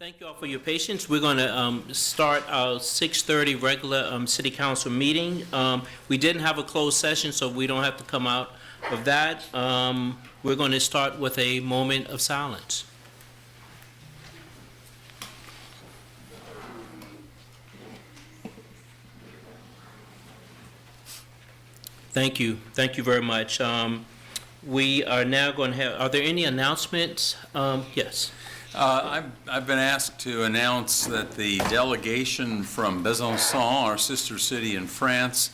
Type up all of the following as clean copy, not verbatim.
Thank you all for your patience. We're going to start our 6:30 regular city council meeting. We didn't have a closed session, so we don't have to come out of that. We're going to start with a moment of silence. Thank you. Thank you very much. We are now going to have, are there any announcements? Yes. I've been asked to announce that the delegation from Besançon, our sister city in France,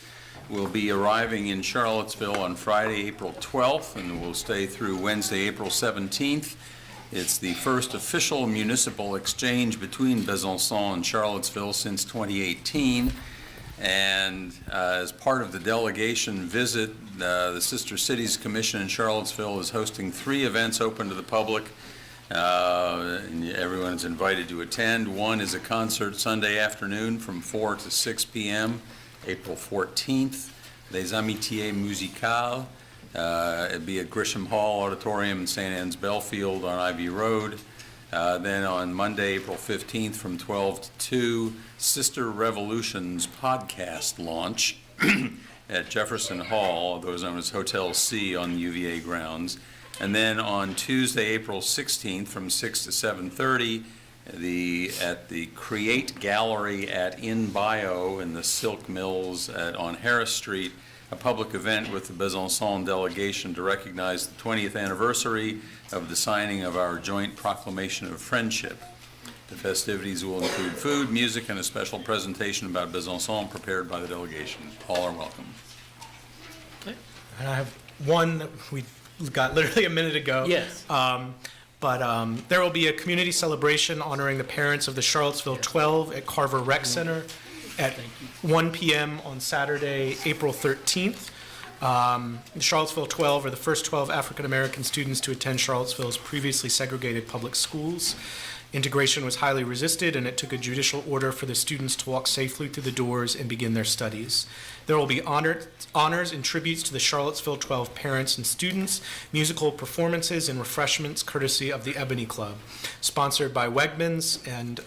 will be arriving in Charlottesville on Friday, April 12th, and will stay through Wednesday, April 17th. It's the first official municipal exchange between Besançon and Charlottesville since 2018. And as part of the delegation visit, the Sister Cities Commission in Charlottesville is hosting 3 events open to the public. And everyone is invited to attend. One is a concert Sunday afternoon from 4 to 6 p.m., April 14th. Les Amitiés Musicales. It'll be at Grisham Hall Auditorium in St. Anne's Belfield on Ivy Road. Then on Monday, April 15th from 12 to 2, Sister Revolutions podcast launch at Jefferson Hall, otherwise known as Hotel C on UVA grounds. And then on Tuesday, April 16th, from 6 to 7:30, at the Create Gallery at In Bio in the Silk Mills on Harris Street, a public event with the Besançon delegation to recognize the 20th anniversary of the signing of our joint proclamation of friendship. The festivities will include food, music, and a special presentation about Besançon prepared by the delegation. All are welcome. And I have one that we got literally a minute ago. Yes. But there will be a community celebration honoring the parents of the Charlottesville 12 at Carver Rec Center at 1 p.m. on Saturday, April 13th. The Charlottesville 12 are the first 12 African-American students to attend Charlottesville's previously segregated public schools. Integration was highly resisted, and it took a judicial order for the students to walk safely through the doors and begin their studies. There will be honors and tributes to the Charlottesville 12 parents and students, musical performances, and refreshments courtesy of the Ebony Club, sponsored by Wegmans and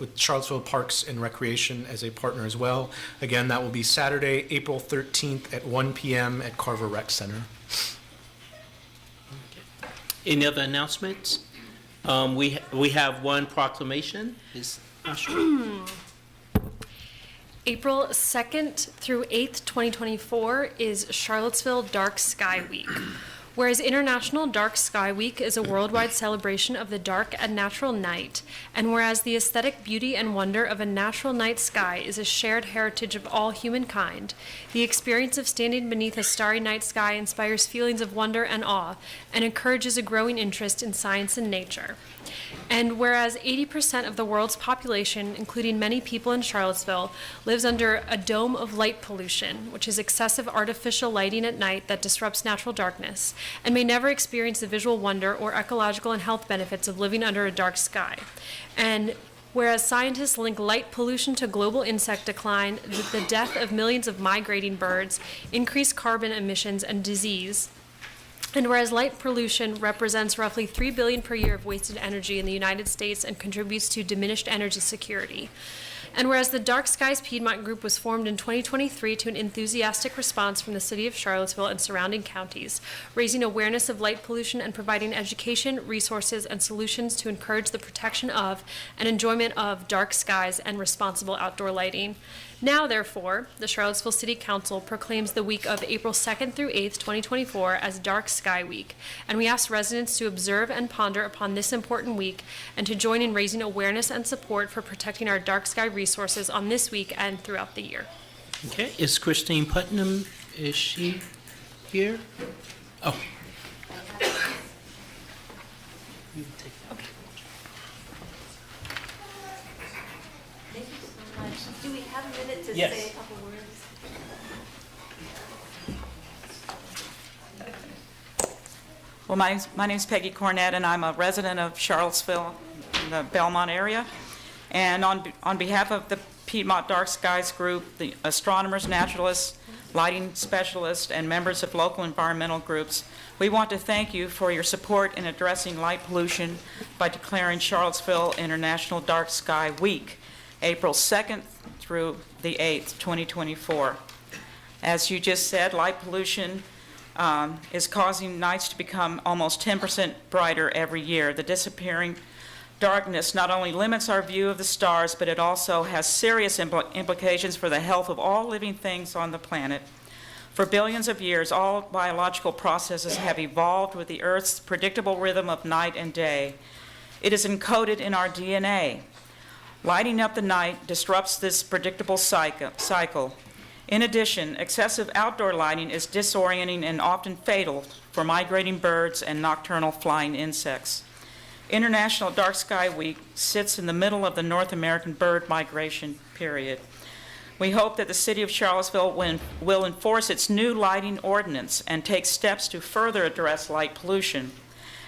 with Charlottesville Parks and Recreation as a partner as well. Again, that will be Saturday, April 13th at 1 p.m. at Carver Rec Center. Any other announcements? We have one proclamation. Is April 2nd through 8th, 2024 is Charlottesville Dark Sky Week. Whereas International Dark Sky Week is a worldwide celebration of the dark and natural night, and whereas the aesthetic beauty and wonder of a natural night sky is a shared heritage of all humankind, the experience of standing beneath a starry night sky inspires feelings of wonder and awe and encourages a growing interest in science and nature. And whereas 80% of the world's population, including many people in Charlottesville, lives under a dome of light pollution, which is excessive artificial lighting at night that disrupts natural darkness, and may never experience the visual wonder or ecological and health benefits of living under a dark sky. And whereas scientists link light pollution to global insect decline, the death of millions of migrating birds, increased carbon emissions, and disease, and whereas light pollution represents roughly 3 billion per year of wasted energy in the United States and contributes to diminished energy security. And whereas the Dark Skies Piedmont Group was formed in 2023 to an enthusiastic response from the city of Charlottesville and surrounding counties, raising awareness of light pollution and providing education, resources, and solutions to encourage the protection of and enjoyment of dark skies and responsible outdoor lighting. Now, therefore, the Charlottesville City Council proclaims the week of April 2nd through 8th, 2024 as Dark Sky Week, and we ask residents to observe and ponder upon this important week and to join in raising awareness and support for protecting our dark sky resources on this week and throughout the year. okay? Is Christine Putnam? Is she here? Oh. Do we have a minute to Yes. say a couple words? Well, my name's Peggy Cornett, and I'm a resident of Charlottesville in the Belmont area. And on behalf of the Piedmont Dark Skies Group, the astronomers, naturalists, lighting specialists, and members of local environmental groups, we want to thank you for your support in addressing light pollution by declaring Charlottesville International Dark Sky Week, April 2nd through the 8th, 2024. As you just said, light pollution is causing nights to become almost 10% brighter every year. The disappearing darkness not only limits our view of the stars, but it also has serious implications for the health of all living things on the planet. For billions of years, all biological processes have evolved with the Earth's predictable rhythm of night and day. It is encoded in our DNA. Lighting up the night disrupts this predictable cycle. In addition, excessive outdoor lighting is disorienting and often fatal for migrating birds and nocturnal flying insects. International Dark Sky Week sits in the middle of the North American bird migration period. We hope that the City of Charlottesville will enforce its new lighting ordinance and take steps to further address light pollution,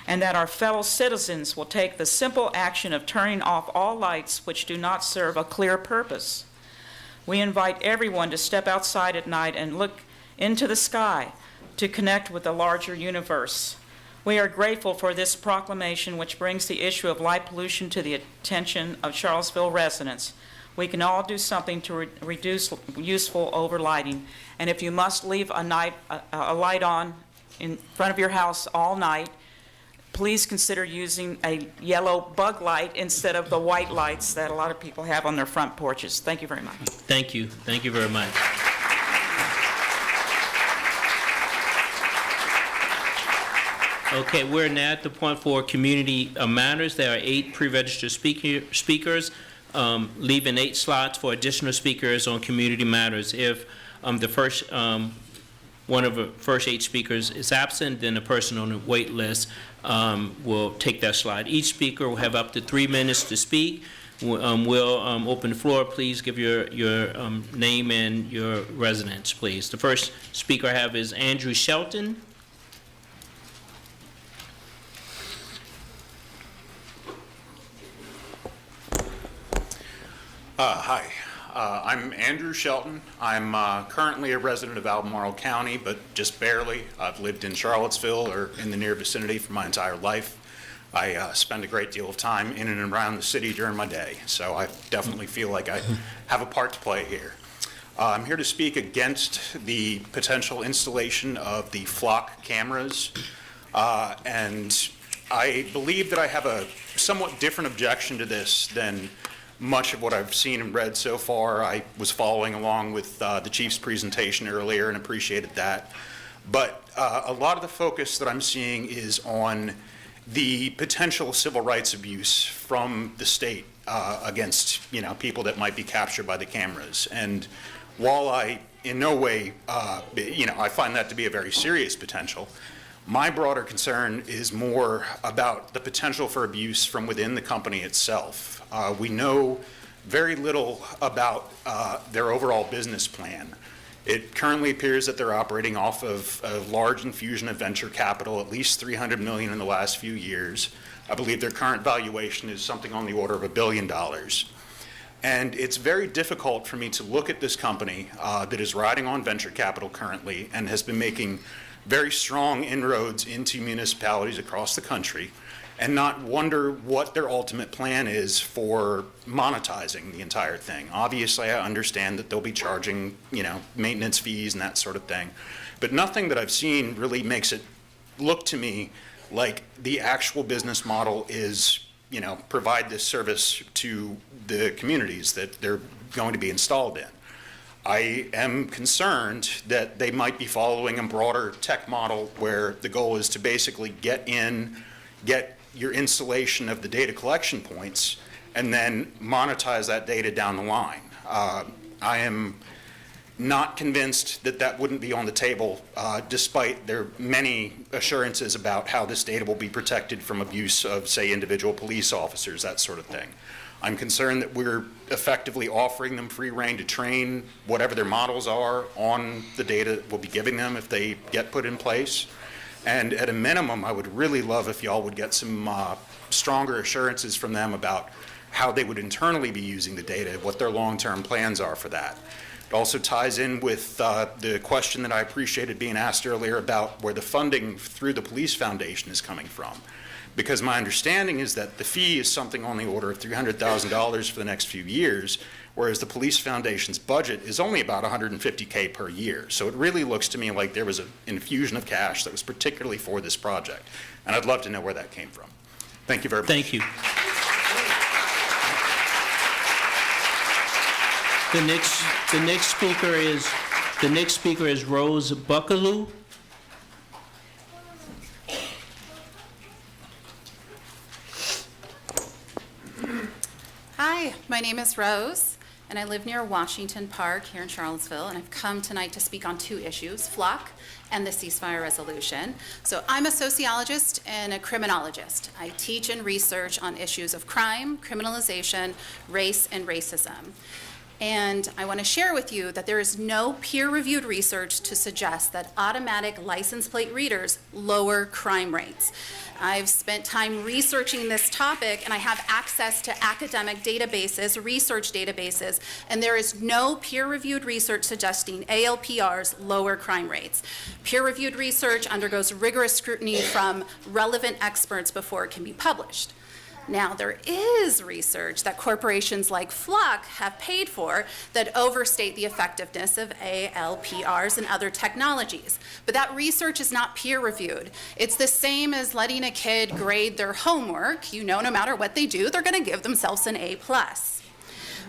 and that our fellow citizens will take the simple action of turning off all lights which do not serve a clear purpose. We invite everyone to step outside at night and look into the sky to connect with the larger universe. We are grateful for this proclamation, which brings the issue of light pollution to the attention of Charlottesville residents. We can all do something to reduce useful overlighting. And if you must leave a light on in front of your house all night, please consider using a yellow bug light instead of the white lights that a lot of people have on their front porches. Thank you very much. Thank you. Thank you very much. Okay, we're now at the point for community matters. There are 8 pre-registered speakers, leaving 8 slots for additional speakers on community matters. If the first one of the first 8 speakers is absent, then the person on the wait list will take that slot. Each speaker will have up to 3 minutes to speak. We'll open the floor. Please give your name and your residence, please. The first speaker I have is Andrew Shelton. Hi, I'm Andrew Shelton. I'm currently a resident of Albemarle County, but just barely. I've lived in Charlottesville or in the near vicinity for my entire life. I spend a great deal of time in and around the city during my day, so I definitely feel like I have a part to play here. I'm here to speak against the potential installation of the flock cameras, and I believe that I have a somewhat different objection to this than much of what I've seen and read so far. I was following along with the chief's presentation earlier and appreciated that. But a lot of the focus that I'm seeing is on the potential civil rights abuse from the state against, people that might be captured by the cameras. And while I in no way, I find that to be a very serious potential, my broader concern is more about the potential for abuse from within the company itself. We know very little about their overall business plan. It currently appears that they're operating off of a large infusion of venture capital, at least $300 million in the last few years. I believe their current valuation is something on the order of $1 billion. And it's very difficult for me to look at this company that is riding on venture capital currently and has been making very strong inroads into municipalities across the country and not wonder what their ultimate plan is for monetizing the entire thing. Obviously, I understand that they'll be charging, maintenance fees and that sort of thing, but nothing that I've seen really makes it look to me like the actual business model is, provide this service to the communities that they're going to be installed in. I am concerned that they might be following a broader tech model where the goal is to basically get your installation of the data collection points and then monetize that data down the line. I am not convinced that that wouldn't be on the table, despite their many assurances about how this data will be protected from abuse of, say, individual police officers, that sort of thing. I'm concerned that we're effectively offering them free rein to train whatever their models are on the data that we'll be giving them if they get put in place. And at a minimum, I would really love if y'all would get some stronger assurances from them about how they would internally be using the data, what their long-term plans are for that. It also ties in with the question that I appreciated being asked earlier about where the funding through the Police Foundation is coming from. Because my understanding is that the fee is something on the order of $300,000 for the next few years, whereas the Police Foundation's budget is only about $150K per year. So it really looks to me like there was an infusion of cash that was particularly for this project. And I'd love to know where that came from. Thank you very much. Thank you. The next speaker is Rose Buckaloo. Hi, my name is Rose, and I live near Washington Park here in Charlottesville, and I've come tonight to speak on two issues, FLOC and the ceasefire resolution. So I'm a sociologist and a criminologist. I teach and research on issues of crime, criminalization, race, and racism. And I want to share with you that there is no peer-reviewed research to suggest that automatic license plate readers lower crime rates. I've spent time researching this topic, and I have access to academic databases, research databases, and there is no peer-reviewed research suggesting ALPRs lower crime rates. Peer-reviewed research undergoes rigorous scrutiny from relevant experts before it can be published. Now, there is research that corporations like FLOC have paid for that overstate the effectiveness of ALPRs and other technologies. But that research is not peer-reviewed. It's the same as letting a kid grade their homework. You know, no matter what they do, they're going to give themselves an A+.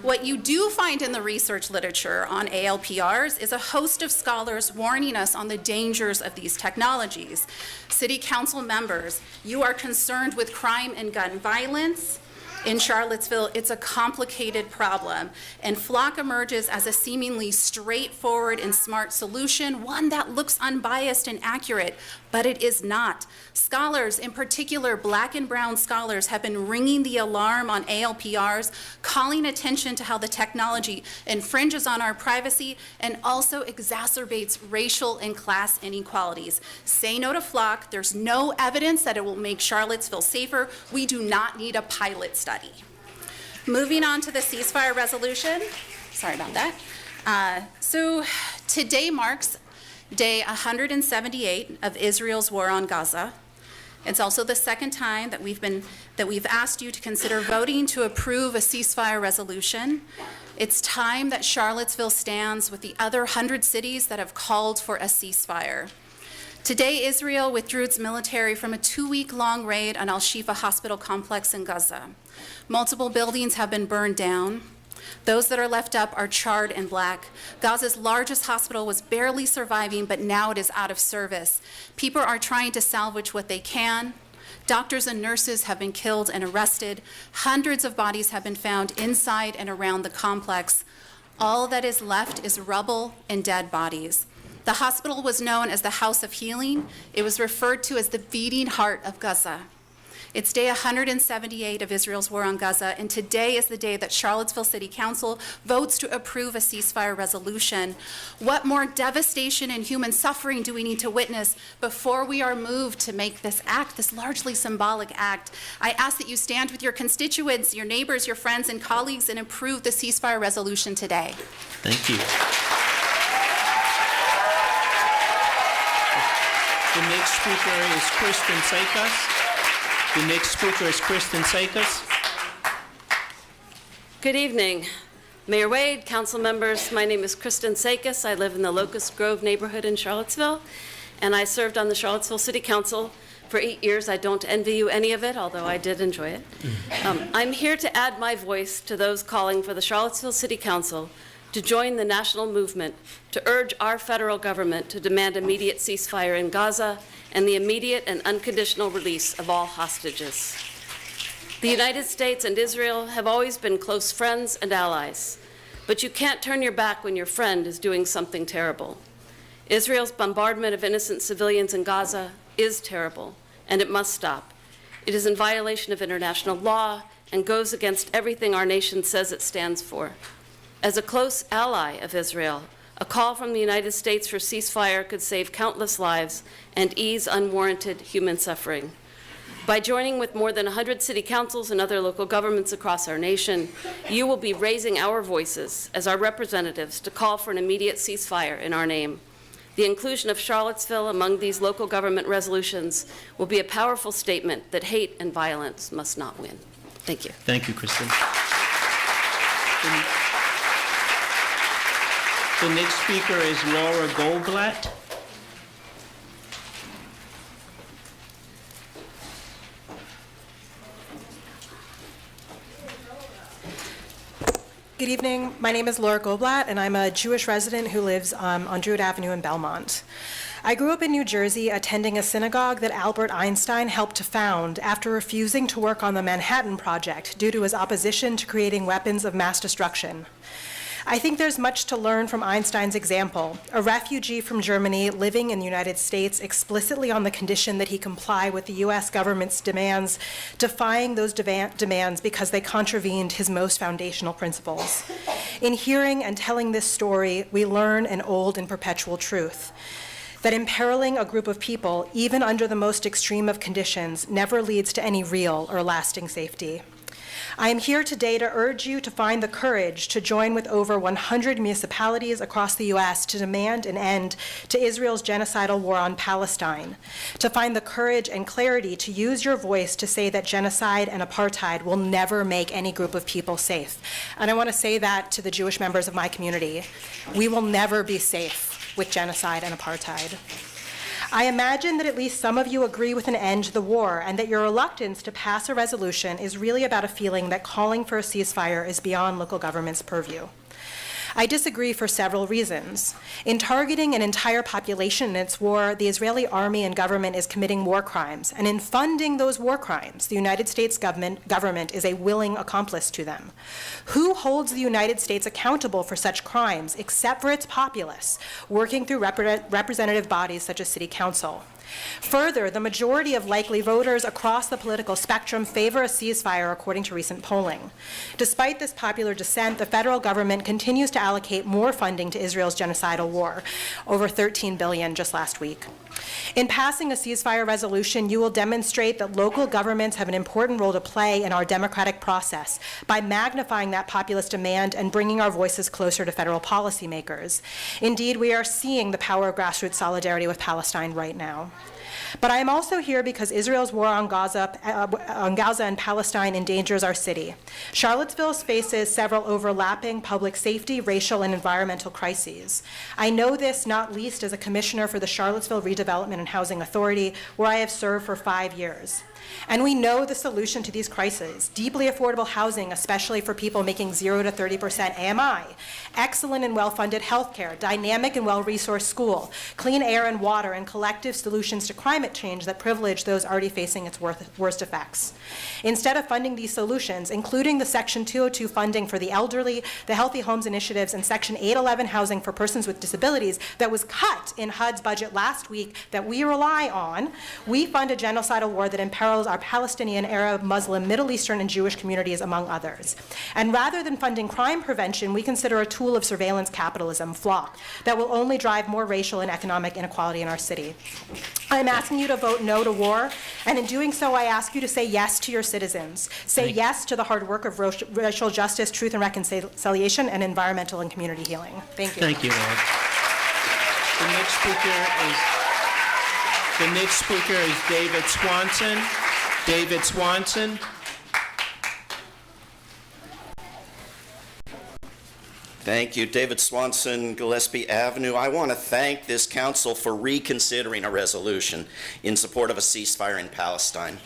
What you do find in the research literature on ALPRs is a host of scholars warning us on the dangers of these technologies. City council members, you are concerned with crime and gun violence. In Charlottesville, it's a complicated problem, and FLOC emerges as a seemingly straightforward and smart solution, one that looks unbiased and accurate, but it is not. Scholars, in particular Black and brown scholars, have been ringing the alarm on ALPRs, calling attention to how the technology infringes on our privacy and also exacerbates racial and class inequalities. Say no to FLOC. There's no evidence that it will make Charlottesville safer. We do not need a pilot study. Moving on to the ceasefire resolution. Sorry about that. So today marks day 178 of Israel's war on Gaza. It's also the second time that we've asked you to consider voting to approve a ceasefire resolution. It's time that Charlottesville stands with the other 100 cities that have called for a ceasefire. Today, Israel withdrew its military from a 2-week-long raid on Al-Shifa hospital complex in Gaza. Multiple buildings have been burned down. Those that are left up are charred and black. Gaza's largest hospital was barely surviving, but now it is out of service. People are trying to salvage what they can. Doctors and nurses have been killed and arrested. Hundreds of bodies have been found inside and around the complex. All that is left is rubble and dead bodies. The hospital was known as the House of Healing. It was referred to as the beating heart of Gaza. It's day 178 of Israel's war on Gaza, and today is the day that Charlottesville City Council votes to approve a ceasefire resolution. What more devastation and human suffering do we need to witness before we are moved to make this act, this largely symbolic act? I ask that you stand with your constituents, your neighbors, your friends, and colleagues and approve the ceasefire resolution today. Thank you. The next speaker is Kristen Sakos. The next speaker is Kristen Sakos. Good evening. Mayor Wade, council members, my name is Kristen Sakos. I live in the Locust Grove neighborhood in Charlottesville, and I served on the Charlottesville City Council for 8 years. I don't envy you any of it, although I did enjoy it. I'm here to add my voice to those calling for the Charlottesville City Council to join the national movement to urge our federal government to demand immediate ceasefire in Gaza and the immediate and unconditional release of all hostages. The United States and Israel have always been close friends and allies, but you can't turn your back when your friend is doing something terrible. Israel's bombardment of innocent civilians in Gaza is terrible, and it must stop. It is in violation of international law and goes against everything our nation says it stands for. As a close ally of Israel, a call from the United States for ceasefire could save countless lives and ease unwarranted human suffering. By joining with more than 100 city councils and other local governments across our nation, you will be raising our voices as our representatives to call for an immediate ceasefire in our name. The inclusion of Charlottesville among these local government resolutions will be a powerful statement that hate and violence must not win. Thank you. Thank you, Kristen. The next speaker is Laura Goldblatt. Good evening. My name is Laura Goldblatt, and I'm a Jewish resident who lives on Druid Avenue in Belmont. I grew up in New Jersey attending a synagogue that Albert Einstein helped to found after refusing to work on the Manhattan Project due to his opposition to creating weapons of mass destruction. I think there's much to learn from Einstein's example, a refugee from Germany living in the United States explicitly on the condition that he comply with the U.S. government's demands, defying those demands because they contravened his most foundational principles. In hearing and telling this story, we learn an old and perpetual truth, that imperiling a group of people, even under the most extreme of conditions, never leads to any real or lasting safety. I am here today to urge you to find the courage to join with over 100 municipalities across the U.S. to demand an end to Israel's genocidal war on Palestine, to find the courage and clarity to use your voice to say that genocide and apartheid will never make any group of people safe. And I want to say that to the Jewish members of my community. We will never be safe with genocide and apartheid. I imagine that at least some of you agree with an end to the war and that your reluctance to pass a resolution is really about a feeling that calling for a ceasefire is beyond local government's purview. I disagree for several reasons. In targeting an entire population in its war, the Israeli army and government is committing war crimes, and in funding those war crimes, the United States government is a willing accomplice to them. Who holds the United States accountable for such crimes except for its populace, working through representative bodies such as City Council? Further, the majority of likely voters across the political spectrum favor a ceasefire, according to recent polling. Despite this popular dissent, the federal government continues to allocate more funding to Israel's genocidal war, over $13 billion just last week. In passing a ceasefire resolution, you will demonstrate that local governments have an important role to play in our democratic process by magnifying that populist demand and bringing our voices closer to federal policymakers. Indeed, we are seeing the power of grassroots solidarity with Palestine right now. But I am also here because Israel's war on Gaza and Palestine endangers our city. Charlottesville faces several overlapping public safety, racial, and environmental crises. I know this not least as a commissioner for the Charlottesville Redevelopment and Housing Authority, where I have served for 5 years. And we know the solution to these crises: deeply affordable housing, especially for people making 0 to 30% AMI, excellent and well-funded healthcare, dynamic and well-resourced school, clean air and water, and collective solutions to climate change that privilege those already facing its worst effects. Instead of funding these solutions, including the Section 202 funding for the elderly, the Healthy Homes Initiatives, and Section 811 housing for persons with disabilities that was cut in HUD's budget last week that we rely on, we fund a genocidal war that imperils our Palestinian, Arab, Muslim, Middle Eastern, and Jewish communities, among others. And rather than funding crime prevention, we consider a tool of surveillance capitalism, FLOC, that will only drive more racial and economic inequality in our city. I'm asking you to vote no to war, and in doing so, I ask you to say yes to your citizens. Say yes to the hard work of racial justice, truth and reconciliation, and environmental and community healing. Thank you. Thank you, Laura. The next speaker is David Swanson. David Swanson. Thank you. David Swanson, Gillespie Avenue. I want to thank this council for reconsidering a resolution in support of a ceasefire in Palestine.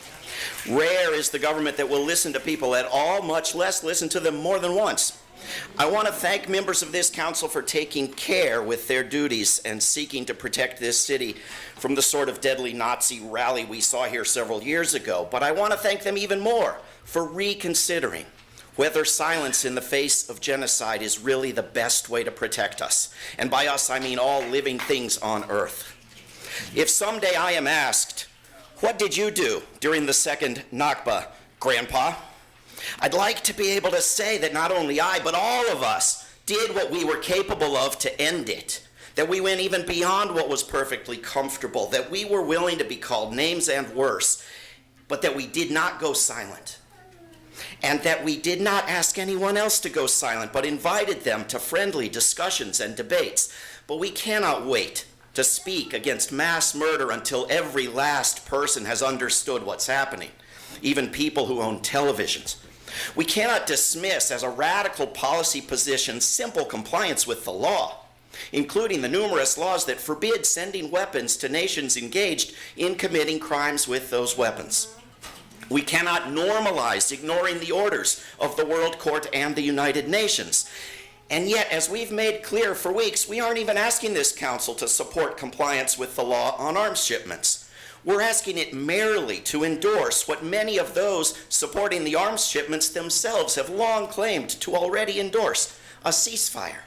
Rare is the government that will listen to people at all, much less listen to them more than once. I want to thank members of this council for taking care with their duties and seeking to protect this city from the sort of deadly Nazi rally we saw here several years ago. But I want to thank them even more for reconsidering whether silence in the face of genocide is really the best way to protect us. And by us, I mean all living things on earth. If someday I am asked, what did you do during the second Nakba, Grandpa? I'd like to be able to say that not only I, but all of us did what we were capable of to end it, that we went even beyond what was perfectly comfortable, that we were willing to be called names and worse but that we did not go silent. And that we did not ask anyone else to go silent, but invited them to friendly discussions and debates. But we cannot wait to speak against mass murder until every last person has understood what's happening, even people who own televisions. We cannot dismiss as a radical policy position simple compliance with the law, including the numerous laws that forbid sending weapons to nations engaged in committing crimes with those weapons. We cannot normalize ignoring the orders of the World Court and the United Nations. And yet, as we've made clear for weeks, we aren't even asking this council to support compliance with the law on arms shipments. We're asking it merely to endorse what many of those supporting the arms shipments themselves have long claimed to already endorse, a ceasefire.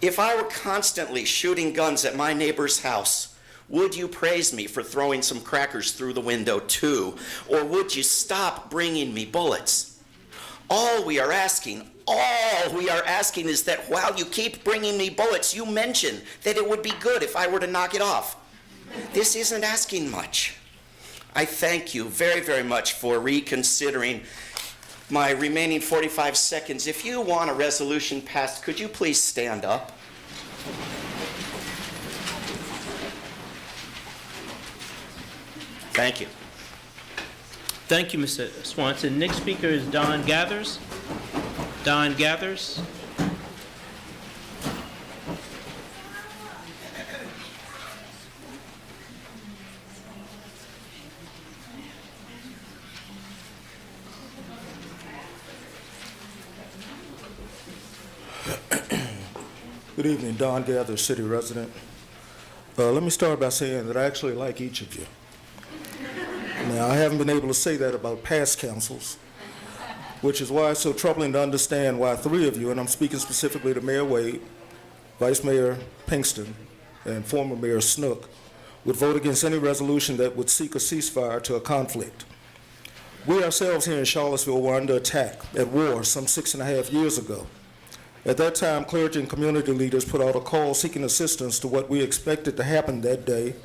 If I were constantly shooting guns at my neighbor's house, would you praise me for throwing some crackers through the window too? Or would you stop bringing me bullets? All we are asking is that while you keep bringing me bullets, you mention that it would be good if I were to knock it off. This isn't asking much. I thank you very, very much for reconsidering my remaining 45 seconds. If you want a resolution passed, could you please stand up? Thank you. Thank you, Mr. Swanson. Next speaker is Don Gathers. Don Gathers. Good evening, Don Gathers, city resident. Let me start by saying that I actually like each of you. Now, I haven't been able to say that about past councils, which is why it's so troubling to understand why three of you, and I'm speaking specifically to Mayor Wade, Vice Mayor Pinkston, and former Mayor Snook, would vote against any resolution that would seek a ceasefire to a conflict. We ourselves here in Charlottesville were under attack at war some 6.5 years ago. At that time, clergy and community leaders put out a call seeking assistance to what we expected to happen that day,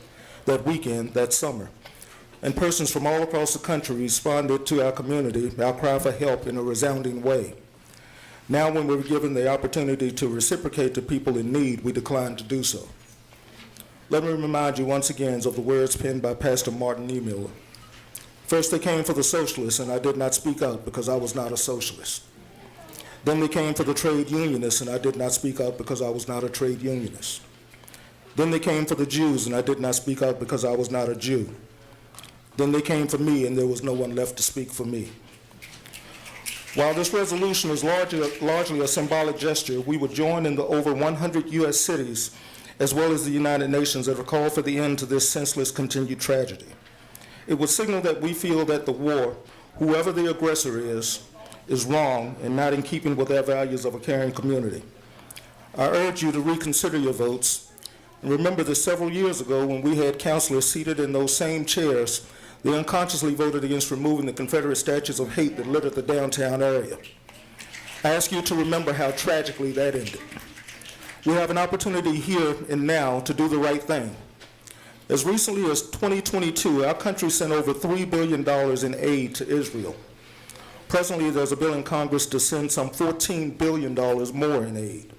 that weekend, that summer. And persons from all across the country responded to our community, our cry for help, in a resounding way. Now, when we're given the opportunity to reciprocate to people in need, we decline to do so. Let me remind you once again of the words penned by Pastor Martin E. Miller. First, they came for the socialists, and I did not speak out because I was not a socialist. Then they came for the trade unionists, and I did not speak out because I was not a trade unionist. Then they came for the Jews, and I did not speak out because I was not a Jew. Then they came for me, and there was no one left to speak for me. While this resolution is largely a symbolic gesture, we would join in the over 100 U.S. cities, as well as the United Nations, that have called for the end to this senseless continued tragedy. It would signal that we feel that the war, whoever the aggressor is wrong and not in keeping with our values of a caring community. I urge you to reconsider your votes. And remember that several years ago, when we had councilors seated in those same chairs, they unconsciously voted against removing the Confederate statues of hate that littered the downtown area. I ask you to remember how tragically that ended. We have an opportunity here and now to do the right thing. As recently as 2022, our country sent over $3 billion in aid to Israel. Presently, there's a bill in Congress to send some $14 billion more in aid.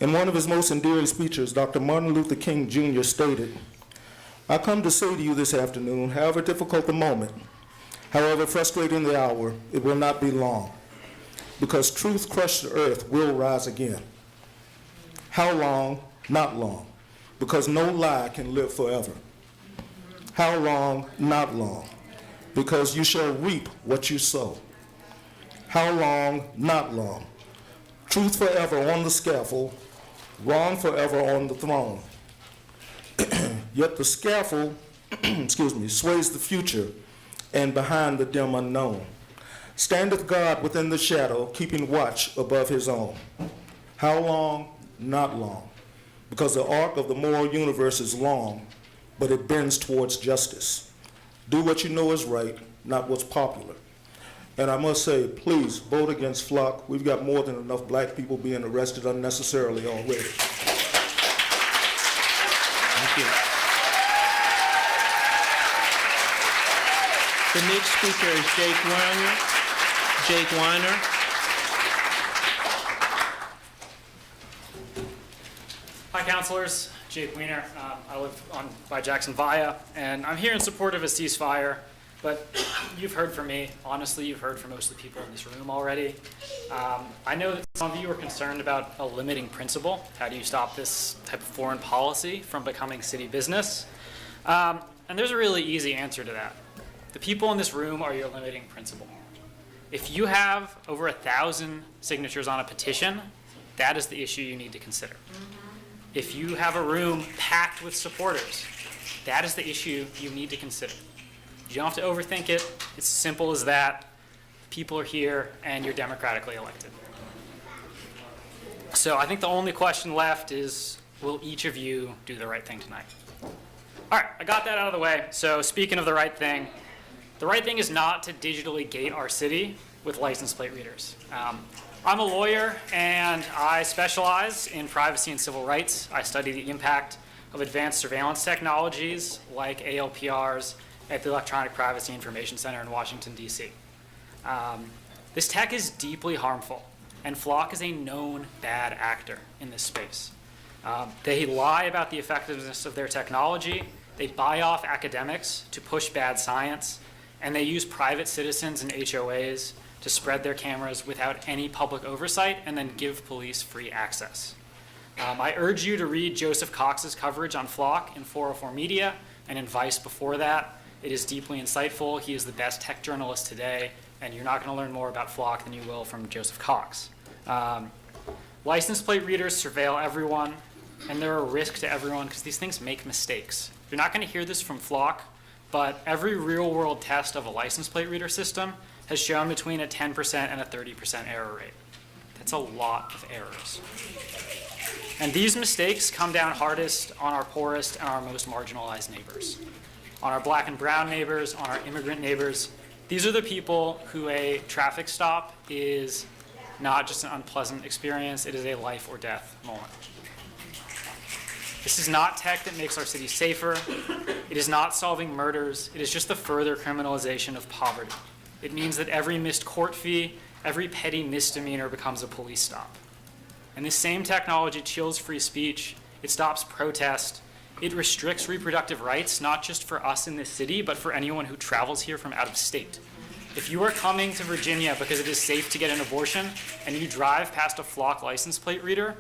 In one of his most endearing speeches, Dr. Martin Luther King Jr. stated, "I come to say to you this afternoon, however difficult the moment, however frustrating the hour, it will not be long, because truth crushed to earth will rise again. How long? Not long, because no lie can live forever. How long? Not long, because you shall reap what you sow. How long? Not long. Truth forever on the scaffold, wrong forever on the throne. Yet the scaffold, sways the future, and behind the dim unknown standeth God within the shadow, keeping watch above his own. How long? Not long, because the arc of the moral universe is long, but it bends towards justice. Do what you know is right, not what's popular." And I must say, please vote against Flock. We've got more than enough black people being arrested unnecessarily already. Thank you. The next speaker is Jake Weiner. Jake Weiner. Hi, councilors. Jake Weiner. I live by Jackson Via, and I'm here in support of a ceasefire. But you've heard from me. Honestly, you've heard from most of the people in this room already. I know that some of you are concerned about a limiting principle. How do you stop this type of foreign policy from becoming city business? And there's a really easy answer to that. The people in this room are your limiting principle. If you have over 1,000 signatures on a petition, that is the issue you need to consider. If you have a room packed with supporters, that is the issue you need to consider. You don't have to overthink it. It's as simple as that. People are here, and you're democratically elected. So I think the only question left is, will each of you do the right thing tonight? All right, I got that out of the way. So speaking of the right thing is not to digitally gate our city with license plate readers. I'm a lawyer, and I specialize in privacy and civil rights. I study the impact of advanced surveillance technologies like ALPRs at the Electronic Privacy Information Center in Washington, D.C. This tech is deeply harmful, and Flock is a known bad actor in this space. They lie about the effectiveness of their technology, they buy off academics to push bad science, and they use private citizens and HOAs to spread their cameras without any public oversight and then give police free access. I urge you to read Joseph Cox's coverage on Flock in 404 Media and in Vice before that. It is deeply insightful. He is the best tech journalist today, and you're not going to learn more about Flock than you will from Joseph Cox. License plate readers surveil everyone, and they're a risk to everyone because these things make mistakes. You're not going to hear this from Flock, but every real-world test of a license plate reader system has shown between a 10% and a 30% error rate. That's a lot of errors. And these mistakes come down hardest on our poorest and our most marginalized neighbors. On our black and brown neighbors, on our immigrant neighbors. These are the people who a traffic stop is not just an unpleasant experience, it is a life or death moment. This is not tech that makes our city safer. It is not solving murders. It is just the further criminalization of poverty. It means that every missed court fee, every petty misdemeanor becomes a police stop. And this same technology chills free speech. It stops protest. It restricts reproductive rights, not just for us in this city, but for anyone who travels here from out of state. If you are coming to Virginia because it is safe to get an abortion and you drive past a Flock license plate reader,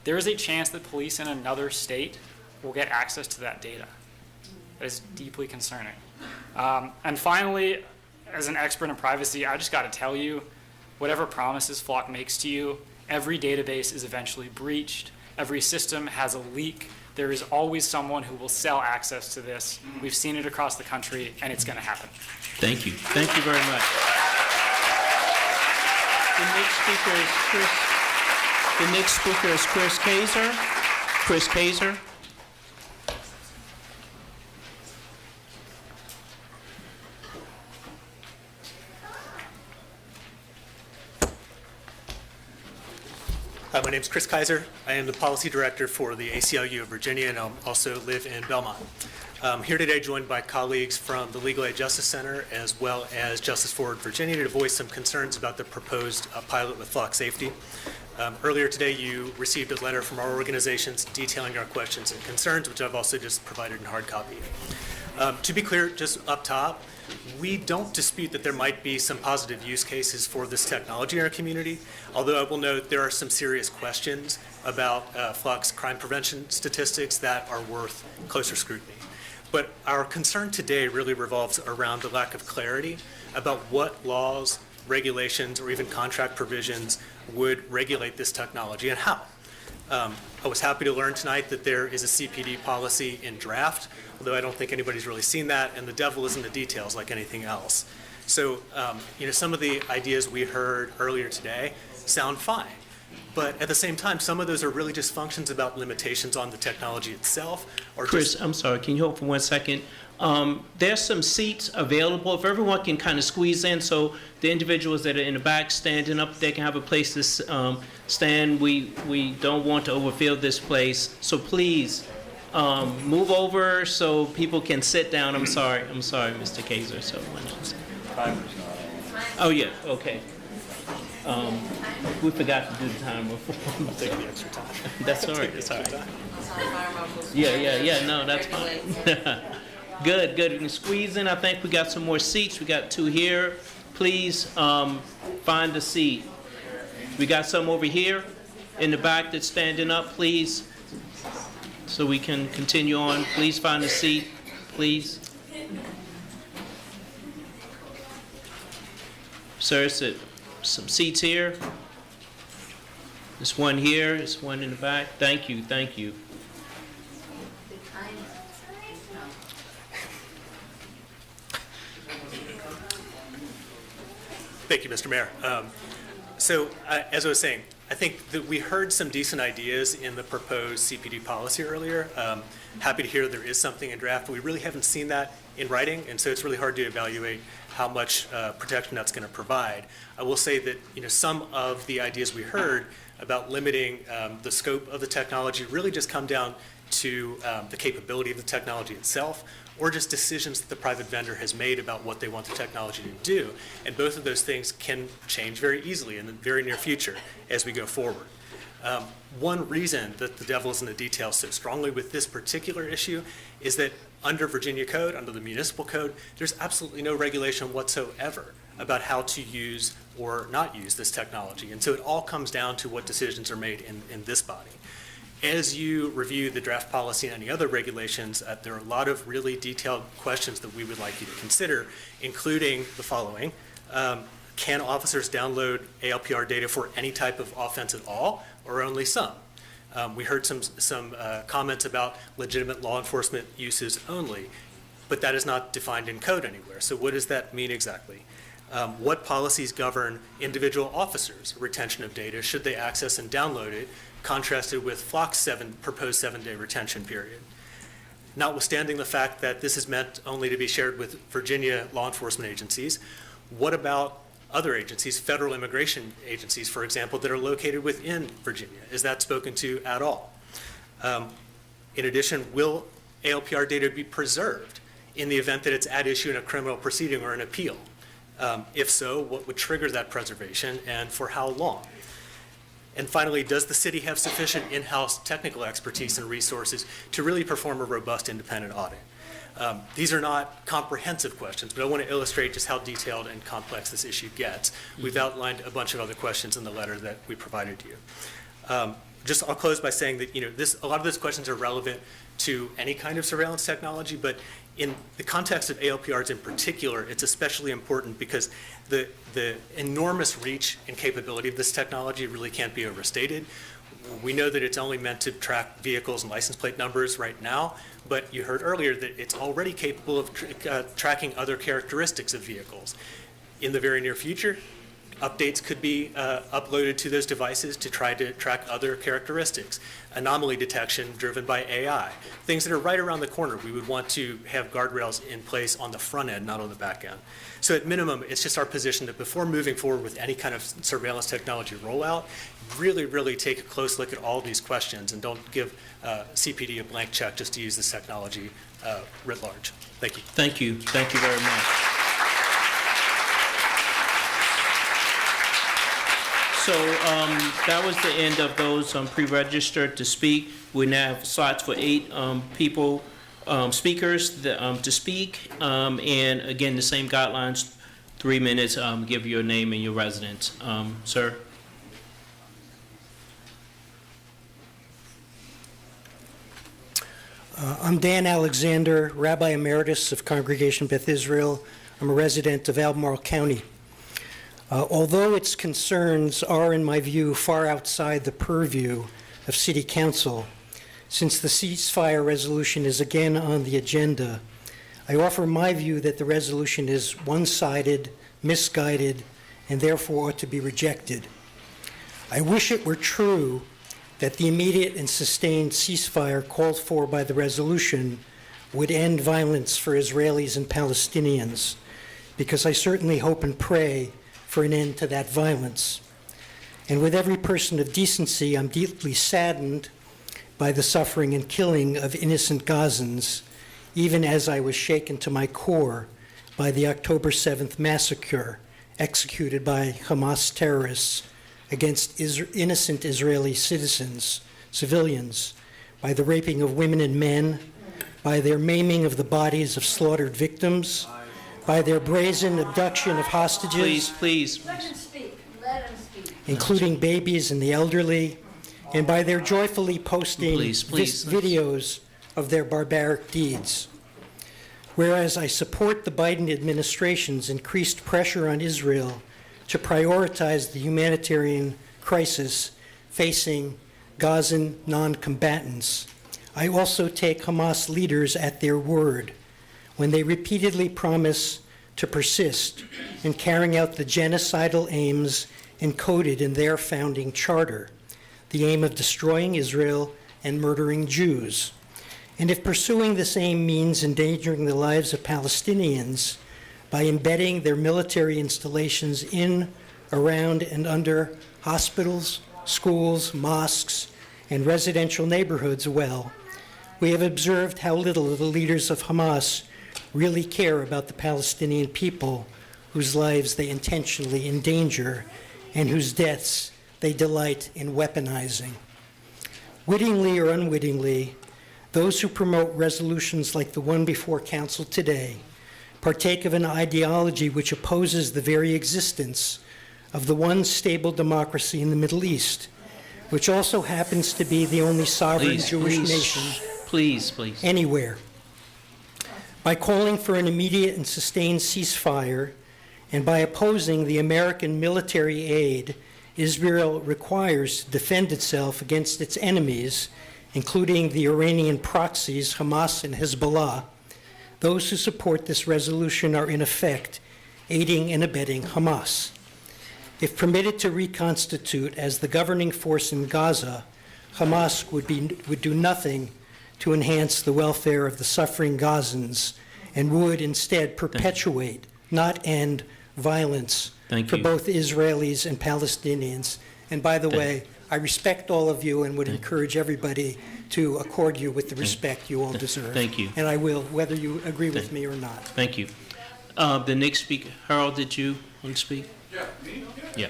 there is a chance that police in another state will get access to that data. That is deeply concerning. And finally, as an expert in privacy, I just got to tell you, whatever promises Flock makes to you, every database is eventually breached. Every system has a leak. There is always someone who will sell access to this. We've seen it across the country, and it's going to happen. Thank you. Thank you very much. The next speaker is Chris Kaiser. Chris Kaiser. Hi, my name is Chris Kaiser. I am the policy director for the ACLU of Virginia, and I also live in Belmont. I'm here today joined by colleagues from the Legal Aid Justice Center as well as Justice Forward Virginia to voice some concerns about the proposed pilot with Flock safety. Earlier today, you received a letter from our organizations detailing our questions and concerns, which I've also just provided in hard copy. To be clear, just up top, we don't dispute that there might be some positive use cases for this technology in our community, although I will note there are some serious questions about Flock's crime prevention statistics that are worth closer scrutiny. But our concern today really revolves around the lack of clarity about what laws, regulations, or even contract provisions would regulate this technology and how. I was happy to learn tonight that there is a CPD policy in draft, although I don't think anybody's really seen that, and the devil is in the details like anything else. So, some of the ideas we heard earlier today sound fine, but at the same time, some of those are really just functions about limitations on the technology itself. Or Chris, I'm sorry, can you hold for 1 second? There's some seats available. If everyone can kind of squeeze in, so the individuals that are in the back standing up, they can have a place to stand. We don't want to overfill this place, so please Move over so people can sit down. I'm sorry, Mr. Kaiser. So, oh yeah, okay. We forgot to do the timer. Take the extra time. That's all right. That's all right. Yeah. No, that's fine. Good. We can squeeze in. I think we got some more seats. We got 2 here. Please find a seat. We got some over here in the back that's standing up. Please. So we can continue on. Please find a seat, please. Sir, some seats here. There's one here, there's one in the back. Thank you. Thank you, Mr. Mayor. As I was saying, I think that we heard some decent ideas in the proposed CPD policy earlier. Happy to hear there is something in draft, but we really haven't seen that in writing, and so it's really hard to evaluate how much protection that's going to provide. I will say that some of the ideas we heard about limiting the scope of the technology really just come down to the capability of the technology itself, or just decisions that the private vendor has made about what they want the technology to do. And both of those things can change very easily in the very near future as we go forward. One reason that the devil is in the details so strongly with this particular issue is that under Virginia code, under the municipal code, there's absolutely no regulation whatsoever about how to use or not use this technology. And so it all comes down to what decisions are made in this body. As you review the draft policy and any other regulations, there are a lot of really detailed questions that we would like you to consider, including the following. Can officers download ALPR data for any type of offense at all, or only some? We heard some comments about legitimate law enforcement uses only, but that is not defined in code anywhere. So what does that mean exactly? What policies govern individual officers' retention of data? Should they access and download it, contrasted with Flock's proposed 7-day retention period? Notwithstanding the fact that this is meant only to be shared with Virginia law enforcement agencies, what about other agencies, federal immigration agencies, for example, that are located within Virginia? Is that spoken to at all? In addition, will ALPR data be preserved in the event that it's at issue in a criminal proceeding or an appeal? If so, what would trigger that preservation and for how long? And finally, does the city have sufficient in-house technical expertise and resources to really perform a robust independent audit? These are not comprehensive questions, but I want to illustrate just how detailed and complex this issue gets. We've outlined a bunch of other questions in the letter that we provided to you. I'll close by saying that a lot of those questions are relevant to any kind of surveillance technology, but in the context of ALPRs in particular, it's especially important because the enormous reach and capability of this technology really can't be overstated. We know that it's only meant to track vehicles and license plate numbers right now, but you heard earlier that it's already capable of tracking other characteristics of vehicles. In the very near future, updates could be uploaded to those devices to try to track other characteristics. Anomaly detection driven by AI. Things that are right around the corner. We would want to have guardrails in place on the front end, not on the back end. So at minimum, it's just our position that before moving forward with any kind of surveillance technology rollout, really take a close look at all these questions and don't give CPD a blank check just to use this technology writ large. Thank you. Thank you very much. So that was the end of those pre-registered to speak. We now have slots for 8 speakers to speak. And again, the same guidelines, 3 minutes, give your name and your residence. Sir? I'm Dan Alexander, Rabbi Emeritus of Congregation Beth Israel. I'm a resident of Albemarle County. Although its concerns are, in my view, far outside the purview of City Council, since the ceasefire resolution is again on the agenda, I offer my view that the resolution is one-sided, misguided, and therefore ought to be rejected. I wish it were true that the immediate and sustained ceasefire called for by the resolution would end violence for Israelis and Palestinians, because I certainly hope and pray for an end to that violence. And with every person of decency, I'm deeply saddened by the suffering and killing of innocent Gazans, even as I was shaken to my core by the October 7th massacre executed by Hamas terrorists against innocent Israeli civilians, by the raping of women and men, by their maiming of the bodies of slaughtered victims, by their brazen abduction of hostages, Please. Let him speak. Let him speak. including babies and the elderly, and by their joyfully posting videos of their barbaric deeds. Whereas I support the Biden administration's increased pressure on Israel to prioritize the humanitarian crisis facing Gazan non-combatants, I also take Hamas leaders at their word when they repeatedly promise to persist in carrying out the genocidal aims encoded in their founding charter, the aim of destroying Israel and murdering Jews. And if pursuing this aim means endangering the lives of Palestinians by embedding their military installations in, around, and under hospitals, schools, mosques, and residential neighborhoods, well, we have observed how little the leaders of Hamas really care about the Palestinian people whose lives they intentionally endanger and whose deaths they delight in weaponizing. Wittingly or unwittingly, those who promote resolutions like the one before Council today partake of an ideology which opposes the very existence of the one stable democracy in the Middle East, which also happens to be the only sovereign Jewish nation anywhere. By calling for an immediate and sustained ceasefire, and by opposing the American military aid Israel requires to defend itself against its enemies, including the Iranian proxies, Hamas and Hezbollah, those who support this resolution are in effect aiding and abetting Hamas. If permitted to reconstitute as the governing force in Gaza, Hamas would do nothing to enhance the welfare of the suffering Gazans and would instead perpetuate, not end, violence for both Israelis and Palestinians. And by the way, I respect all of you and would encourage everybody to accord you with the respect you all deserve. Thank you. And I will, whether you agree with me or not. Thank you. The next speaker, Harold, did you want to speak? Yeah, me? Yeah.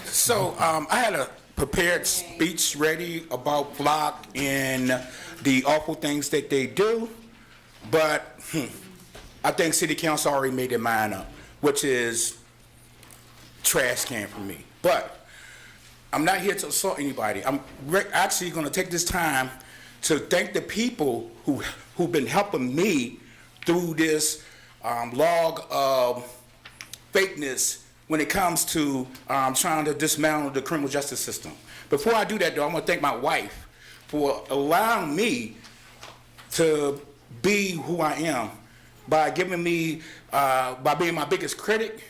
So I had a prepared speech ready about Flock and the awful things that they do, but I think City Council already made their mind up, which is trash can for me. But I'm not here to assault anybody. I'm actually going to take this time to thank the people who've been helping me through this log of fakeness when it comes to trying to dismantle the criminal justice system. Before I do that, though, I want to thank my wife for allowing me to be who I am by giving me, by being my biggest critic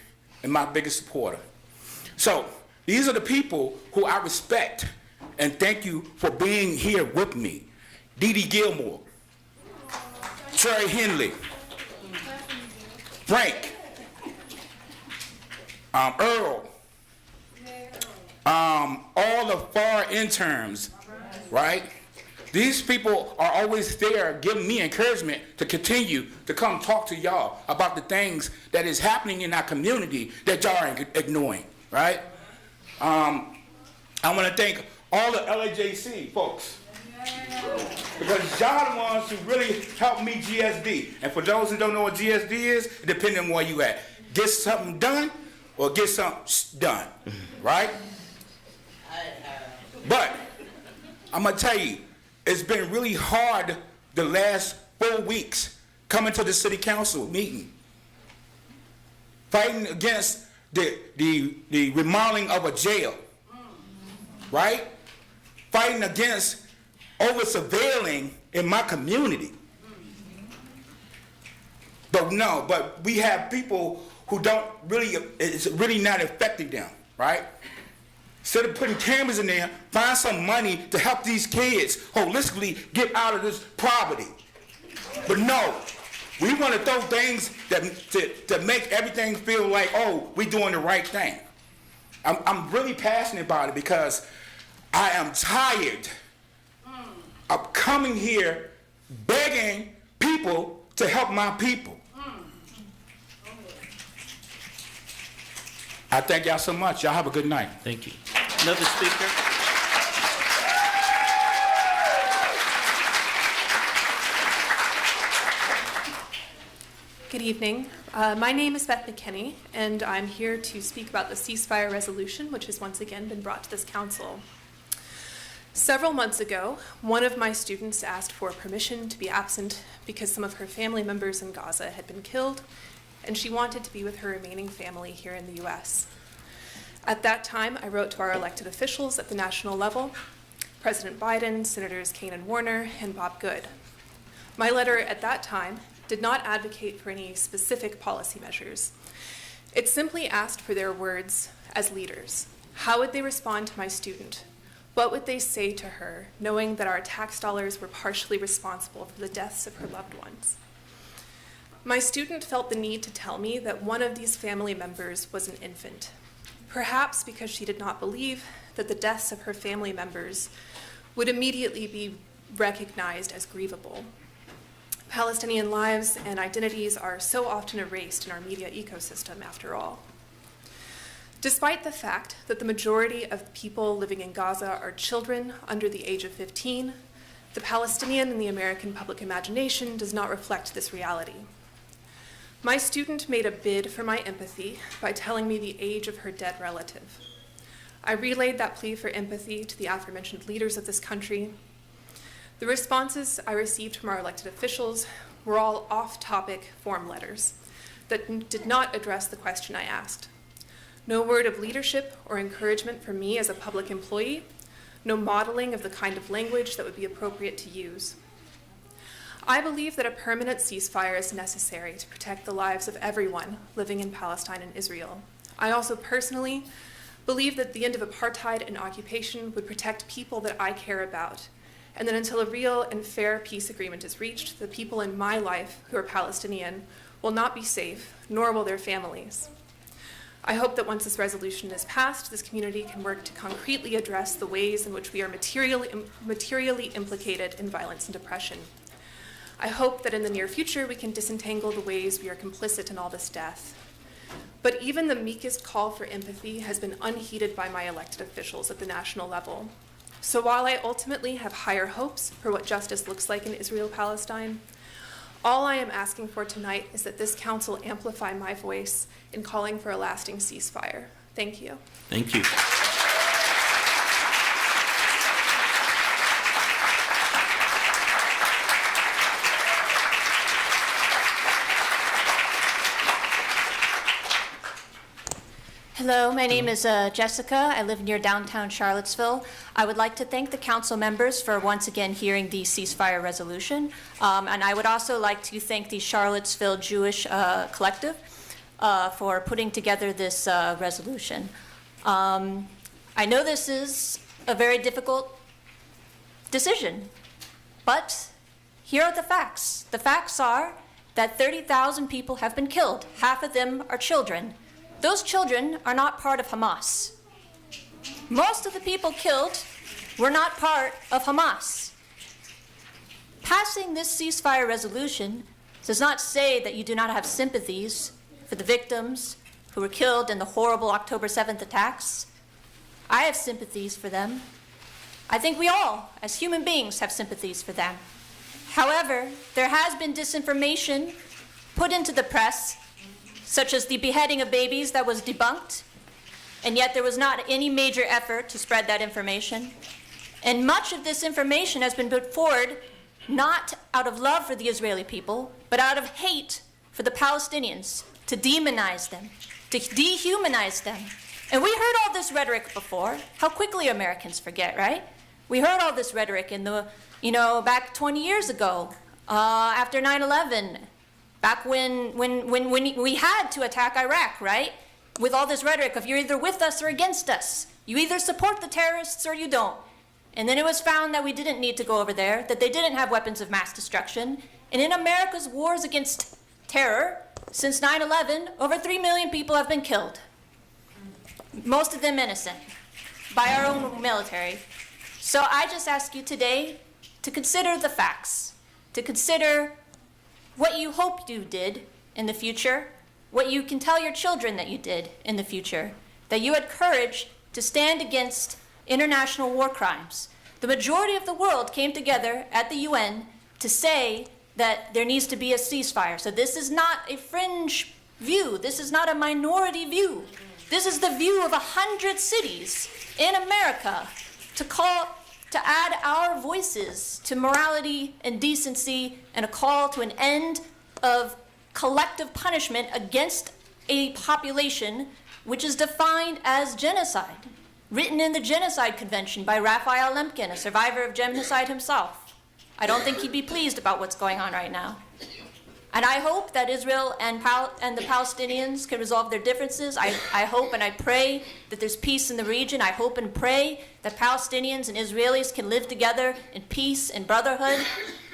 and my biggest supporter. So these are the people who I respect, and thank you for being here with me. Dee Dee Gilmore, Terry Henley, Frank, Earl, all the FAR interns, right? These people are always there giving me encouragement to continue to come talk to y'all about the things that is happening in our community that y'all are ignoring, right? I want to thank all the LAJC folks, because y'all the ones who really helped me GSD. And for those who don't know what GSD is, depending on where you at, get something done or get something done, right? But I'm gonna tell you, it's been really hard the last 4 weeks coming to the city council meeting, fighting against the remodeling of a jail, right? Fighting against over-surveilling in my community. But we have people who don't really, it's really not affecting them, right? Instead of putting cameras in there, find some money to help these kids holistically get out of this poverty. But no, we want to throw things that to make everything feel like, oh, we're doing the right thing. I'm really passionate about it because I am tired of coming here begging people to help my people. I thank y'all so much. Y'all have a good night. Thank you. Another speaker? Good evening. My name is Beth McKinney, and I'm here to speak about the ceasefire resolution, which has once again been brought to this council. Several months ago, one of my students asked for permission to be absent because some of her family members in Gaza had been killed, and she wanted to be with her remaining family here in the U.S. At that time, I wrote to our elected officials at the national level, President Biden, Senators Kaine and Warner, and Bob Good. My letter at that time did not advocate for any specific policy measures. It simply asked for their words as leaders. How would they respond to my student? What would they say to her, knowing that our tax dollars were partially responsible for the deaths of her loved ones? My student felt the need to tell me that one of these family members was an infant, perhaps because she did not believe that the deaths of her family members would immediately be recognized as grievable. Palestinian lives and identities are so often erased in our media ecosystem, after all. Despite the fact that the majority of people living in Gaza are children under the age of 15, the Palestinian and the American public imagination does not reflect this reality. My student made a bid for my empathy by telling me the age of her dead relative. I relayed that plea for empathy to the aforementioned leaders of this country. The responses I received from our elected officials were all off-topic form letters that did not address the question I asked. No word of leadership or encouragement from me as a public employee, no modeling of the kind of language that would be appropriate to use. I believe that a permanent ceasefire is necessary to protect the lives of everyone living in Palestine and Israel. I also personally believe that the end of apartheid and occupation would protect people that I care about, and that until a real and fair peace agreement is reached, the people in my life who are Palestinian will not be safe, nor will their families. I hope that once this resolution is passed, this community can work to concretely address the ways in which we are materially implicated in violence and oppression. I hope that in the near future we can disentangle the ways we are complicit in all this death. But even the meekest call for empathy has been unheeded by my elected officials at the national level. So while I ultimately have higher hopes for what justice looks like in Israel-Palestine, all I am asking for tonight is that this council amplify my voice in calling for a lasting ceasefire. Thank you. Thank you. Hello, my name is Jessica. I live near downtown Charlottesville. I would like to thank the council members for once again hearing the ceasefire resolution. And I would also like to thank the Charlottesville Jewish Collective for putting together this resolution. I know this is a very difficult decision, but here are the facts. The facts are that 30,000 people have been killed. Half of them are children. Those children are not part of Hamas. Most of the people killed were not part of Hamas. Passing this ceasefire resolution does not say that you do not have sympathies for the victims who were killed in the horrible October 7th attacks. I have sympathies for them. I think we all, as human beings, have sympathies for them. However, there has been disinformation put into the press, such as the beheading of babies that was debunked, and yet there was not any major effort to spread that information. And much of this information has been put forward not out of love for the Israeli people, but out of hate for the Palestinians, to demonize them, to dehumanize them. And we heard all this rhetoric before. How quickly Americans forget, right? We heard all this rhetoric in the, back 20 years ago, after 9/11, back when we had to attack Iraq, right? With all this rhetoric of you're either with us or against us. You either support the terrorists or you don't. And then it was found that we didn't need to go over there, that they didn't have weapons of mass destruction. And in America's wars against terror, since 9/11, over 3 million people have been killed. most of them innocent, by our own military. So I just ask you today to consider the facts, to consider what you hope you did in the future, what you can tell your children that you did in the future, that you had courage to stand against international war crimes. The majority of the world came together at the UN to say that there needs to be a ceasefire. So this is not a fringe view. This is not a minority view. This is the view of 100 cities in America to add our voices to morality and decency and a call to an end of collective punishment against a population which is defined as genocide, written in the Genocide Convention by Raphael Lemkin, a survivor of genocide himself. I don't think he'd be pleased about what's going on right now. And I hope that Israel and the Palestinians can resolve their differences. I hope and I pray that there's peace in the region. I hope and pray that Palestinians and Israelis can live together in peace and brotherhood.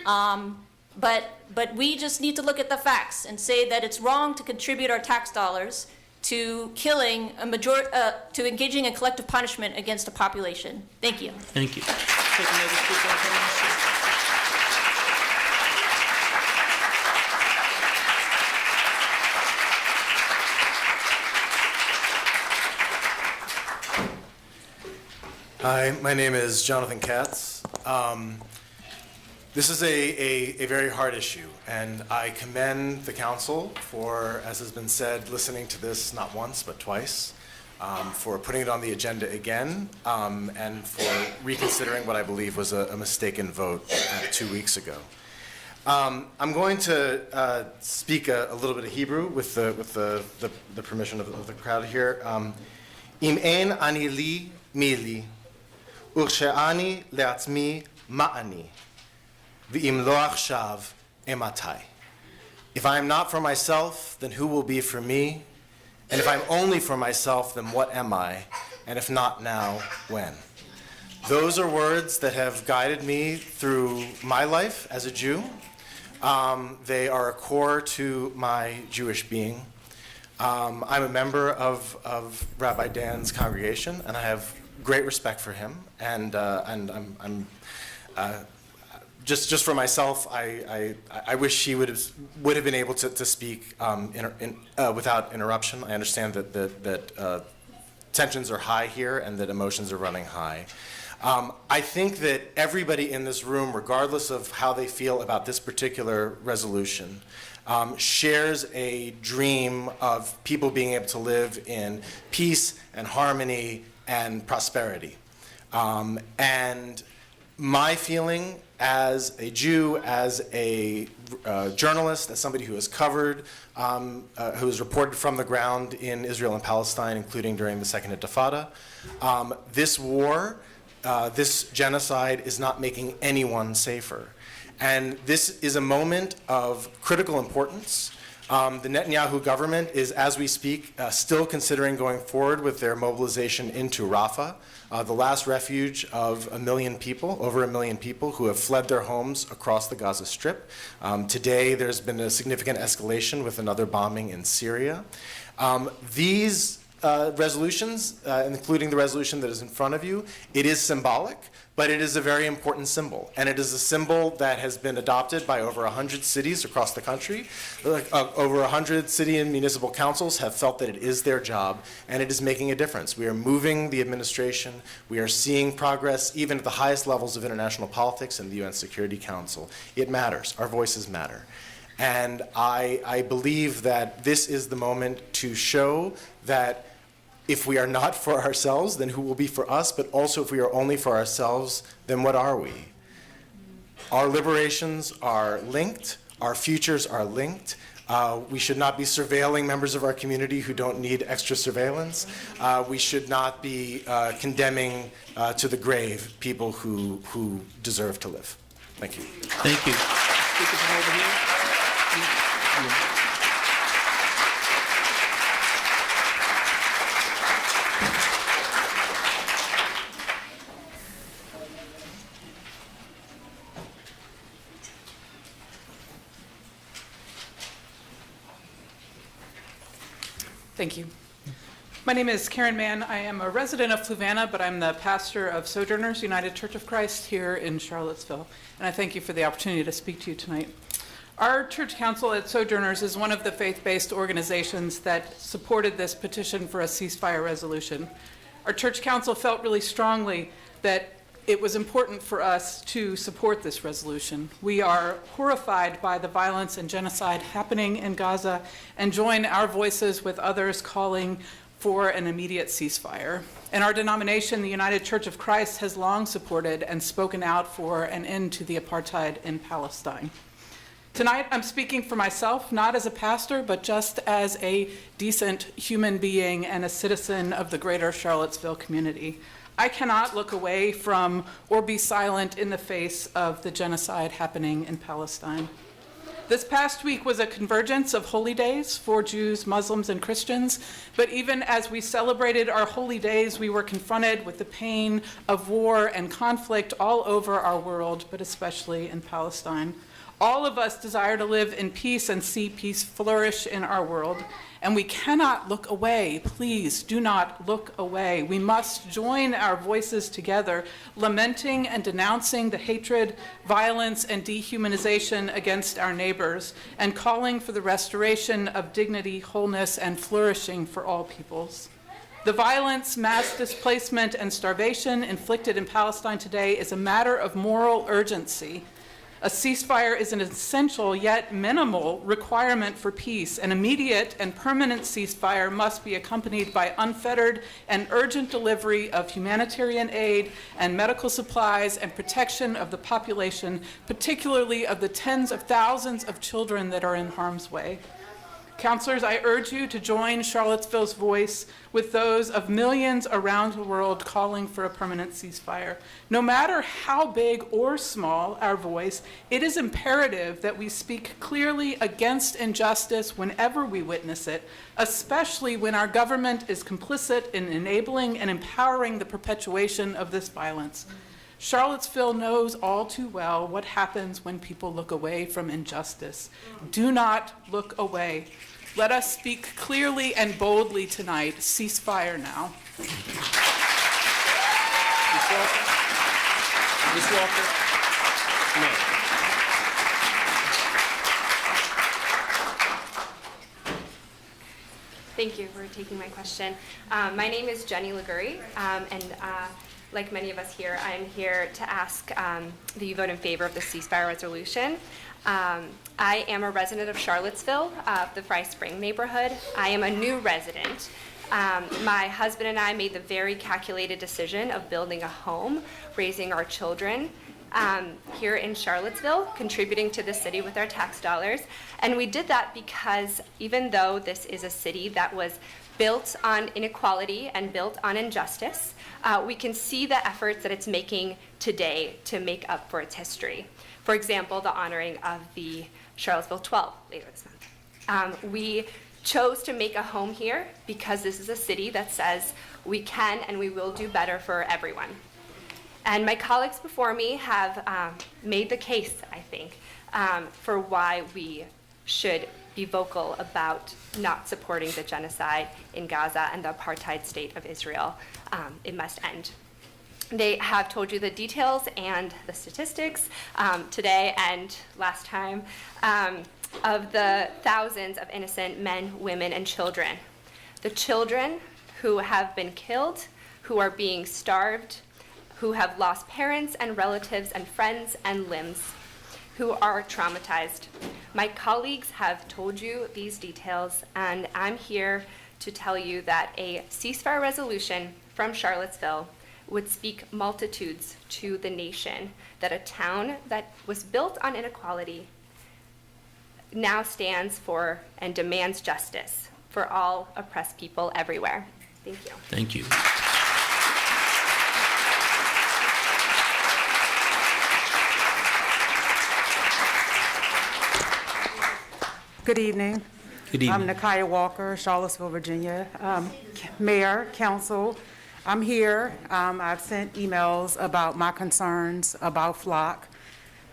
But we just need to look at the facts and say that it's wrong to contribute our tax dollars to killing to engaging in collective punishment against a population. Thank you. Thank you. Hi, my name is Jonathan Katz. This is a very hard issue, and I commend the council for, as has been said, listening to this not once but twice, for putting it on the agenda again, and for reconsidering what I believe was a mistaken vote 2 weeks ago. I'm going to speak a little bit of Hebrew with the permission of the crowd here. Im ein ani li mili, urshe'ani le'atzmi ma'ani. V'im lo achshav ematai. If I am not for myself, then who will be for me? And if I'm only for myself, then what am I? And if not now, when? Those are words that have guided me through my life as a Jew. They are a core to my Jewish being. I'm a member of Rabbi Dan's congregation, and I have great respect for him. And I'm just for myself, I wish he would have been able to speak without interruption. I understand that tensions are high here and that emotions are running high. I think that everybody in this room, regardless of how they feel about this particular resolution, shares a dream of people being able to live in peace and harmony and prosperity. And my feeling as a Jew, as a journalist, as somebody who has covered, who has reported from the ground in Israel and Palestine, including during the Second Intifada, this war, this genocide is not making anyone safer. And this is a moment of critical importance. The Netanyahu government is, as we speak, still considering going forward with their mobilization into Rafah, the last refuge of 1 million people, over 1 million people who have fled their homes across the Gaza Strip. Today, there's been a significant escalation with another bombing in Syria. These resolutions, including the resolution that is in front of you, it is symbolic, but it is a very important symbol. And it is a symbol that has been adopted by over 100 cities across the country. Over 100 city and municipal councils have felt that it is their job, and it is making a difference. We are moving the administration. We are seeing progress even at the highest levels of international politics and the UN Security Council. It matters. Our voices matter. And I believe that this is the moment to show that if we are not for ourselves, then who will be for us? But also, if we are only for ourselves, then what are we? Our liberations are linked. Our futures are linked. We should not be surveilling members of our community who don't need extra surveillance. We should not be condemning to the grave people who deserve to live. Thank you. Thank you. Thank you. My name is Karen Mann. I am a resident of Fluvanna, but I'm the pastor of Sojourners United Church of Christ here in Charlottesville, and I thank you for the opportunity to speak to you tonight. Our church council at Sojourners is one of the faith-based organizations that supported this petition for a ceasefire resolution. Our church council felt really strongly that it was important for us to support this resolution. We are horrified by the violence and genocide happening in Gaza and join our voices with others calling for an immediate ceasefire. And our denomination, the United Church of Christ, has long supported and spoken out for an end to the apartheid in Palestine. Tonight, I'm speaking for myself, not as a pastor, but just as a decent human being and a citizen of the greater Charlottesville community. I cannot look away from or be silent in the face of the genocide happening in Palestine. This past week was a convergence of holy days for Jews, Muslims, and Christians, but even as we celebrated our holy days, we were confronted with the pain of war and conflict all over our world, but especially in Palestine. All of us desire to live in peace and see peace flourish in our world, and we cannot look away. Please do not look away. We must join our voices together, lamenting and denouncing the hatred, violence, and dehumanization against our neighbors, and calling for the restoration of dignity, wholeness, and flourishing for all peoples. The violence, mass displacement, and starvation inflicted in Palestine today is a matter of moral urgency. A ceasefire is an essential yet minimal requirement for peace. An immediate and permanent ceasefire must be accompanied by unfettered and urgent delivery of humanitarian aid and medical supplies and protection of the population, particularly of the tens of thousands of children that are in harm's way. Counselors, I urge you to join Charlottesville's voice with those of millions around the world calling for a permanent ceasefire. No matter how big or small our voice, it is imperative that we speak clearly against injustice whenever we witness it, especially when our government is complicit in enabling and empowering the perpetuation of this violence. Charlottesville knows all too well what happens when people look away from injustice. Do not look away. Let us speak clearly and boldly tonight. Ceasefire now. Ms. Walker? No. Thank you for taking my question. My name is Jenny Liguri, and like many of us here, I'm here to ask that you vote in favor of the ceasefire resolution. I am a resident of Charlottesville, the Fry Spring neighborhood. I am a new resident. My husband and I made the very calculated decision of building a home, raising our children here in Charlottesville, contributing to the city with our tax dollars. And we did that because even though this is a city that was built on inequality and built on injustice, we can see the efforts that it's making today to make up for its history. For example, the honoring of the Charlottesville 12 later this month. We chose to make a home here because this is a city that says we can and we will do better for everyone. And my colleagues before me have made the case, I think, for why we should be vocal about not supporting the genocide in Gaza and the apartheid state of Israel. It must end. They have told you the details and the statistics today and last time of the thousands of innocent men, women, and children. The children who have been killed, who are being starved, who have lost parents and relatives and friends and limbs, who are traumatized. My colleagues have told you these details, and I'm here to tell you that a ceasefire resolution from Charlottesville would speak multitudes to the nation, that a town that was built on inequality now stands for and demands justice for all oppressed people everywhere. Thank you. Thank you. Good evening. Good evening. I'm Nakia Walker, Charlottesville, Virginia. Mayor, council, I'm here. I've sent emails about my concerns about Flock.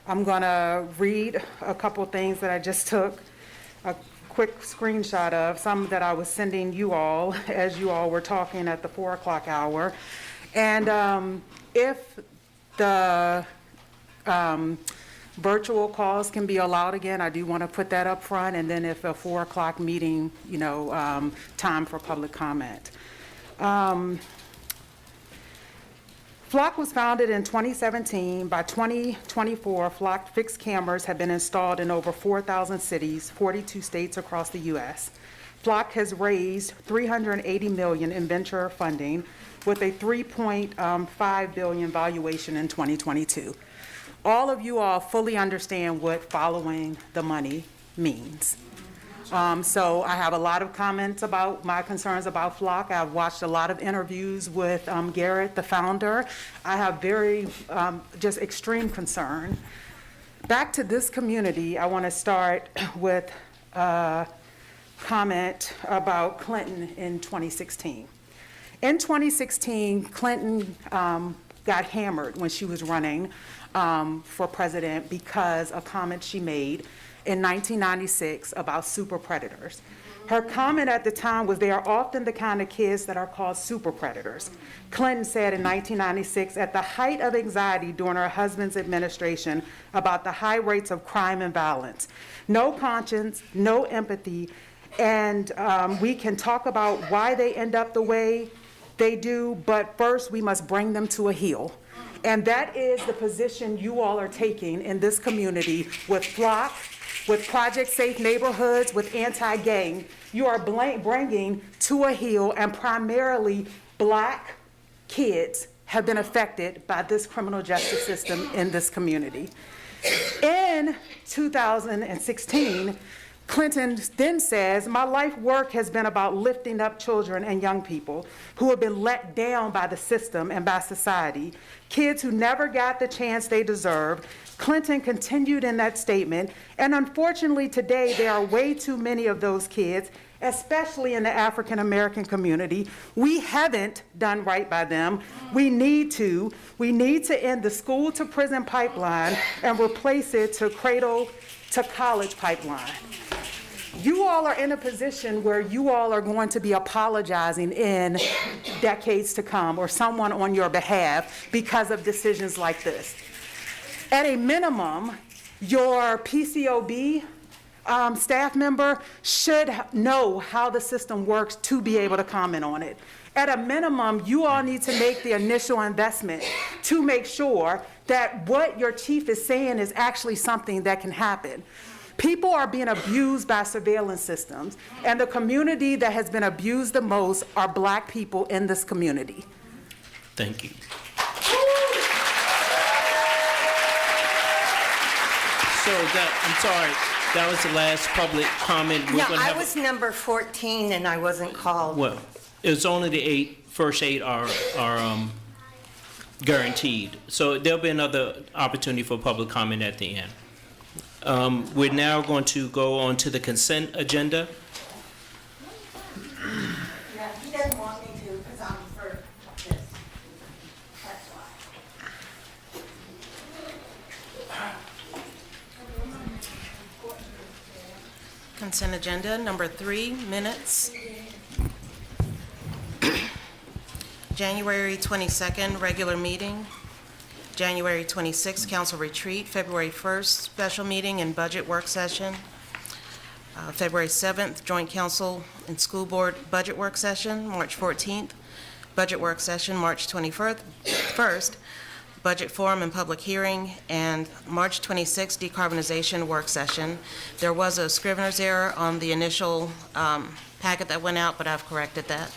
I'm going to read a couple things that I just took. quick screenshot of some that I was sending you all as you all were talking at the 4 o'clock hour. And if the virtual calls can be allowed again, I do want to put that up front, and then if a 4 o'clock meeting, time for public comment. Flock was founded in 2017. By 2024, Flock fixed cameras have been installed in over 4,000 cities, 42 states across the U.S. Flock has raised $380 million in venture funding with a $3.5 billion valuation in 2022. All of you all fully understand what following the money means. So I have a lot of comments about my concerns about Flock. I've watched a lot of interviews with Garrett, the founder. I have very just extreme concern. Back to this community, I want to start with a comment about Clinton in 2016. In 2016, Clinton got hammered when she was running for president because of comments she made in 1996 about super predators. Her comment at the time was they are often the kind of kids that are called super predators. Clinton said in 1996, at the height of anxiety during her husband's administration about the high rates of crime and violence, no conscience, no empathy, and we can talk about why they end up the way they do, but first we must bring them to a heel. And that is the position you all are taking in this community with Flock, with Project Safe Neighborhoods, with anti-gang. You are bringing to a heel, and primarily Black kids have been affected by this criminal justice system in this community. In 2016, Clinton then says, my life work has been about lifting up children and young people who have been let down by the system and by society, kids who never got the chance they deserved. Clinton continued in that statement, and unfortunately today there are way too many of those kids, especially in the African American community. We haven't done right by them. We need to end the school to prison pipeline and replace it to cradle to college pipeline. You all are in a position where you all are going to be apologizing in decades to come, or someone on your behalf, because of decisions like this. At a minimum, your PCOB staff member should know how the system works to be able to comment on it. At a minimum, you all need to make the initial investment to make sure that what your chief is saying is actually something that can happen. People are being abused by surveillance systems, and the community that has been abused the most are Black people in this community. Thank you. So I'm sorry, that was the last public comment. No, I was number 14 and I wasn't called. Well, it's only the first eight are guaranteed. So there'll be another opportunity for public comment at the end. We're now going to go on to the consent agenda. Yeah, he doesn't want me to because I'm for this. That's why. Consent agenda number 3, minutes. January 22nd, regular meeting. January 26th, council retreat. February 1st, special meeting and budget work session. February 7th, joint council and school board budget work session. March 14th, budget work session. March 21st, budget forum and public hearing. And March 26th, decarbonization work session. There was a scrivener's error on the initial packet that went out, but I've corrected that.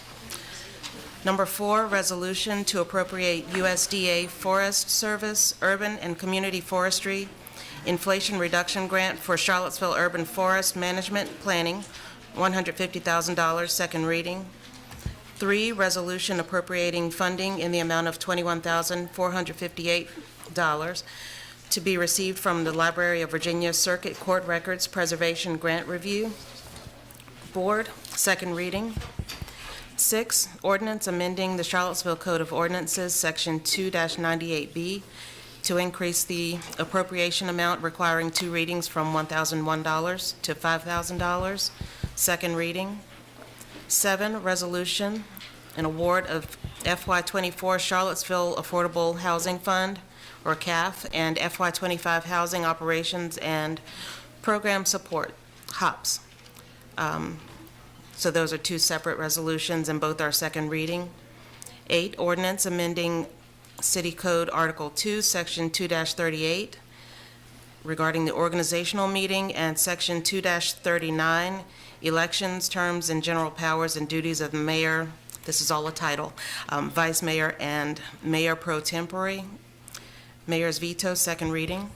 Number 4, resolution to appropriate USDA Forest Service Urban and Community Forestry Inflation Reduction Grant for Charlottesville Urban Forest Management Planning, $150,000, second reading. 3, resolution appropriating funding in the amount of $21,458 to be received from the Library of Virginia Circuit Court Records Preservation Grant Review Board, second reading. 6, ordinance amending the Charlottesville Code of Ordinances, Section 2-98B, to increase the appropriation amount requiring 2 readings from $1,001 to $5,000. second reading. 7, resolution, an award of FY24 Charlottesville Affordable Housing Fund, or CAF, and FY25 Housing Operations and Program Support, HOPS. So those are 2 separate resolutions, and both are second reading. 8, ordinance amending City Code Article 2, Section 2-38, regarding the organizational meeting, and Section 2-39, elections, terms, and general powers and duties of the mayor. This is all a title. Vice mayor and mayor pro tempore. Mayor's veto, second reading.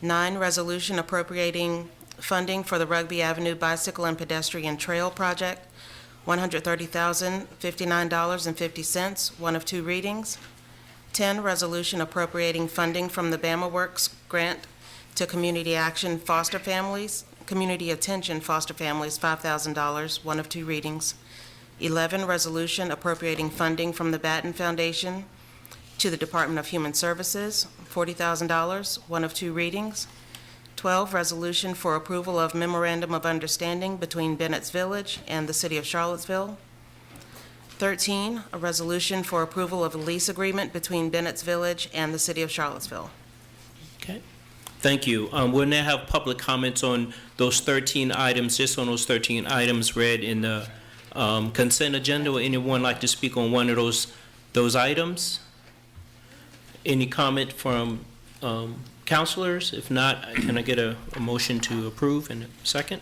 9, resolution appropriating funding for the Rugby Avenue Bicycle and Pedestrian Trail Project, $130,059.50, one of 2 readings. 10, resolution appropriating funding from the Bama Works grant to Community Action Foster Families, Community Attention Foster Families, $5,000, one of 2 readings. 11, resolution appropriating funding from the Batten Foundation to the Department of Human Services, $40,000, one of 2 readings. 12, resolution for approval of memorandum of understanding between Bennett's Village and the City of Charlottesville. 13, a resolution for approval of a lease agreement between Bennett's Village and the City of Charlottesville. Okay. Thank you. We'll now have public comments on those 13 items, just on those 13 items read in the consent agenda. Would anyone like to speak on one of those items? Any comment from councilors? If not, can I get a motion to approve in a second?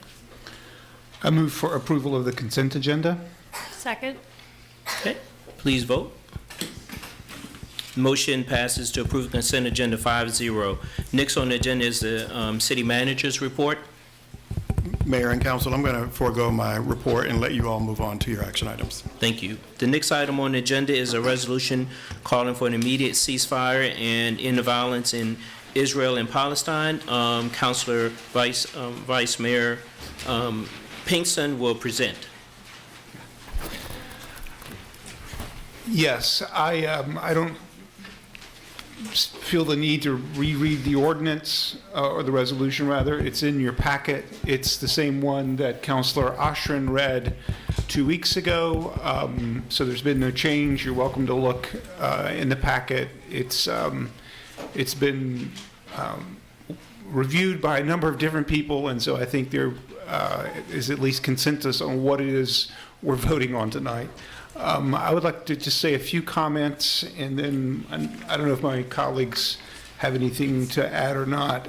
I move for approval of the consent agenda. Second. Okay, please vote. Motion passes to approve consent agenda 5-0. Next on the agenda is the city manager's report. Mayor and council, I'm going to forego my report and let you all move on to your action items. Thank you. The next item on the agenda is a resolution calling for an immediate ceasefire and end the violence in Israel and Palestine. Councilor Vice Mayor Pinkston will present. Yes, I don't feel the need to reread the ordinance, or the resolution rather. It's in your packet. It's the same one that Councilor Oshrin read 2 weeks ago, so there's been no change. You're welcome to look in the packet. It's been reviewed by a number of different people, and so I think there is at least consensus on what it is we're voting on tonight. I would like to just say a few comments, and then I don't know if my colleagues have anything to add or not.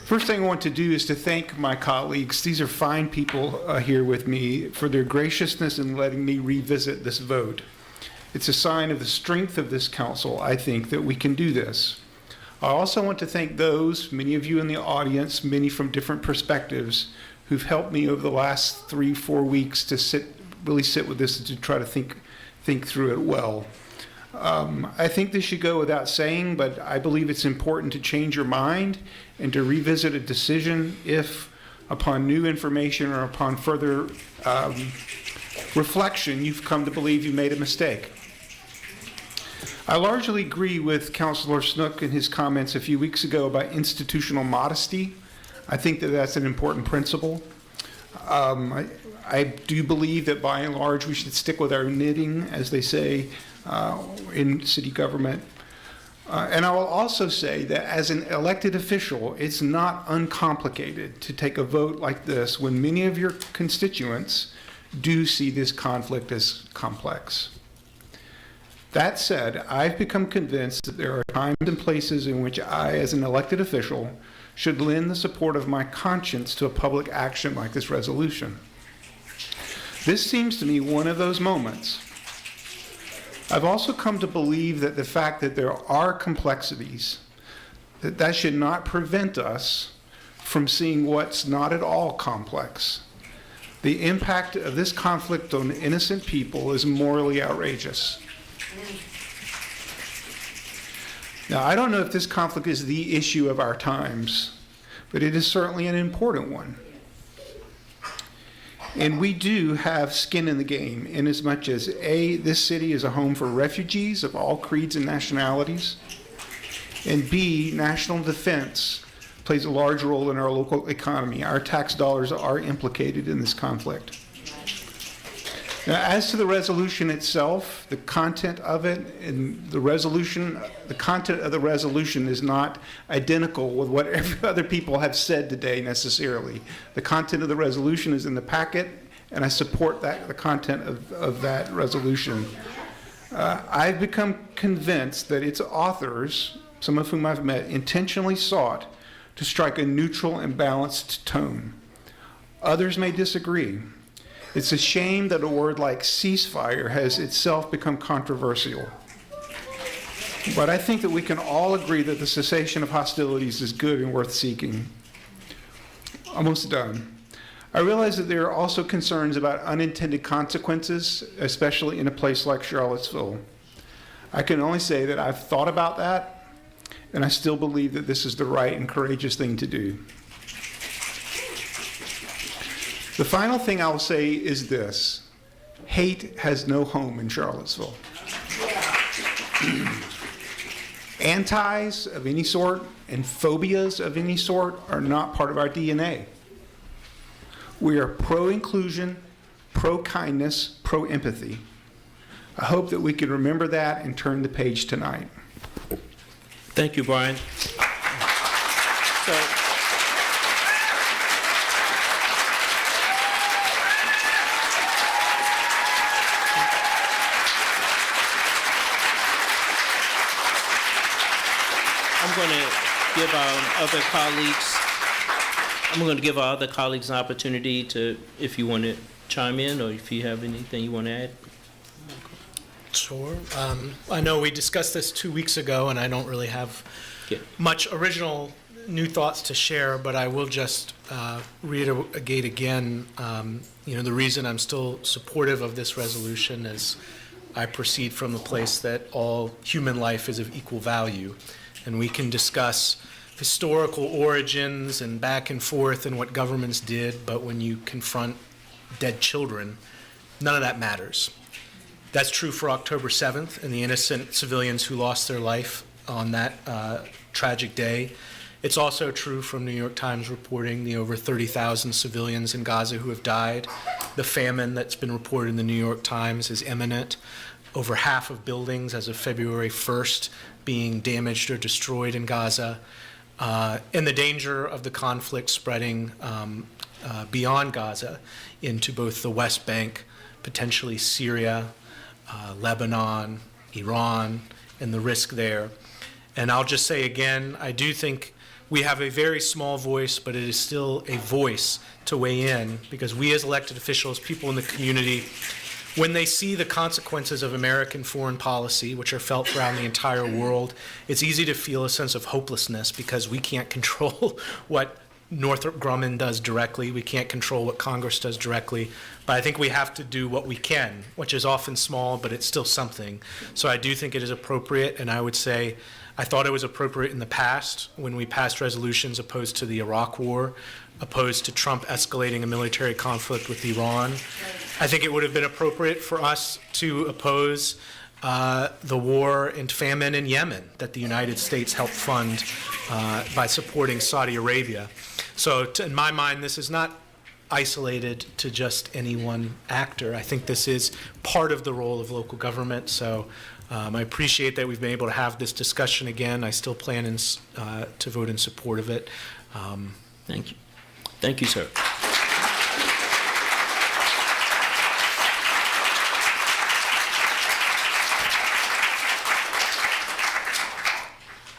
First thing I want to do is to thank my colleagues. These are fine people here with me, for their graciousness in letting me revisit this vote. It's a sign of the strength of this council, I think, that we can do this. I also want to thank those, many of you in the audience, many from different perspectives, who've helped me over the last 3-4 weeks to really sit with this and to try to think through it well. I think this should go without saying, but I believe it's important to change your mind and to revisit a decision if, upon new information or upon further reflection, you've come to believe you made a mistake. I largely agree with Councilor Snook in his comments a few weeks ago about institutional modesty. I think that that's an important principle. I do believe that by and large we should stick with our knitting, as they say in city government. And I will also say that as an elected official, it's not uncomplicated to take a vote like this when many of your constituents do see this conflict as complex. That said, I've become convinced that there are times and places in which I, as an elected official, should lend the support of my conscience to a public action like this resolution. This seems to me one of those moments. I've also come to believe that the fact that there are complexities, that should not prevent us from seeing what's not at all complex. The impact of this conflict on innocent people is morally outrageous. Now, I don't know if this conflict is the issue of our times, but it is certainly an important one. And we do have skin in the game, in as much as A, this city is a home for refugees of all creeds and nationalities, and B, national defense plays a large role in our local economy. Our tax dollars are implicated in this conflict. Now, as to the resolution itself, the content of it and the content of the resolution is not identical with what other people have said today necessarily. The content of the resolution is in the packet, and I support the content of that resolution. I've become convinced that its authors, some of whom I've met, intentionally sought to strike a neutral and balanced tone. Others may disagree. It's a shame that a word like ceasefire has itself become controversial. But I think that we can all agree that the cessation of hostilities is good and worth seeking. Almost done. I realize that there are also concerns about unintended consequences, especially in a place like Charlottesville. I can only say that I've thought about that, and I still believe that this is the right and courageous thing to do. The final thing I'll say is this: hate has no home in Charlottesville. Antis of any sort and phobias of any sort are not part of our DNA. We are pro-inclusion, pro-kindness, pro-empathy. I hope that we can remember that and turn the page tonight. Thank you, Brian. I'm going to give our other colleagues an opportunity to, if you want to chime in or if you have anything you want to add. Sure. I know we discussed this 2 weeks ago, and I don't really have much original new thoughts to share, but I will just reiterate again, the reason I'm still supportive of this resolution is I proceed from the place that all human life is of equal value. And we can discuss historical origins and back and forth and what governments did, but when you confront dead children, none of that matters. That's true for October 7th and the innocent civilians who lost their life on that tragic day. It's also true from New York Times reporting the over 30,000 civilians in Gaza who have died. The famine that's been reported in the New York Times is imminent. Over half of buildings as of February 1st being damaged or destroyed in Gaza, and the danger of the conflict spreading beyond Gaza into both the West Bank, potentially Syria, Lebanon, Iran, and the risk there. And I'll just say again, I do think we have a very small voice, but it is still a voice to weigh in, because we as elected officials, people in the community, when they see the consequences of American foreign policy, which are felt around the entire world, it's easy to feel a sense of hopelessness because we can't control what Northrop Grumman does directly. We can't control what Congress does directly. But I think we have to do what we can, which is often small, but it's still something. So I do think it is appropriate, and I would say I thought it was appropriate in the past when we passed resolutions opposed to the Iraq War, opposed to Trump escalating a military conflict with Iran. I think it would have been appropriate for us to oppose the war and famine in Yemen that the United States helped fund by supporting Saudi Arabia. So in my mind, this is not isolated to just any one actor. I think this is part of the role of local government. So I appreciate that we've been able to have this discussion again. I still plan to vote in support of it. Thank you. Thank you, sir.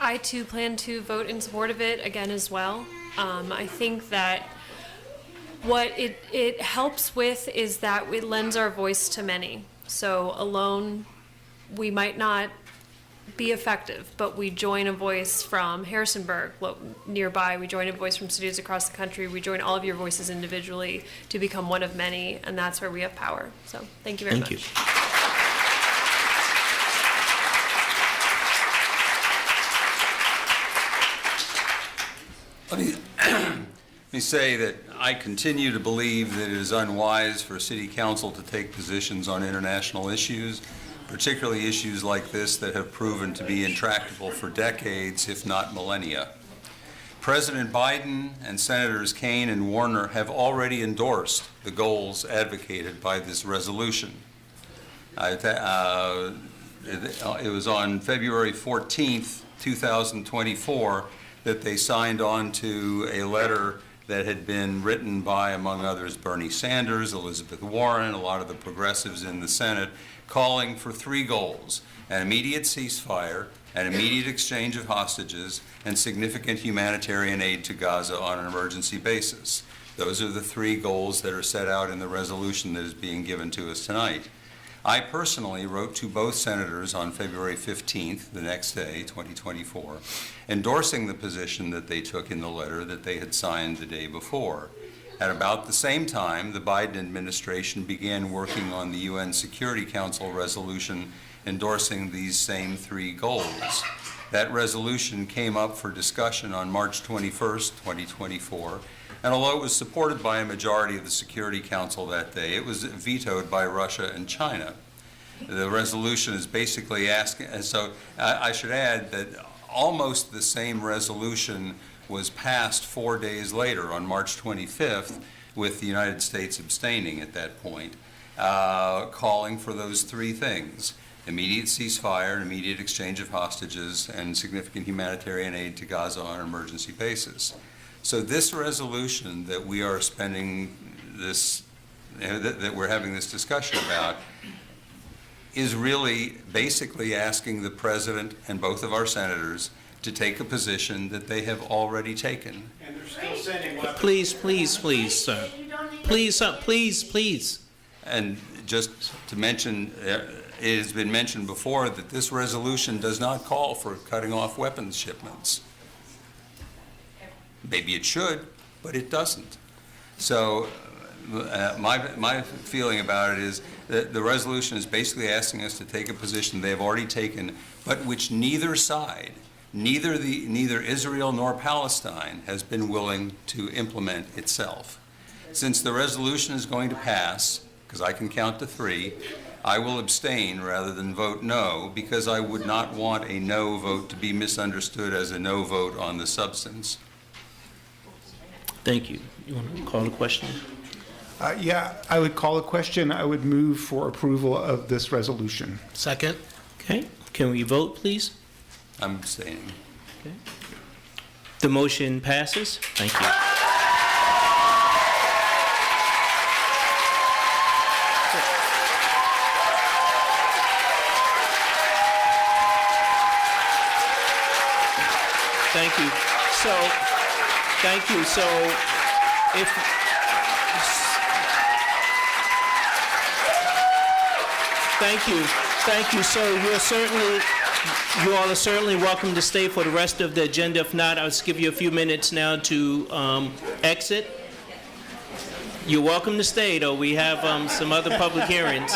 I too plan to vote in support of it again as well. I think that what it helps with is that it lends our voice to many. So alone, we might not be effective, but we join a voice from Harrisonburg nearby, we join a voice from cities across the country, we join all of your voices individually to become one of many, and that's where we have power. So thank you very much. Thank you. Let me say that I continue to believe that it is unwise for City Council to take positions on international issues, particularly issues like this that have proven to be intractable for decades, if not millennia. President Biden and Senators Kaine and Warner have already endorsed the goals advocated by this resolution. It was on February 14th, 2024, that they signed on to a letter that had been written by, among others, Bernie Sanders, Elizabeth Warren, a lot of the progressives in the Senate, calling for 3 goals: an immediate ceasefire, an immediate exchange of hostages, and significant humanitarian aid to Gaza on an emergency basis. Those are the 3 goals that are set out in the resolution that is being given to us tonight. I personally wrote to both senators on February 15th, the next day, 2024, endorsing the position that they took in the letter that they had signed the day before. At about the same time, the Biden administration began working on the UN Security Council resolution endorsing these same 3 goals. That resolution came up for discussion on March 21st, 2024, and although it was supported by a majority of the Security Council that day, it was vetoed by Russia and China. The resolution is basically asking, and so I should add that almost the same resolution was passed 4 days later on March 25th, with the United States abstaining at that point, calling for those 3 things: immediate ceasefire, an immediate exchange of hostages, and significant humanitarian aid to Gaza on an emergency basis. So this resolution that we are spending this, that we're having this discussion about, is really basically asking the President and both of our senators to take a position that they have already taken. And they're still sending weapons. Please, sir. Please. And just to mention, it has been mentioned before that this resolution does not call for cutting off weapons shipments. Maybe it should, but it doesn't. So my feeling about it is that the resolution is basically asking us to take a position they have already taken, but which neither side, neither Israel nor Palestine, has been willing to implement itself. Since the resolution is going to pass, because I can count to 3, I will abstain rather than vote no, because I would not want a no vote to be misunderstood as a no vote on the substance. Thank you. You want to call the question? Yeah, I would call a question. I would move for approval of this resolution. Second. Okay. Can we vote, please? I'm abstaining. Okay. The motion passes. Thank you. Thank you. Thank you. So, Thank you. So you all are certainly welcome to stay for the rest of the agenda. If not, I'll just give you a few minutes now to exit. You're welcome to stay, though. We have some other public hearings.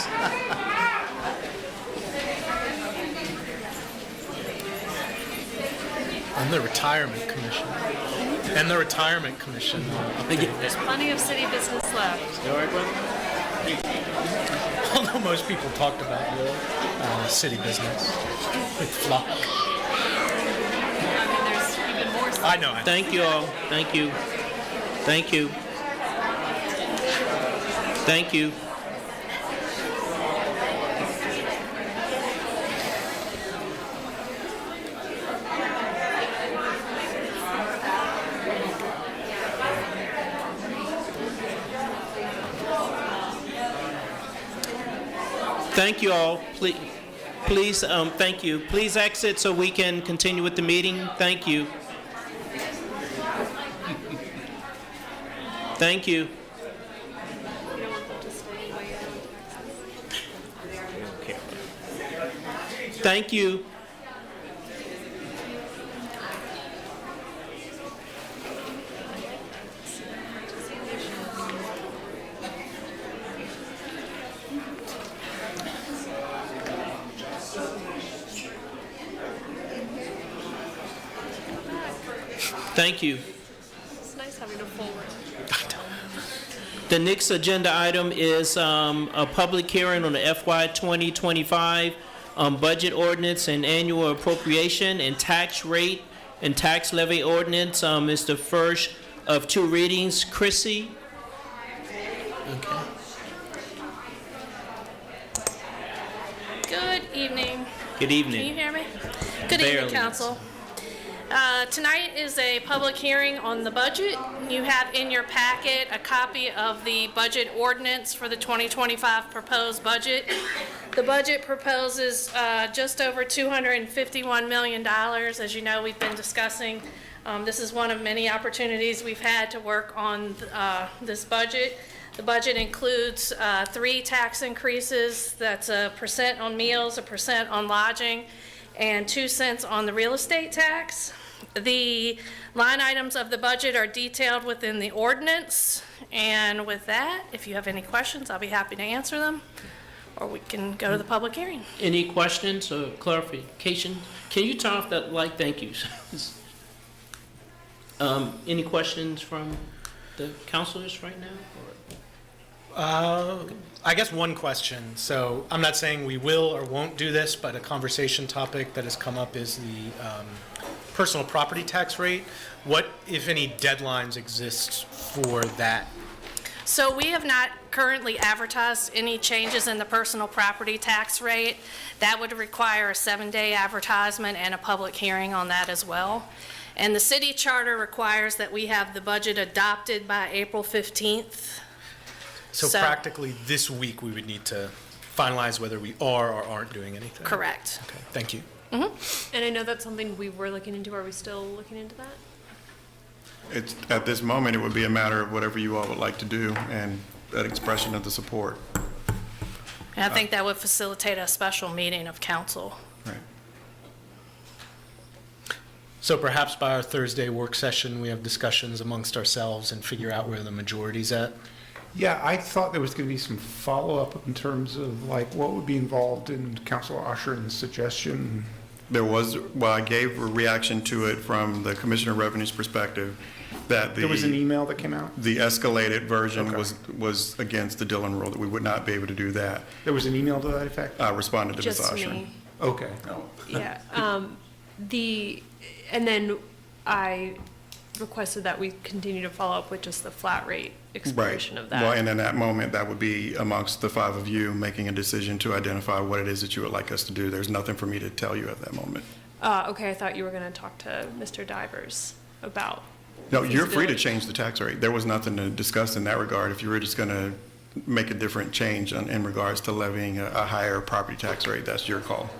And the Retirement Commission. There's plenty of city business left. All right, brother? Although most people talked about city business with Flock. I mean, there's even more. I know. Thank you all. Thank you. Thank you all. Please, thank you. Please exit so we can continue with the meeting. Thank you. Thank you. Thank you. Thank you. It's nice having a full room. The next agenda item is a public hearing on the FY 2025 budget ordinance and annual appropriation and tax rate and tax levy ordinance is the first of two readings. Chrissy? Okay. Good evening. Good evening. Can you hear me? Good Barely. evening, Council. Tonight is a public hearing on the budget. You have in your packet a copy of the budget ordinance for the 2025 proposed budget. The budget proposes just over $251 million. As you know, we've been discussing. This is one of many opportunities we've had to work on this budget. The budget includes 3 tax increases. That's a % on meals, a % on lodging, and 2 cents on the real estate tax. The line items of the budget are detailed within the ordinance. And with that, if you have any questions, I'll be happy to answer them, or we can go to the public hearing. Any questions or clarification? Can you turn off that light? Thank you. Any questions from the councilors right now? I guess one question. So I'm not saying we will or won't do this, but a conversation topic that has come up is the personal property tax rate. What, if any, deadlines exist for that? So we have not currently advertised any changes in the personal property tax rate. That would require a 7-day advertisement and a public hearing on that as well. And the city charter requires that we have the budget adopted by April 15th. So practically this week, we would need to finalize whether we are or aren't doing anything? Correct. Okay, thank you. And I know that's something we were looking into. Are we still looking into that? It's, at this moment, it would be a matter of whatever you all would like to do and an expression of the support. And I think that would facilitate a special meeting of council. Right. So perhaps by our Thursday work session, we have discussions amongst ourselves and figure out where the majority's at? Yeah, I thought there was going to be some follow-up in terms of like what would be involved in Councilor Oshrin's suggestion. There was, well, I gave a reaction to it from the Commissioner of Revenue's perspective that There was an email that came out? the escalated version Okay. was against the Dillon rule, that we would not be able to do that. There was an email to that effect? I responded to Ms. Just Oshrin. me. Okay. Yeah. And then I requested that we continue to follow up with just the flat rate exploration of that. Well, and in that moment, that would be amongst the 5 of you making a decision to identify what it is that you would like us to do. There's nothing for me to tell you at that moment. Okay, I thought you were going to talk to Mr. Divers about. No, you're free to feasibility. change the tax rate. There was nothing to discuss in that regard. If you were just going to make a different change in regards to levying a higher property tax rate, that's your call.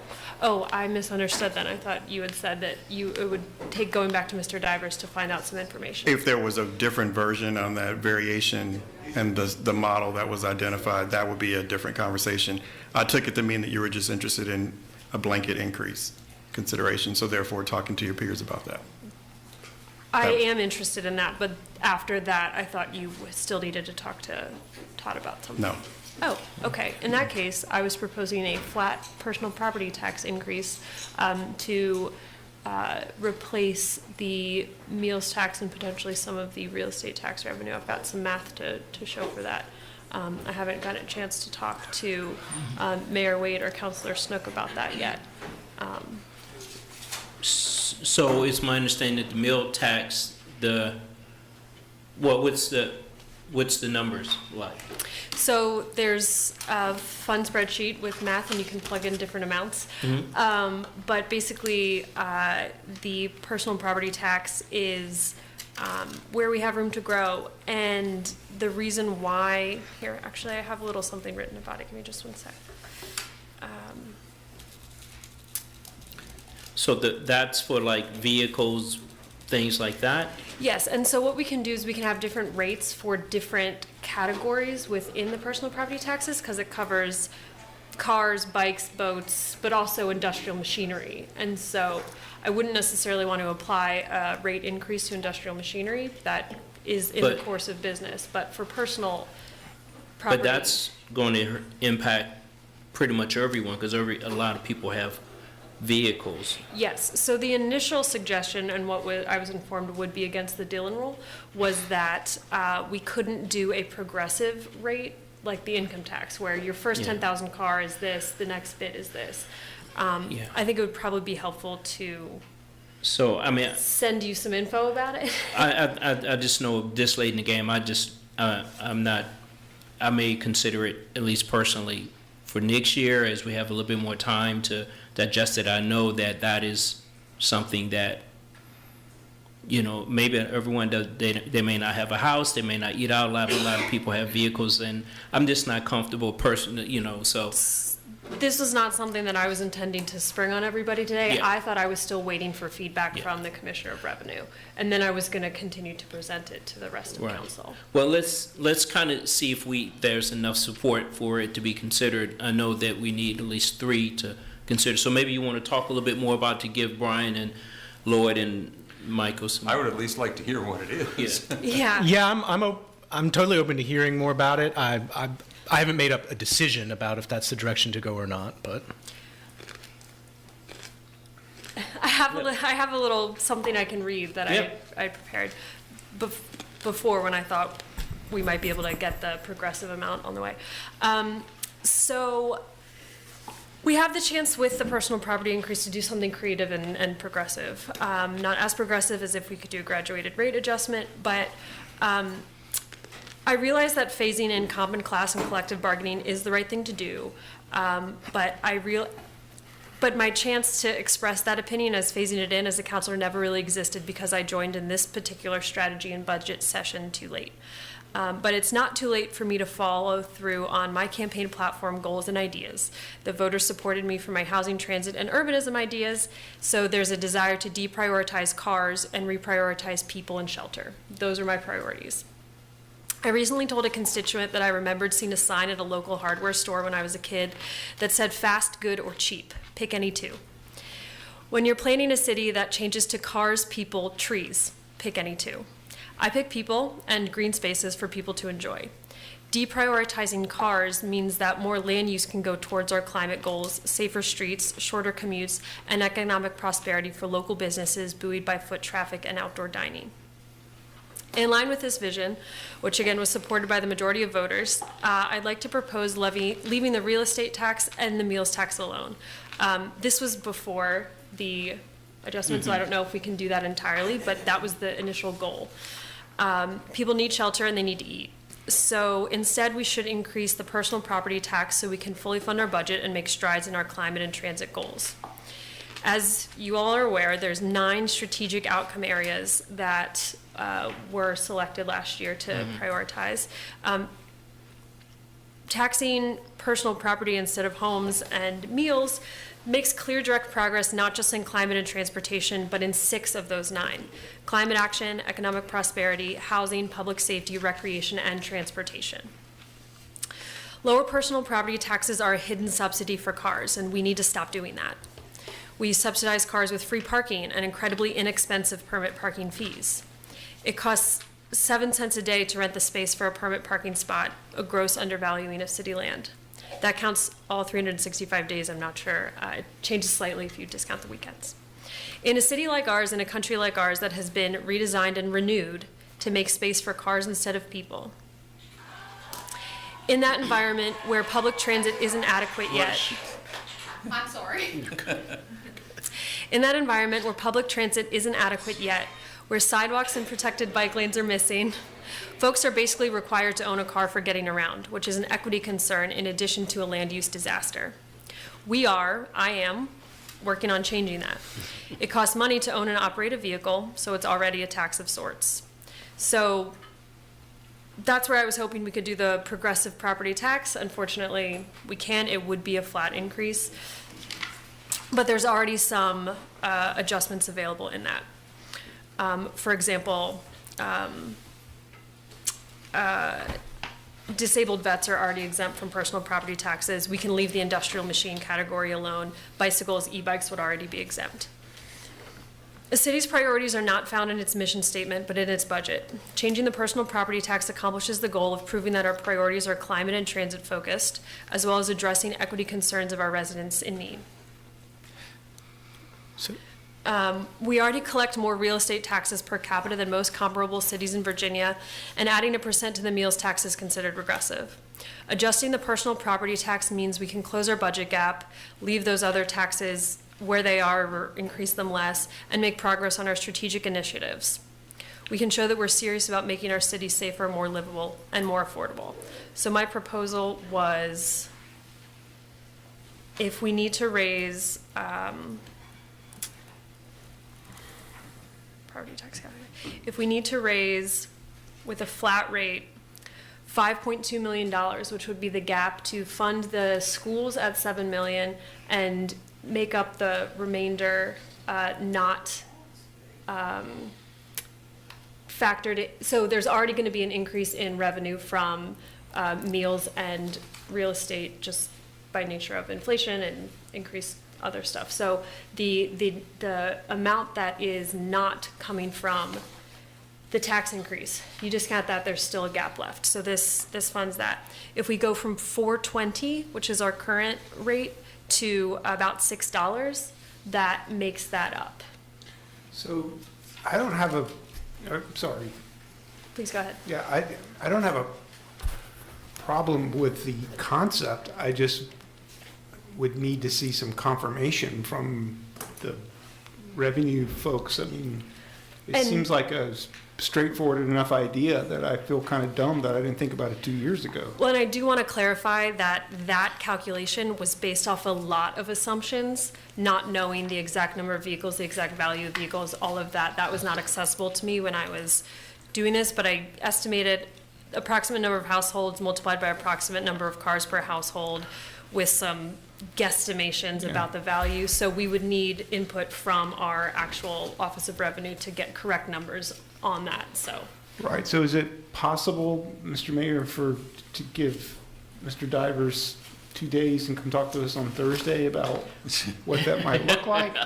Oh, I misunderstood then. I thought you had said that it would take going back to Mr. Divers to find out some information. If there was a different version on that variation and the model that was identified, that would be a different conversation. I took it to mean that you were just interested in a blanket increase consideration, so therefore talking to your peers about that. I am interested in that, but after that, I thought you still needed to talk to Todd about something. No. Oh, okay. In that case, I was proposing a flat personal property tax increase to replace the meals tax and potentially some of the real estate tax revenue. I've got some math to show for that. I haven't gotten a chance to talk to Mayor Wade or Councilor Snook about that yet. So it's my understanding that the meal tax, what's the numbers like? So there's a fun spreadsheet with math, and you can plug in different amounts. But basically, the personal property tax is where we have room to grow. And the reason why, here, actually, I have a little something written about it. Give me just one sec. So that's for like vehicles, things like that? Yes, and so what we can do is we can have different rates for different categories within the personal property taxes, because it covers cars, bikes, boats, but also industrial machinery. And so I wouldn't necessarily want to apply a rate increase to industrial machinery that is in the course of business, but for personal property. But that's going to impact pretty much everyone, because a lot of people have vehicles. Yes, so the initial suggestion, and what I was informed would be against the Dillon rule, was that we couldn't do a progressive rate like the income tax, where your first 10,000 car is this, the next bit is this. I think it would probably be helpful to So, I mean, Send you some info about it. I just know this late in the game, I'm not, I may consider it, at least personally, for next year, as we have a little bit more time to digest it. I know that that is something that, you know, maybe everyone does, they may not have a house, they may not eat out a lot of people have vehicles, and I'm just not comfortable personally, you know, so. This was not something that I was intending to spring on everybody today. Yeah. I thought I was still waiting for feedback from the Commissioner of Revenue, and then I was going to continue to present it to the rest of Right. council. Well, let's kind of see if there's enough support for it to be considered. I know that we need at least 3 to consider. So maybe you want to talk a little bit more about to give Brian and Lloyd and Michael some. I would at least like to hear what it is. Yeah. Yeah, I'm totally open to hearing more about it. I haven't made up a decision about if that's the direction to go or not, but. I have a little something I can read that I prepared before when I thought we might be able to get the progressive amount on the way. So we have the chance with the personal property increase to do something creative and progressive. Not as progressive as if we could do a graduated rate adjustment, but I realize that phasing in common class and collective bargaining is the right thing to do, but my chance to express that opinion as phasing it in as a counselor never really existed because I joined in this particular strategy and budget session too late. But it's not too late for me to follow through on my campaign platform goals and ideas. The voters supported me for my housing, transit, and urbanism ideas, so there's a desire to deprioritize cars and reprioritize people and shelter. Those are my priorities. I recently told a constituent that I remembered seeing a sign at a local hardware store when I was a kid that said fast, good, or cheap. Pick any two. When you're planning a city that changes to cars, people, trees, pick any two. I pick people and green spaces for people to enjoy. Deprioritizing cars means that more land use can go towards our climate goals, safer streets, shorter commutes, and economic prosperity for local businesses buoyed by foot traffic and outdoor dining. In line with this vision, which again was supported by the majority of voters, I'd like to propose leaving the real estate tax and the meals tax alone. This was before the adjustment, so I don't know if we can do that entirely, but that was the initial goal. People need shelter and they need to eat. So instead, we should increase the personal property tax so we can fully fund our budget and make strides in our climate and transit goals. As you all are aware, there's 9 strategic outcome areas that were selected last year to prioritize. Taxing personal property instead of homes and meals makes clear direct progress not just in climate and transportation, but in 6 of those 9. Climate action, economic prosperity, housing, public safety, recreation, and transportation. Lower personal property taxes are a hidden subsidy for cars, and we need to stop doing that. We subsidize cars with free parking and incredibly inexpensive permit parking fees. It costs 7 cents a day to rent the space for a permit parking spot, a gross undervaluing of city land. That counts all 365 days, I'm not sure. It changes slightly if you discount the weekends. In a city like ours, in a country like ours that has been redesigned and renewed to make space for cars instead of people, in that environment where public transit isn't adequate yet, I'm sorry. In that environment where public transit isn't adequate yet, where sidewalks and protected bike lanes are missing, folks are basically required to own a car for getting around, which is an equity concern in addition to a land use disaster. I am, working on changing that. It costs money to own and operate a vehicle, so it's already a tax of sorts. So that's where I was hoping we could do the progressive property tax. Unfortunately, we can't. It would be a flat increase. But there's already some adjustments available in that. For example, disabled vets are already exempt from personal property taxes. We can leave the industrial machine category alone. Bicycles, e-bikes would already be exempt. The city's priorities are not found in its mission statement, but in its budget. Changing the personal property tax accomplishes the goal of proving that our priorities are climate and transit focused, as well as addressing equity concerns of our residents in need. We already collect more real estate taxes per capita than most comparable cities in Virginia, and adding 1% to the meals tax is considered regressive. Adjusting the personal property tax means we can close our budget gap, leave those other taxes where they are or increase them less, and make progress on our strategic initiatives. We can show that we're serious about making our city safer, more livable, and more affordable. So my proposal was, if we need to raise property tax category, if we need to raise with a flat rate $5.2 million, which would be the gap to fund the schools at $7 million and make up the remainder not factored in. So there's already going to be an increase in revenue from meals and real estate just by nature of inflation and increased other stuff. So the amount that is not coming from the tax increase, you discount that, there's still a gap left. So this funds that. If we go from $4.20, which is our current rate, to about $6, that makes that up. So I don't have a, sorry. Please go ahead. Yeah, I don't have a problem with the concept. I just would need to see some confirmation from the revenue folks. I mean, it seems like a straightforward enough idea that I feel kind of dumb that I didn't think about it 2 years ago. Well, and I do want to clarify that that calculation was based off a lot of assumptions, not knowing the exact number of vehicles, the exact value of vehicles, all of that. That was not accessible to me when I was doing this, but I estimated approximate number of households multiplied by approximate number of cars per household with some guesstimations about the value. So we would need input from our actual Office of Revenue to get correct numbers on that, so. Right, so is it possible, Mr. Mayor, to give Mr. Divers 2 days and come talk to us on Thursday about what that might look like?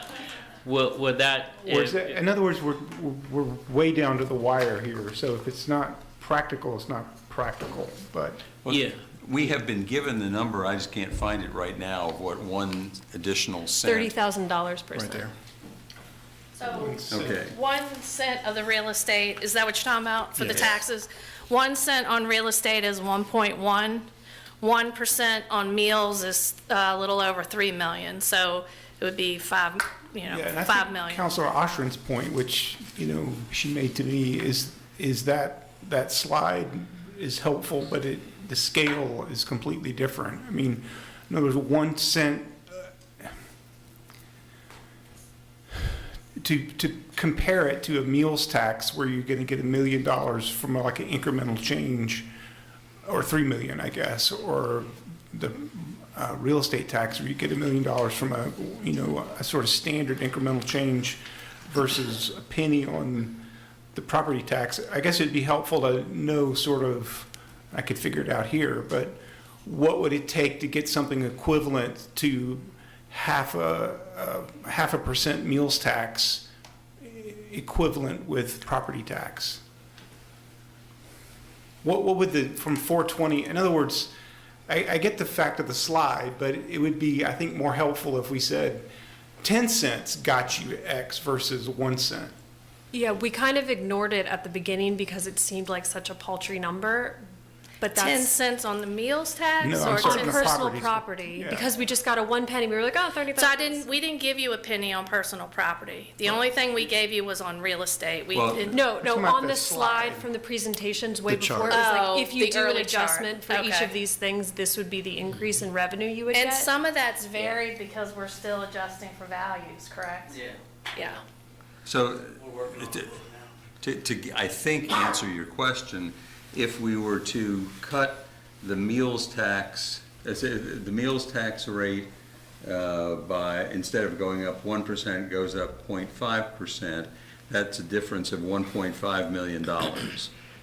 Well, that. Or is it, in other words, we're way down to the wire here, so if it's not practical, it's not practical, but. Yeah. We have been given the number, I just can't find it right now, of what one additional cent. $30,000 per cent. Right there. So, Okay. 1 cent of the real estate, is that what you're talking about for the Yes. taxes? 1 cent on real estate is 1.1. 1% on meals is a little over 3 million. So it would be $5 And I 5 think million. Councilor Ostrin's point, which, she made to me, is that that slide is helpful, but the scale is completely different. I mean, in other words, 1 cent, to compare it to a meals tax where you're going to get $1 million from like an incremental change, or 3 million, I guess, or the real estate tax where you get $1 million from a sort of standard incremental change versus a penny on the property tax. I guess it'd be helpful to know sort of, I could figure it out here, but what would it take to get something equivalent to half a percent meals tax equivalent with property tax? What would from 420, in other words, I get the fact of the slide, but it would be, I think, more helpful if we said 10 cents got you X versus 1 cent. Yeah, we kind of ignored it at the beginning because it seemed like such a paltry number, but that's 10 cents on the meals tax? No, or I'm sorry, on the personal properties. property, Yeah. because we just got a 1 penny. We were like, oh, 30,000. So we didn't give you a penny on personal property. The only thing we gave you was on real estate. We Well- didn't. No, talking about on the the slide from the presentations way The before, chart. it was Oh, like, if you the do an early chart. adjustment for each Okay. of these things, this would be the increase in revenue you would And get. some of that's varied because we're still adjusting for values, correct? Yeah. So, I think, answer your question, if we were to cut the meals tax, the meals tax rate instead of going up 1%, goes up 0.5%, that's a difference of $1.5 million.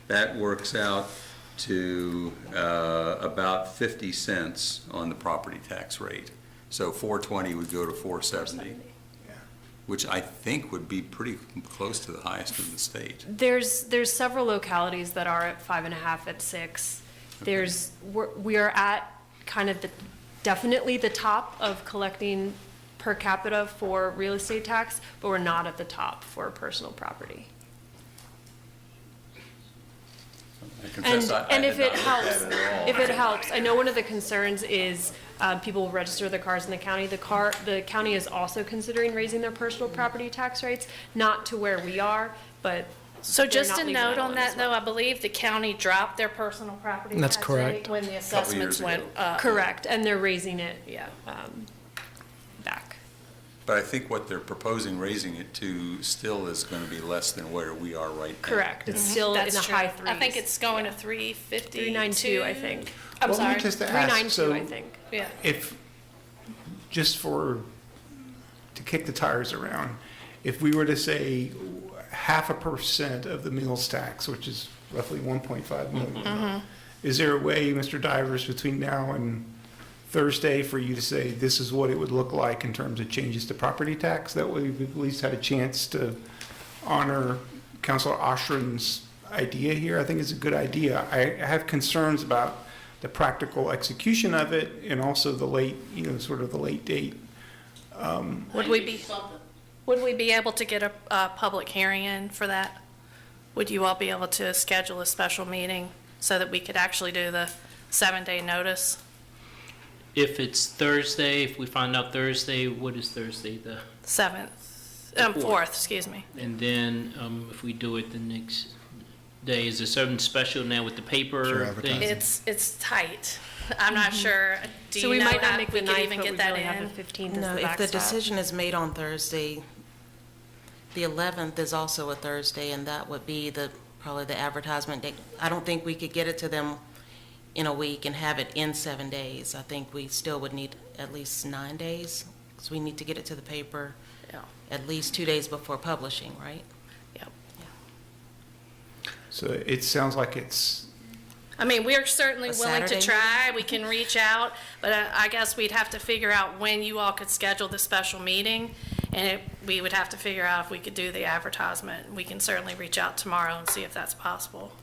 That works out to about 50 cents on the property tax rate. So 420 would go to 470. Which I think would be pretty close to the highest in the state. There's several localities that are at 5.5, at 6. We are at kind of definitely the top of collecting per capita for real estate tax, but we're not at the top for personal property. I confess I And did if it not look at helps, it at all. if it helps, I know one of the concerns is People register their cars in the county. The county is also considering raising their personal property tax rates, not to where we are, but So they're just not a leaving note alone on as that, well. though, I believe the county dropped their personal property That's tax correct. rate when the assessments went up. Correct, and they're raising it Yeah. back. But I think what they're proposing raising it to still is going to be less than where we are right now. Correct, it's still in That's the true. high threes. I think it's going to 352. 392, I think. I'm Well, let sorry. me just ask, 392, so I think. Yeah. if, just to kick the tires around, if we were to say 0.5% of the meals tax, which is roughly 1.5 million, is there a way, Mr. Divers, between now and Thursday for you to say this is what it would look like in terms of changes to property tax? That way we've at least had a chance to honor Councilor Oshrin's idea here. I think it's a good idea. I have concerns about the practical execution of it and also the late, sort of the late date. Would we be able to get a public hearing in for that? Would you all be able to schedule a special meeting so that we could actually do the 7-day notice? If it's Thursday, if we find out Thursday, what is Thursday? The 4th, excuse me. And then if we do it the next day, is there something special now with the paper thing? It's tight. I'm not sure. Do So you we know might not how make we the could 9th, even but get we that really have in? the 15th as No, the if the backstop. decision is made on Thursday, the 11th is also a Thursday, and that would be probably the advertisement date. I don't think we could get it to them in a week and have it in 7 days. I think we still would need at least 9 days, because we need to get it to the paper at least 2 days before publishing, right? Yep. So it sounds like it's, I mean, we're certainly A willing to Saturday try. We can reach out, but I guess we'd have to figure out when you all could schedule the special meeting, and we would have to figure out if we could do the advertisement. We can certainly reach out tomorrow and see if that's possible.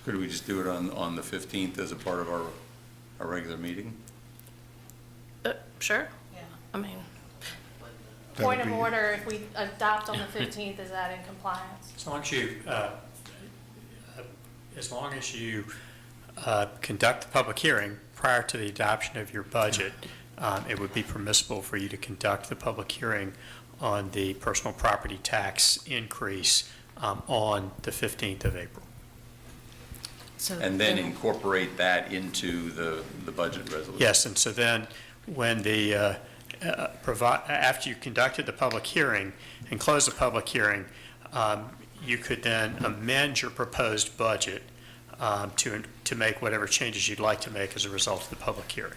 Could we just do it on the 15th as a part of our regular meeting? Sure. Yeah. I mean, That point would of be- order, if we adopt on the 15th, is that in compliance? As long as you conduct the public hearing prior to the adoption of your budget, it would be permissible for you to conduct the public hearing on the personal property tax increase on the 15th of April. And then incorporate that into the budget resolution? Yes, and so then when after you conducted the public hearing and closed the public hearing, you could then amend your proposed budget to make whatever changes you'd like to make as a result of the public hearing.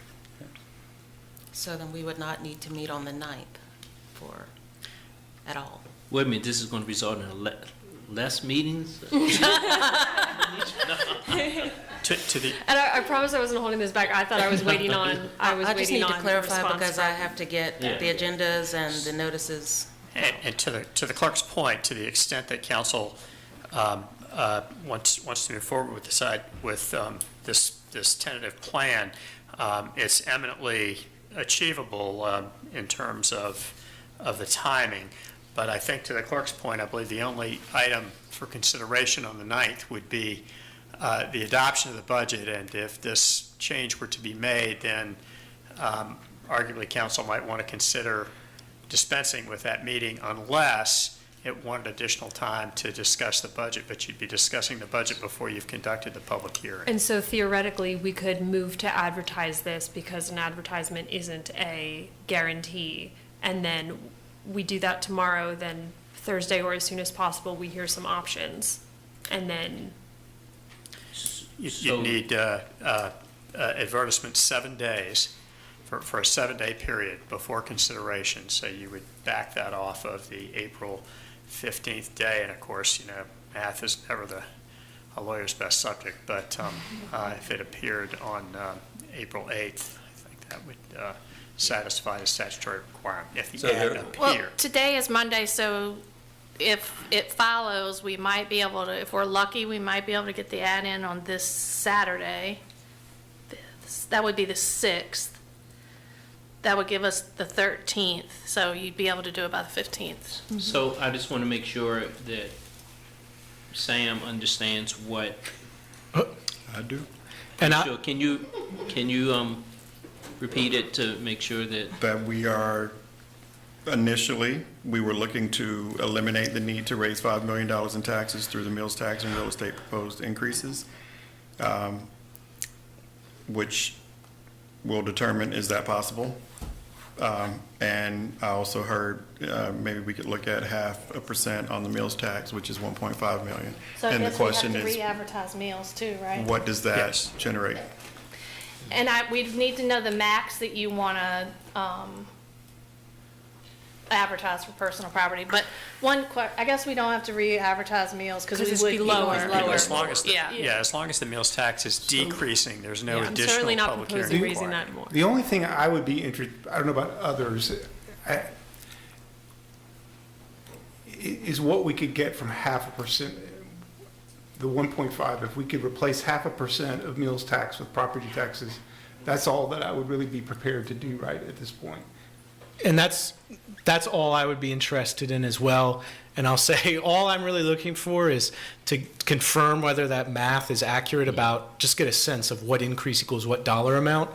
So then we would not need to meet on the 9th at all. Wait a minute, this is going to result in less meetings? To the And I promise I wasn't holding this back. I thought I was waiting on, I just need to the clarify response because I from- have to get Yeah. the agendas and the notices. And to the clerk's point, to the extent that council wants to move forward with this tentative plan, it's eminently achievable in terms of the timing. But I think to the clerk's point, I believe the only item for consideration on the 9th would be the adoption of the budget. And if this change were to be made, then arguably council might want to consider dispensing with that meeting unless it wanted additional time to discuss the budget, but you'd be discussing the budget before you've conducted the public hearing. And so theoretically, we could move to advertise this because an advertisement isn't a guarantee. And then we do that tomorrow, then Thursday or as soon as possible, we hear some options. And then, You need advertisement 7 days for a 7-day period before consideration. So you would back that off of the April 15th day. And of course, math is never a lawyer's best subject, but if it appeared on April 8th, I think that would satisfy the statutory requirement if the ad appeared. Well, today is Monday, so if it follows, we might be able to, if we're lucky, we might be able to get the ad in on this Saturday. That would be the 6th. That would give us the 13th, so you'd be able to do it by the 15th. So I just want to make sure that Sam understands what. I do. And Sure. Can you repeat it to make sure that, That we are, initially, we were looking to eliminate the need to raise $5 million in taxes through the meals tax and real estate proposed increases, which will determine, is that possible? And I also heard maybe we could look at 0.5% on the meals tax, which is 1.5 million. So I And the guess we have question to is, re-advertise meals too, right? what does that generate? And we need to know the max that you want to advertise for personal property. But I guess we don't have to re-advertise meals because we Because would it's be be lower. lower. As long as, Yeah. as long as the meals tax is decreasing, there's no Yeah, I'm additional certainly not public proposing hearing raising required. that more. The only thing I would be interested, I don't know about others, is what we could get from 0.5%, the 1.5, if we could replace 0.5% of meals tax with property taxes, that's all that I would really be prepared to do right at this point. And that's all I would be interested in as well. And I'll say, all I'm really looking for is to confirm whether that math is accurate about, just get a sense of what increase equals what dollar amount.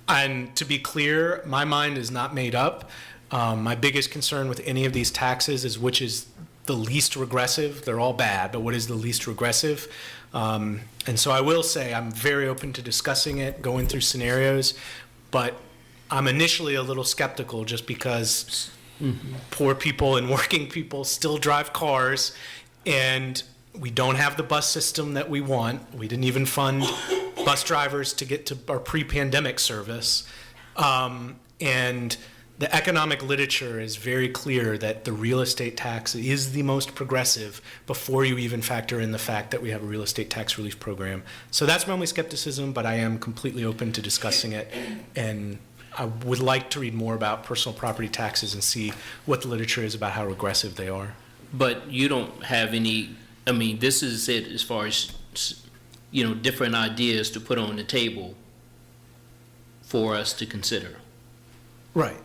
And to be clear, my mind is not made up. My biggest concern with any of these taxes is which is the least regressive. They're all bad, but what is the least regressive? And so I will say I'm very open to discussing it, going through scenarios, but I'm initially a little skeptical just because poor people and working people still drive cars, and we don't have the bus system that we want. We didn't even fund bus drivers to get to our pre-pandemic service. And the economic literature is very clear that the real estate tax is the most progressive before you even factor in the fact that we have a real estate tax relief program. So that's my only skepticism, but I am completely open to discussing it. And I would like to read more about personal property taxes and see what the literature is about how regressive they are. but you don't have any, I mean, this is it as far as, different ideas to put on the table for us to consider. Right.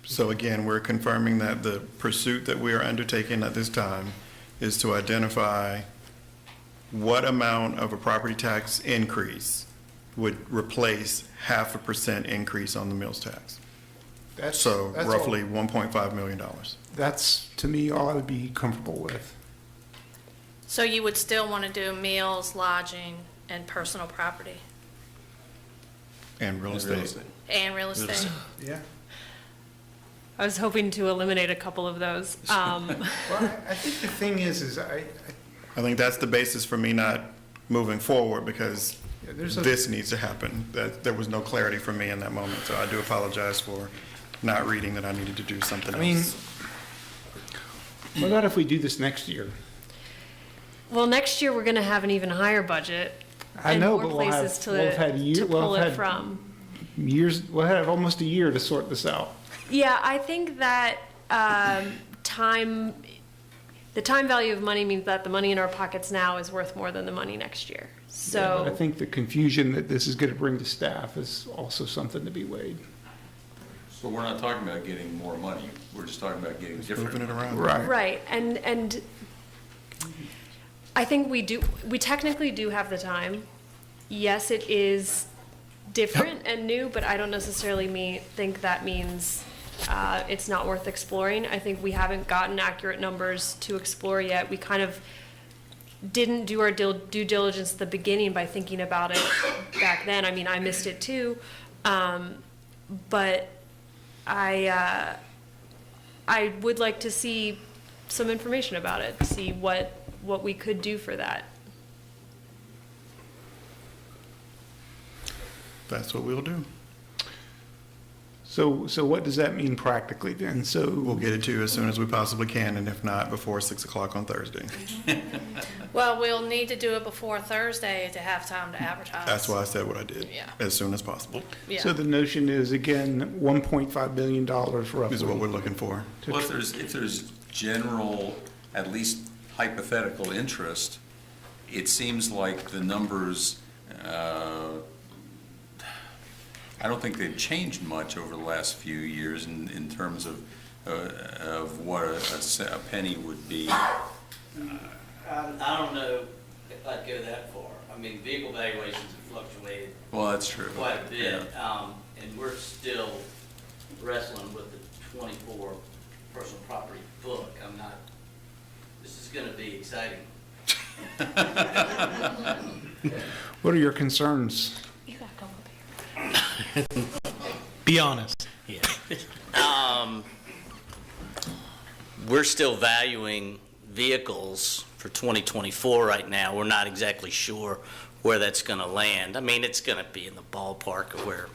So again, we're confirming that the pursuit that we are undertaking at this time is to identify what amount of a property tax increase would replace 0.5% increase on the meals tax. So that's roughly all. $1.5 million. That's, to me, all I would be comfortable with. So you would still want to do meals, lodging, and personal property, And real estate. and real estate? Yeah. I was hoping to eliminate a couple of those. Well, I think the thing is I think that's the basis for me not moving forward, because there's a- this needs to happen. That there was no clarity for me in that moment, so I do apologize for not reading that I needed to do something I mean, else. what about if we do this next year? Well, next year, we're going to have an even higher budget. I and know, more but we'll have, places we'll have had to pull it from. years, we'll have almost a year to sort this out. Yeah, I think that the time value of money means that the money in our pockets now is worth more than the money next year. Yeah, but I So, think the confusion that this is going to bring to staff is also something to be weighed. So we're not talking about getting more money, we're just talking about getting different. Moving it around. right, and I think we technically do have the time. Yes, it is different and new, but I don't necessarily think that means it's not worth exploring. I think we haven't gotten accurate numbers to explore yet. We kind of didn't do our due diligence at the beginning by thinking about it back then. I mean, I missed it too, but I would like to see some information about it, see what we could do for that. That's what we'll do. So what does that mean practically then? So We'll get it to you as soon as we possibly can, and if not, before 6 o'clock on Thursday. Well, we'll need to do it before Thursday to have time to advertise. That's why I said what I did. Yeah. As soon as possible. Yeah. So the notion is, again, $1.5 billion roughly. Is what we're looking for. Well, if there's general, at least hypothetical interest, it seems like the numbers, I don't think they've changed much over the last few years in terms of what a penny would be. I don't know if I'd go that far. I mean, vehicle valuations have fluctuated Well, that's true. quite a bit, Yeah. and we're still wrestling with the 24 personal property book. This is gonna be exciting. What are your concerns? You gotta come up here. Be honest. We're still valuing vehicles for 2024 right now. We're not exactly sure where that's going to land. I mean, it's going to be in the ballpark of where,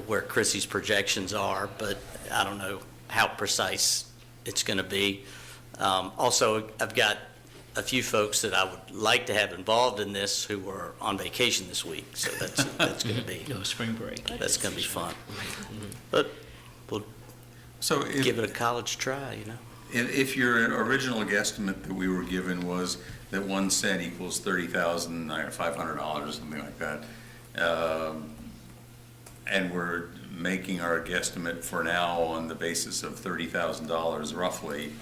where Chrissy's projections are, but I don't know how precise it's going to be. Also, I've got a few folks that I would like to have involved in this who are on vacation this week, so that's going to be spring break. That's going to be fun. But we'll give it a college try, If your original guesstimate that we were given was that 1 cent equals $30,500 or something like that, and we're making our guesstimate for now on the basis of $30,000 roughly,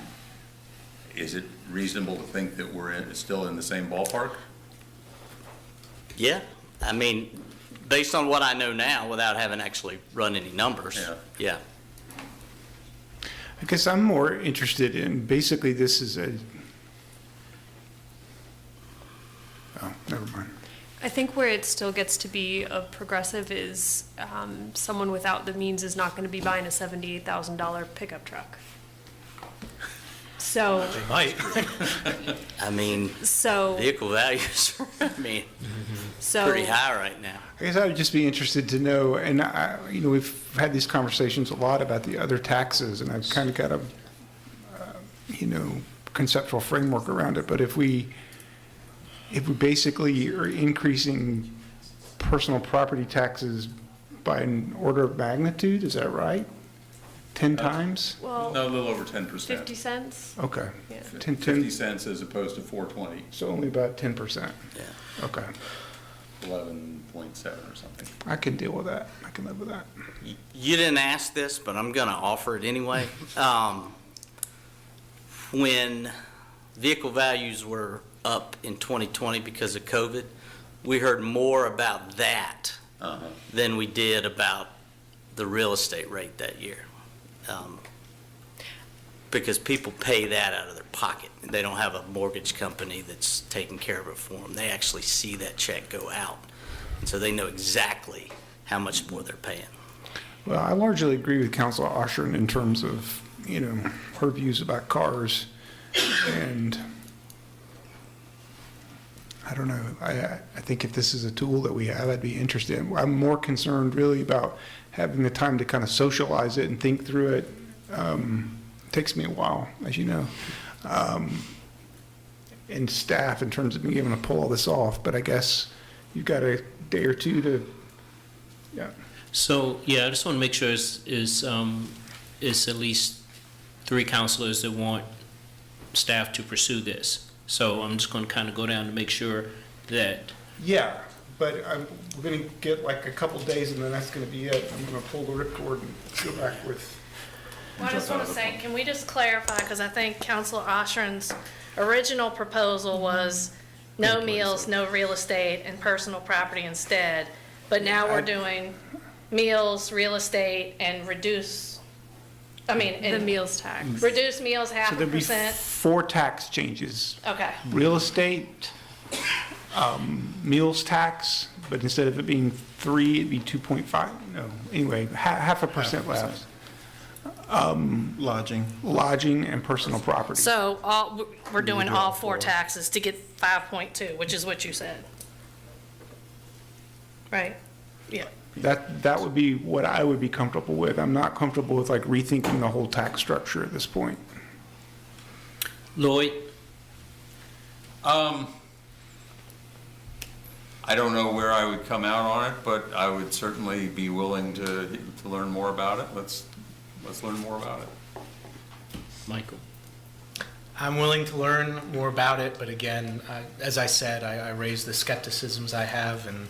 is it reasonable to think that we're still in the same ballpark? Yeah, I mean, based on what I know now, without having actually run any numbers, yeah. I guess I'm more interested in, basically this is oh, never mind. I think where it still gets to be a progressive is someone without the means is not going to be buying a $78,000 pickup truck. So They might. I mean, vehicle values are, pretty high right now. I guess I would just be interested to know, and we've had these conversations a lot about the other taxes, and I've kind of got a, conceptual framework around it. But if we basically are increasing personal property taxes by an order of magnitude, is that right? 10 times? Well, No, a little over 10%. 50 cents. Okay. Yeah. 50 cents as opposed to 420. So only about 10%. Yeah. Okay. 11.7 or something. I can deal with that. I can live with that. You didn't ask this, but I'm going to offer it anyway. When vehicle values were up in 2020 because of COVID, we heard more about that than we did about the real estate rate that year. Because people pay that out of their pocket. They don't have a mortgage company that's taking care of it for them. They actually see that check go out. And so they know exactly how much more they're paying. Well, I largely agree with Councilor Oshrin in terms of, her views about cars. And I don't know. I think if this is a tool that we have, I'd be interested in. I'm more concerned really about having the time to kind of socialize it and think through it. Takes me a while, as you know. And staff in terms of being able to pull all this off. But I guess you've got a day or two to, yeah. So, I just want to make sure is at least 3 councilors that want staff to pursue this. So I'm just going to kind of go down to make sure that. Yeah, but we're going to get like a couple days and then that's going to be it. I'm going to pull the ripcord and go back with. Well, I just want to say, can we just clarify, because I think Councilor Oshrin's original proposal was no meals, no real estate, and personal property instead. But now we're doing meals, real estate, and the meals tax. Reduce meals So 0.5%. 4 tax changes. Okay. Real estate, meals tax, but instead of it being 3, it'd be 2.5. No, anyway, 0.5% less. Lodging and personal property. So we're doing all 4 taxes to get 5.2, which is what you said. Right? Yeah. That would be what I would be comfortable with. I'm not comfortable with like rethinking the whole tax structure at this point. Lloyd? I don't know where I would come out on it, but I would certainly be willing to learn more about it. Let's learn more about it. Michael? I'm willing to learn more about it, but again, as I said, I raised the skepticisms I have, and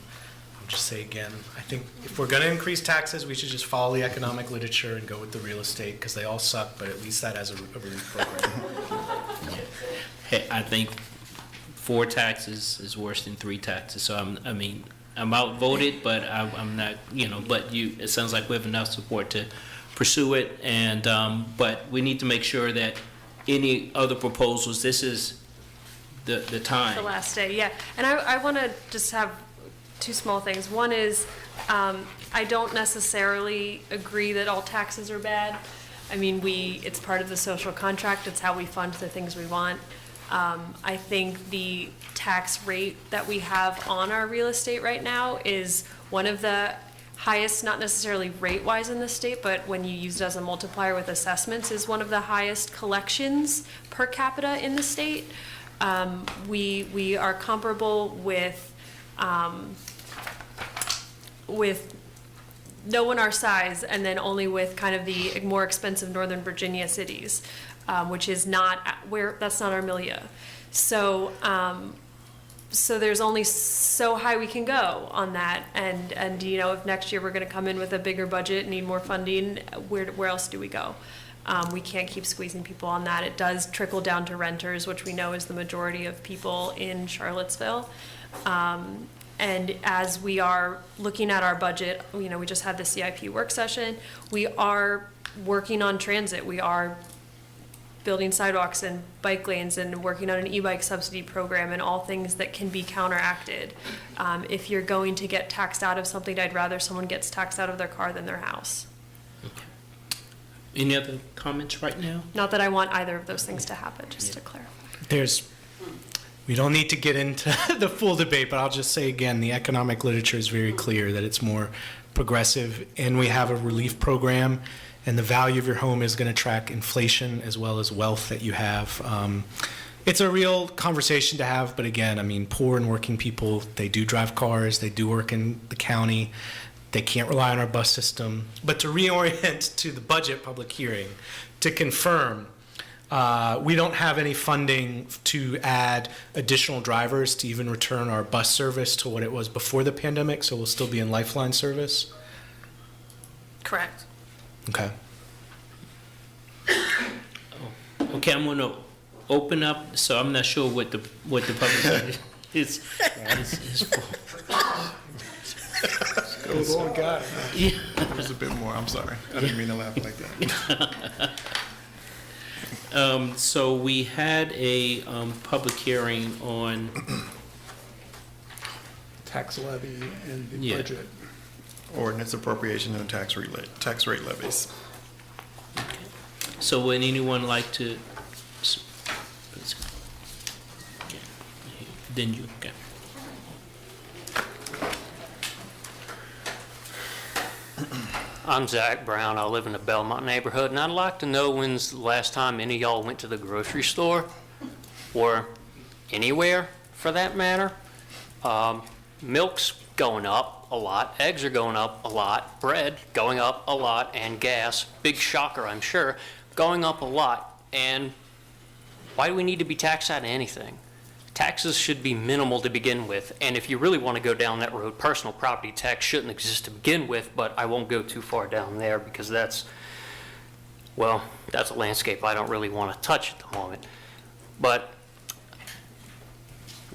I'll just say again, I think if we're going to increase taxes, we should just follow the economic literature and go with the real estate, because they all suck, but at least that has a relief program. Hey, I think 4 taxes is worse than 3 taxes. So I'm outvoted, but I'm not, but it sounds like we have enough support to pursue it. And, but we need to make sure that any other proposals, this is the time. The last day, yeah. And I want to just have 2 small things. One is, I don't necessarily agree that all taxes are bad. I mean, it's part of the social contract. It's how we fund the things we want. I think the tax rate that we have on our real estate right now is one of the highest, not necessarily rate-wise in the state, but when you use it as a multiplier with assessments, is one of the highest collections per capita in the state. We are comparable with no one our size, and then only with kind of the more expensive Northern Virginia cities, which is that's not our milieu. So, so there's only so high we can go on that, and if next year we're going to come in with a bigger budget, need more funding, where else do we go? We can't keep squeezing people on that. It does trickle down to renters, which we know is the majority of people in Charlottesville. And as we are looking at our budget, we just had the CIP work session. We are working on transit. We are building sidewalks and bike lanes and working on an e-bike subsidy program and all things that can be counteracted. If you're going to get taxed out of something, I'd rather someone gets taxed out of their car than their house. Any other comments right now? Not that I want either of those things to happen, just to clarify. We don't need to get into the full debate, but I'll just say again, the economic literature is very clear that it's more progressive, and we have a relief program, and the value of your home is going to track inflation as well as wealth that you have. It's a real conversation to have, but again, poor and working people, they do drive cars, they do work in the county, they can't rely on our bus system. But to reorient to the budget public hearing, to confirm, we don't have any funding to add additional drivers to even return our bus service to what it was before the pandemic, so we'll still be in Lifeline service? Correct. Okay. Okay, I'm going to open up, so I'm not sure what the public is for. Oh, God. There's a bit more. I'm sorry. I didn't mean to laugh like that. So we had a public hearing on Tax levy and the budget. Ordinance appropriation and tax rate levies. So would anyone like to? Then you, okay. I'm Zach Brown. I live in the Belmont neighborhood, and I'd like to know when's the last time any of y'all went to the grocery store, or anywhere for that matter. Milk's going up a lot, eggs are going up a lot, bread going up a lot, and gas, big shocker I'm sure, going up a lot. And why do we need to be taxed out of anything? Taxes should be minimal to begin with, and if you really want to go down that road, personal property tax shouldn't exist to begin with, but I won't go too far down there because that's a landscape I don't really want to touch at the moment. But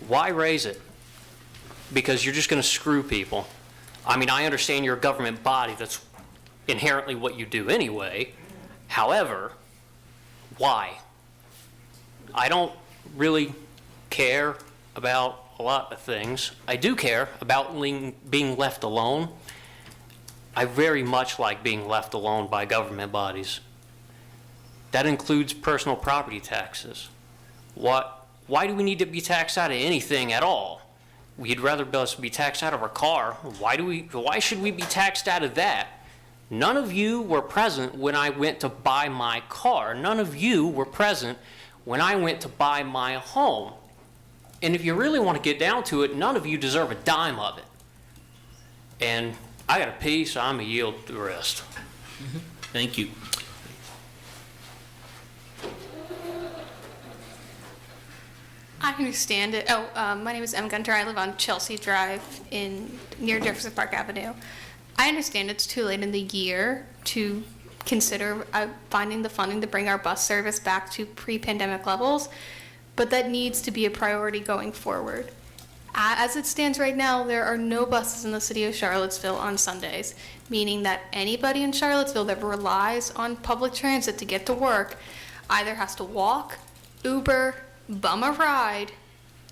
why raise it? Because you're just going to screw people. I understand you're a government body. That's inherently what you do anyway. However, why? I don't really care about a lot of things. I do care about being left alone. I very much like being left alone by government bodies. That includes personal property taxes. Why do we need to be taxed out of anything at all? We'd rather us be taxed out of our car. Why should we be taxed out of that? None of you were present when I went to buy my car. None of you were present when I went to buy my home. And if you really want to get down to it, none of you deserve a dime of it. And I got to pee, so I'm going to yield the rest. Thank you. I understand it. My name is Em Gunter. I live on Chelsea Drive near Jefferson Park Avenue. I understand it's too late in the year to consider finding the funding to bring our bus service back to pre-pandemic levels. but that needs to be a priority going forward. As it stands right now, there are no buses in the city of Charlottesville on Sundays, meaning that anybody in Charlottesville that relies on public transit to get to work either has to walk, Uber, bum a ride,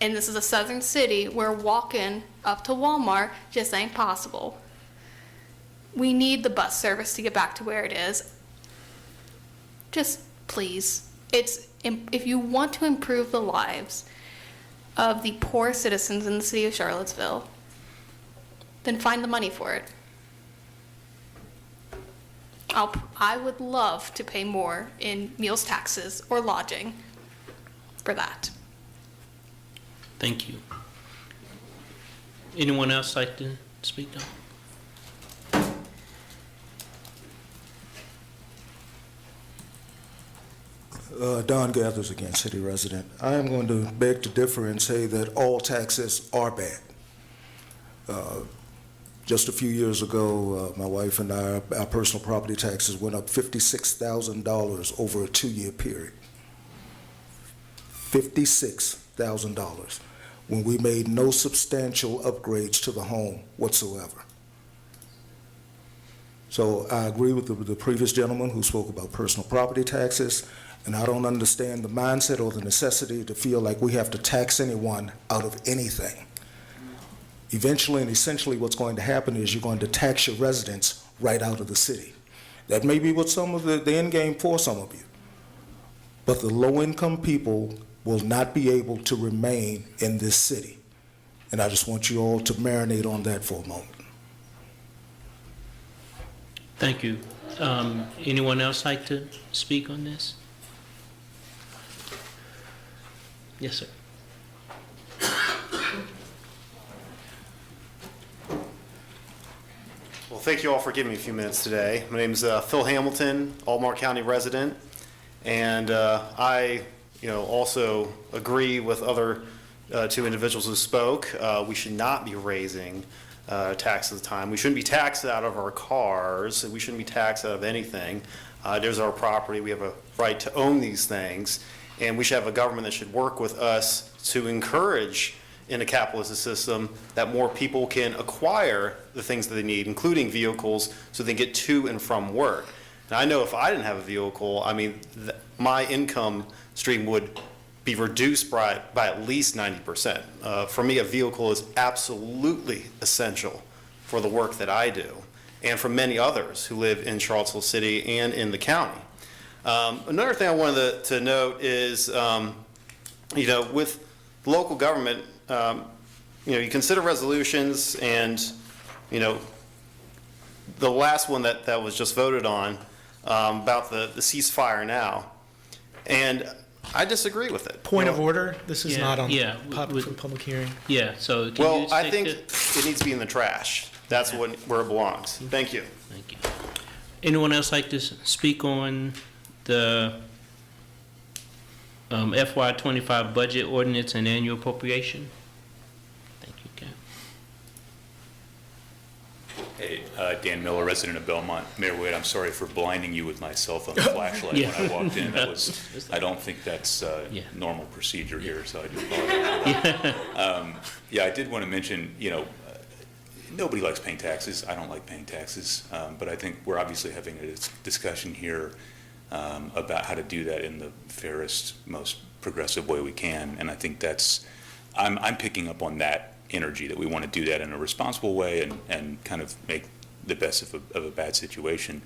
and this is a southern city where walking up to Walmart just ain't possible. We need the bus service to get back to where it is. Just please, if you want to improve the lives of the poor citizens in the city of Charlottesville, then find the money for it. I would love to pay more in meals taxes or lodging for that. Thank you. Anyone else like to speak on? Don Gathers again, city resident. I am going to beg to differ and say that all taxes are bad. Just a few years ago, my wife and I, our personal property taxes went up $56,000 over a 2-year period. $56,000 when we made no substantial upgrades to the home whatsoever. So I agree with the previous gentleman who spoke about personal property taxes, and I don't understand the mindset or the necessity to feel like we have to tax anyone out of anything. Eventually and essentially what's going to happen is you're going to tax your residents right out of the city. That may be what some of the end game for some of you. But the low-income people will not be able to remain in this city. And I just want you all to marinate on that for a moment. Thank you. Anyone else like to speak on this? Yes, sir. Well, thank you all for giving me a few minutes today. My name is Phil Hamilton, Albemarle County resident, and I, also agree with other two individuals who spoke. We should not be raising taxes at the time. We shouldn't be taxed out of our cars. We shouldn't be taxed out of anything. There's our property. We have a right to own these things, and we should have a government that should work with us to encourage in a capitalist system that more people can acquire the things that they need, including vehicles, so they get to and from work. Now, I know if I didn't have a vehicle, my income stream would be reduced by at least 90%. For me, a vehicle is absolutely essential for the work that I do, and for many others who live in Charlottesville City and in the county. Another thing I wanted to note is, with local government, you consider resolutions, and the last one that was just voted on about the ceasefire now, and I disagree with it. Point of order, this is not on for public hearing. Yeah, so well, I think it needs to be in the trash. That's where it belongs. Thank you. Thank you. Anyone else like to speak on the FY25 budget ordinance and annual appropriation? Thank you, Ken. Hey, Dan Miller, resident of Belmont. Mayor Wade, I'm sorry for blinding you with my cell phone flashlight when I walked in. I don't think that's normal procedure here, so I do apologize. I did want to mention, nobody likes paying taxes. I don't like paying taxes, but I think we're obviously having a discussion here about how to do that in the fairest, most progressive way we can, and I think I'm picking up on that energy, that we want to do that in a responsible way and kind of make the best of a bad situation.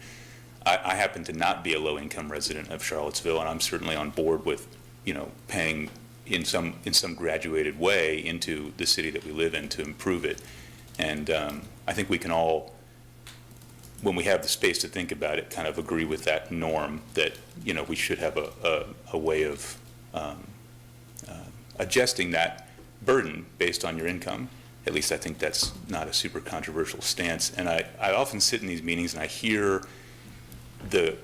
I happen to not be a low-income resident of Charlottesville, and I'm certainly on board with, paying in some graduated way into the city that we live in to improve it. And I think we can all, when we have the space to think about it, kind of agree with that norm that, we should have a way of adjusting that burden based on your income. At least I think that's not a super controversial stance. And I often sit in these meetings and I hear the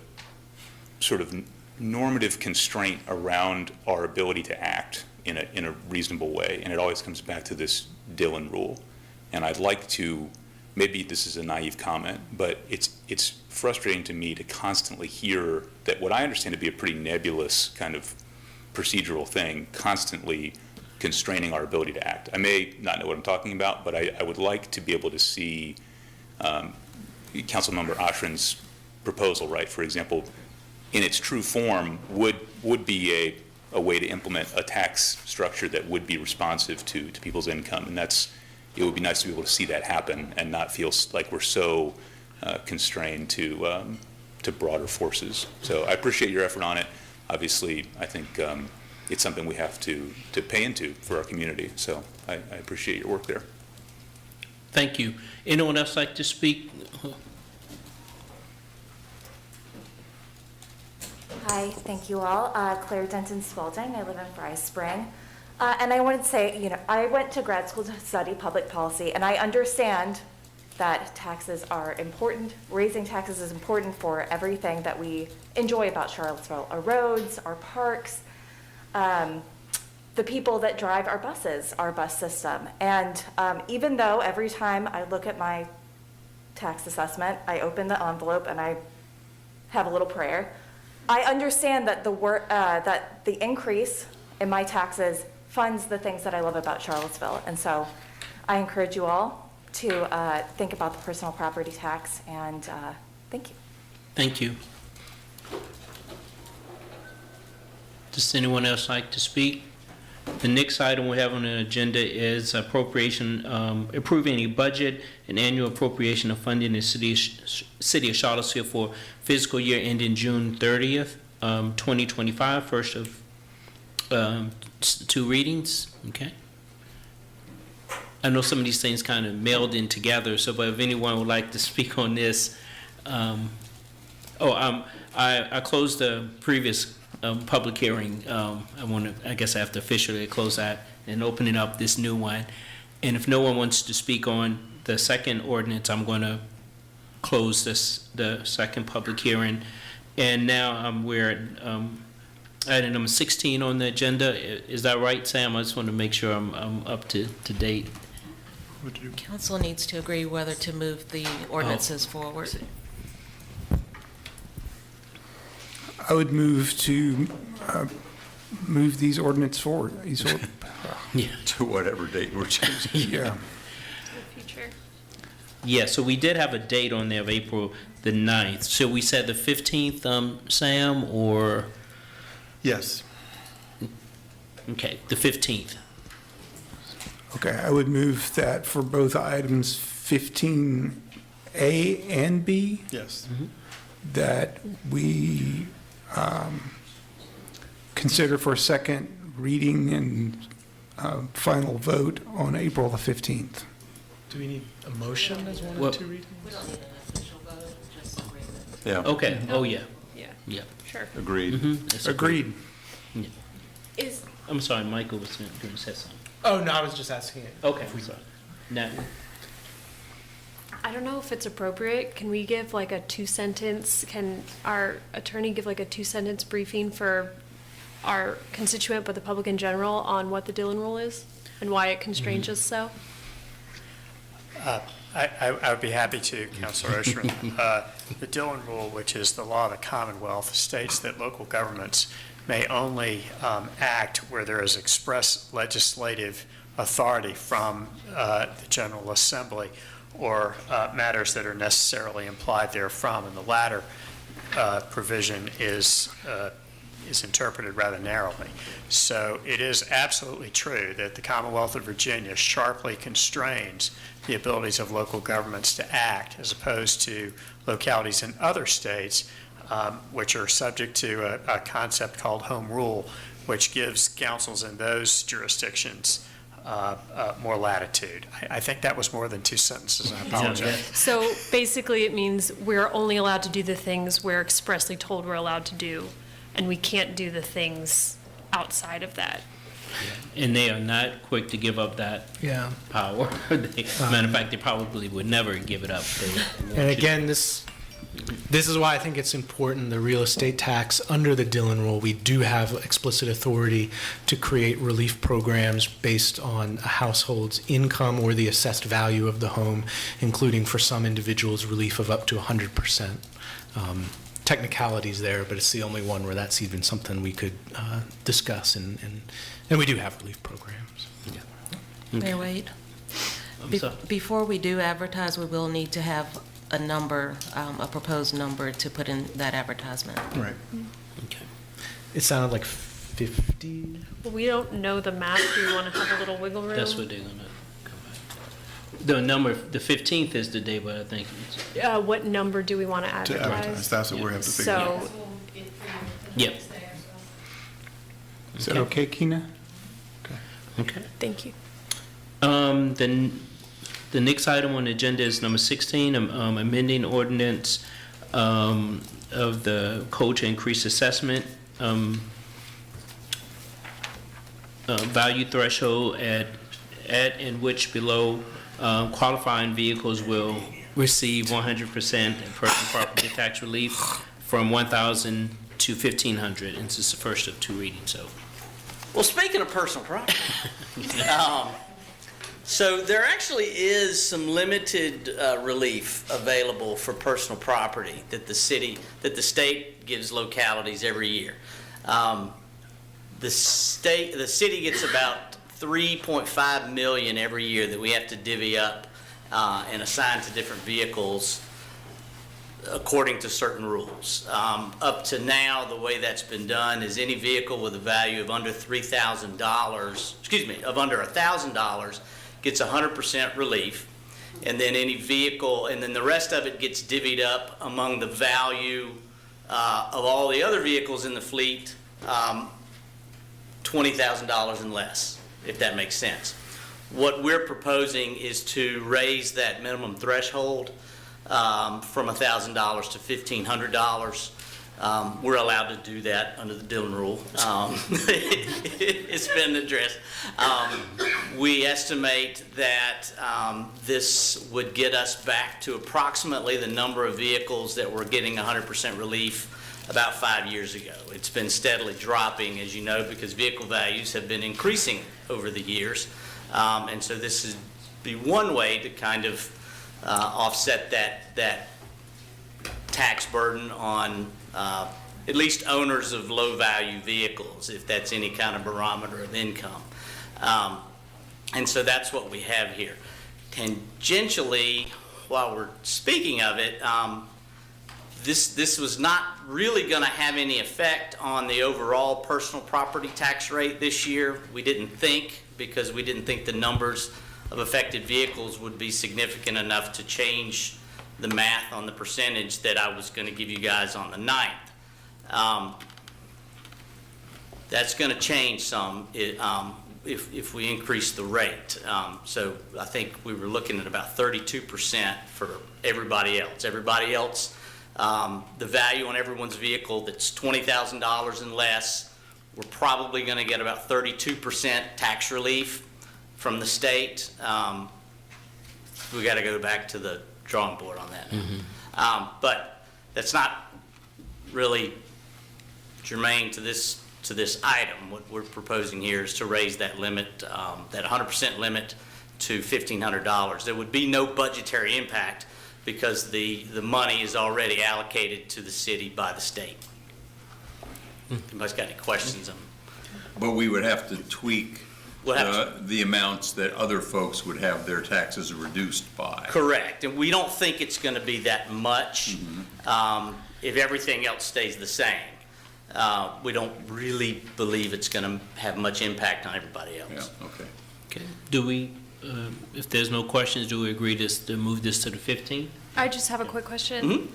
sort of normative constraint around our ability to act in a reasonable way. And it always comes back to this Dillon rule. And I'd like to, maybe this is a naive comment, but it's frustrating to me to constantly hear that what I understand to be a pretty nebulous kind of procedural thing, constantly constraining our ability to act. I may not know what I'm talking about, but I would like to be able to see Councilmember Oshrin's proposal, right, for example, in its true form, would be a way to implement a tax structure that would be responsive to people's income. And it would be nice to be able to see that happen and not feel like we're so constrained to broader forces. So I appreciate your effort on it. Obviously, I think it's something we have to pay into for our community. So I appreciate your work there. Thank you. Anyone else like to speak? Hi, thank you all. Claire Denton Spalding. I live in Fry Spring. And I wanted to say, I went to grad school to study public policy, and I understand that taxes are important. Raising taxes is important for everything that we enjoy about Charlottesville, our roads, our parks, the people that drive our buses, our bus system. And even though every time I look at my tax assessment, I open the envelope and I have a little prayer, I understand that that the increase in my taxes funds the things that I love about Charlottesville. And so I encourage you all to think about the personal property tax, and thank you. Thank you. Does anyone else like to speak? The next item we have on the agenda is appropriation, approving a budget and annual appropriation of funding in the city of Charlottesville for fiscal year ending June 30th, 2025. First of two readings. Okay. I know some of these things kind of meld in together, so but if anyone would like to speak on this, I closed the previous public hearing. I guess I have to officially close that and opening up this new one. And if no one wants to speak on the second ordinance, I'm going to close the second public hearing. And now we're at item number 16 on the agenda. Is that right, Sam? I just want to make sure I'm up to date. Council needs to agree whether to move the ordinances forward. I would move to move these ordinance forward. Yeah. To whatever date we're changing. Yeah. Future. Yeah, so we did have a date on there of April the 9th. So we said the 15th, Sam, or? Yes. Okay, the 15th. Okay, I would move that for both items 15A and B. Yes. That we consider for a second reading and final vote on April the 15th. Do we need a motion as one Well- of two readings? We don't need an official vote, just agreement. Yeah. Okay, oh, yeah. Yeah. Yeah. Sure. Agreed. That's Agreed. Yeah. Is I'm sorry, Michael was going to say something. Oh, no, I was just asking it. Okay, sorry. Now, I don't know if it's appropriate. Can we give like a can our attorney give like a 2-sentence briefing for our constituent, but the public in general, on what the Dillon rule is and why it constrains us so? I would be happy to, Councilor Oshrin. The Dillon rule, which is the law of the Commonwealth, states that local governments may only act where there is express legislative authority from the General Assembly, or matters that are necessarily implied therefrom, and the latter provision is interpreted rather narrowly. So it is absolutely true that the Commonwealth of Virginia sharply constrains the abilities of local governments to act, as opposed to localities in other states which are subject to a concept called home rule, which gives councils in those jurisdictions more latitude. I think that was more than 2 sentences. I apologize. So basically, it means we're only allowed to do the things we're expressly told we're allowed to do, and we can't do the things outside of that. and they are not quick to give up that power. Matter of fact, they probably would never give it up. And again, this is why I think it's important, the real estate tax under the Dillon rule, we do have explicit authority to create relief programs based on a household's income or the assessed value of the home, including for some individuals relief of up to 100%. technicalities there, but it's the only one where that's even something we could discuss, and we do have relief programs. Mayor Wade? I'm sorry. Before we do advertise, we will need to have a number, a proposed number to put in that advertisement. Right. Okay. It sounded like 50. Well, we don't know the math. Do we want to have a little wiggle room? That's what they're gonna come back. The number, the 15th is the day, but I think it's, What number do we want to To advertise? advertise, that's what we have to figure out. So, yep. Is that okay, Keena? Okay. thank you. Then the next item on the agenda is number 16, amending ordinance of the code to increase assessment value threshold at and which below qualifying vehicles will receive 100% personal property tax relief from $1,000 to $1,500. And this is the first of two readings, so. Well, speaking of personal property, so there actually is some limited relief available for personal property that the state gives localities every year. The city gets about $3.5 million every year that we have to divvy up and assign to different vehicles according to certain rules. Up to now, the way that's been done is any vehicle with a value of under $3,000, of under $1,000 gets 100% relief, and then any vehicle, and then the rest of it gets divvied up among the value of all the other vehicles in the fleet, $20,000 and less, if that makes sense. What we're proposing is to raise that minimum threshold from $1,000 to $1,500. We're allowed to do that under the Dillon rule. It's been addressed. We estimate that this would get us back to approximately the number of vehicles that were getting 100% relief about 5 years ago. It's been steadily dropping, as you know, because vehicle values have been increasing over the years. And so this is be one way to kind of offset that tax burden on at least owners of low-value vehicles, if that's any kind of barometer of income. And so that's what we have here. Tangentially, while we're speaking of it, this was not really going to have any effect on the overall personal property tax rate this year. We didn't think, because we didn't think the numbers of affected vehicles would be significant enough to change the math on the percentage that I was going to give you guys on the 9th. That's going to change some if we increase the rate. So I think we were looking at about 32% for everybody else. Everybody else, the value on everyone's vehicle that's $20,000 and less, we're probably going to get about 32% tax relief from the state. We got to go back to the drawing board on that. Mm-hmm. But that's not really germane to this item. What we're proposing here is to raise that limit, that 100% limit, to $1,500. There would be no budgetary impact because the money is already allocated to the city by the state. Anybody's got any questions? But we would have to tweak We'll have the amounts that other folks would have their taxes reduced by. Correct, and we don't think it's going to be that much if everything else stays the same. We don't really believe it's going to have much impact on everybody else. Yeah, okay. Okay. Do we, if there's no questions, do we agree to move this to the 15th? I just have a quick question.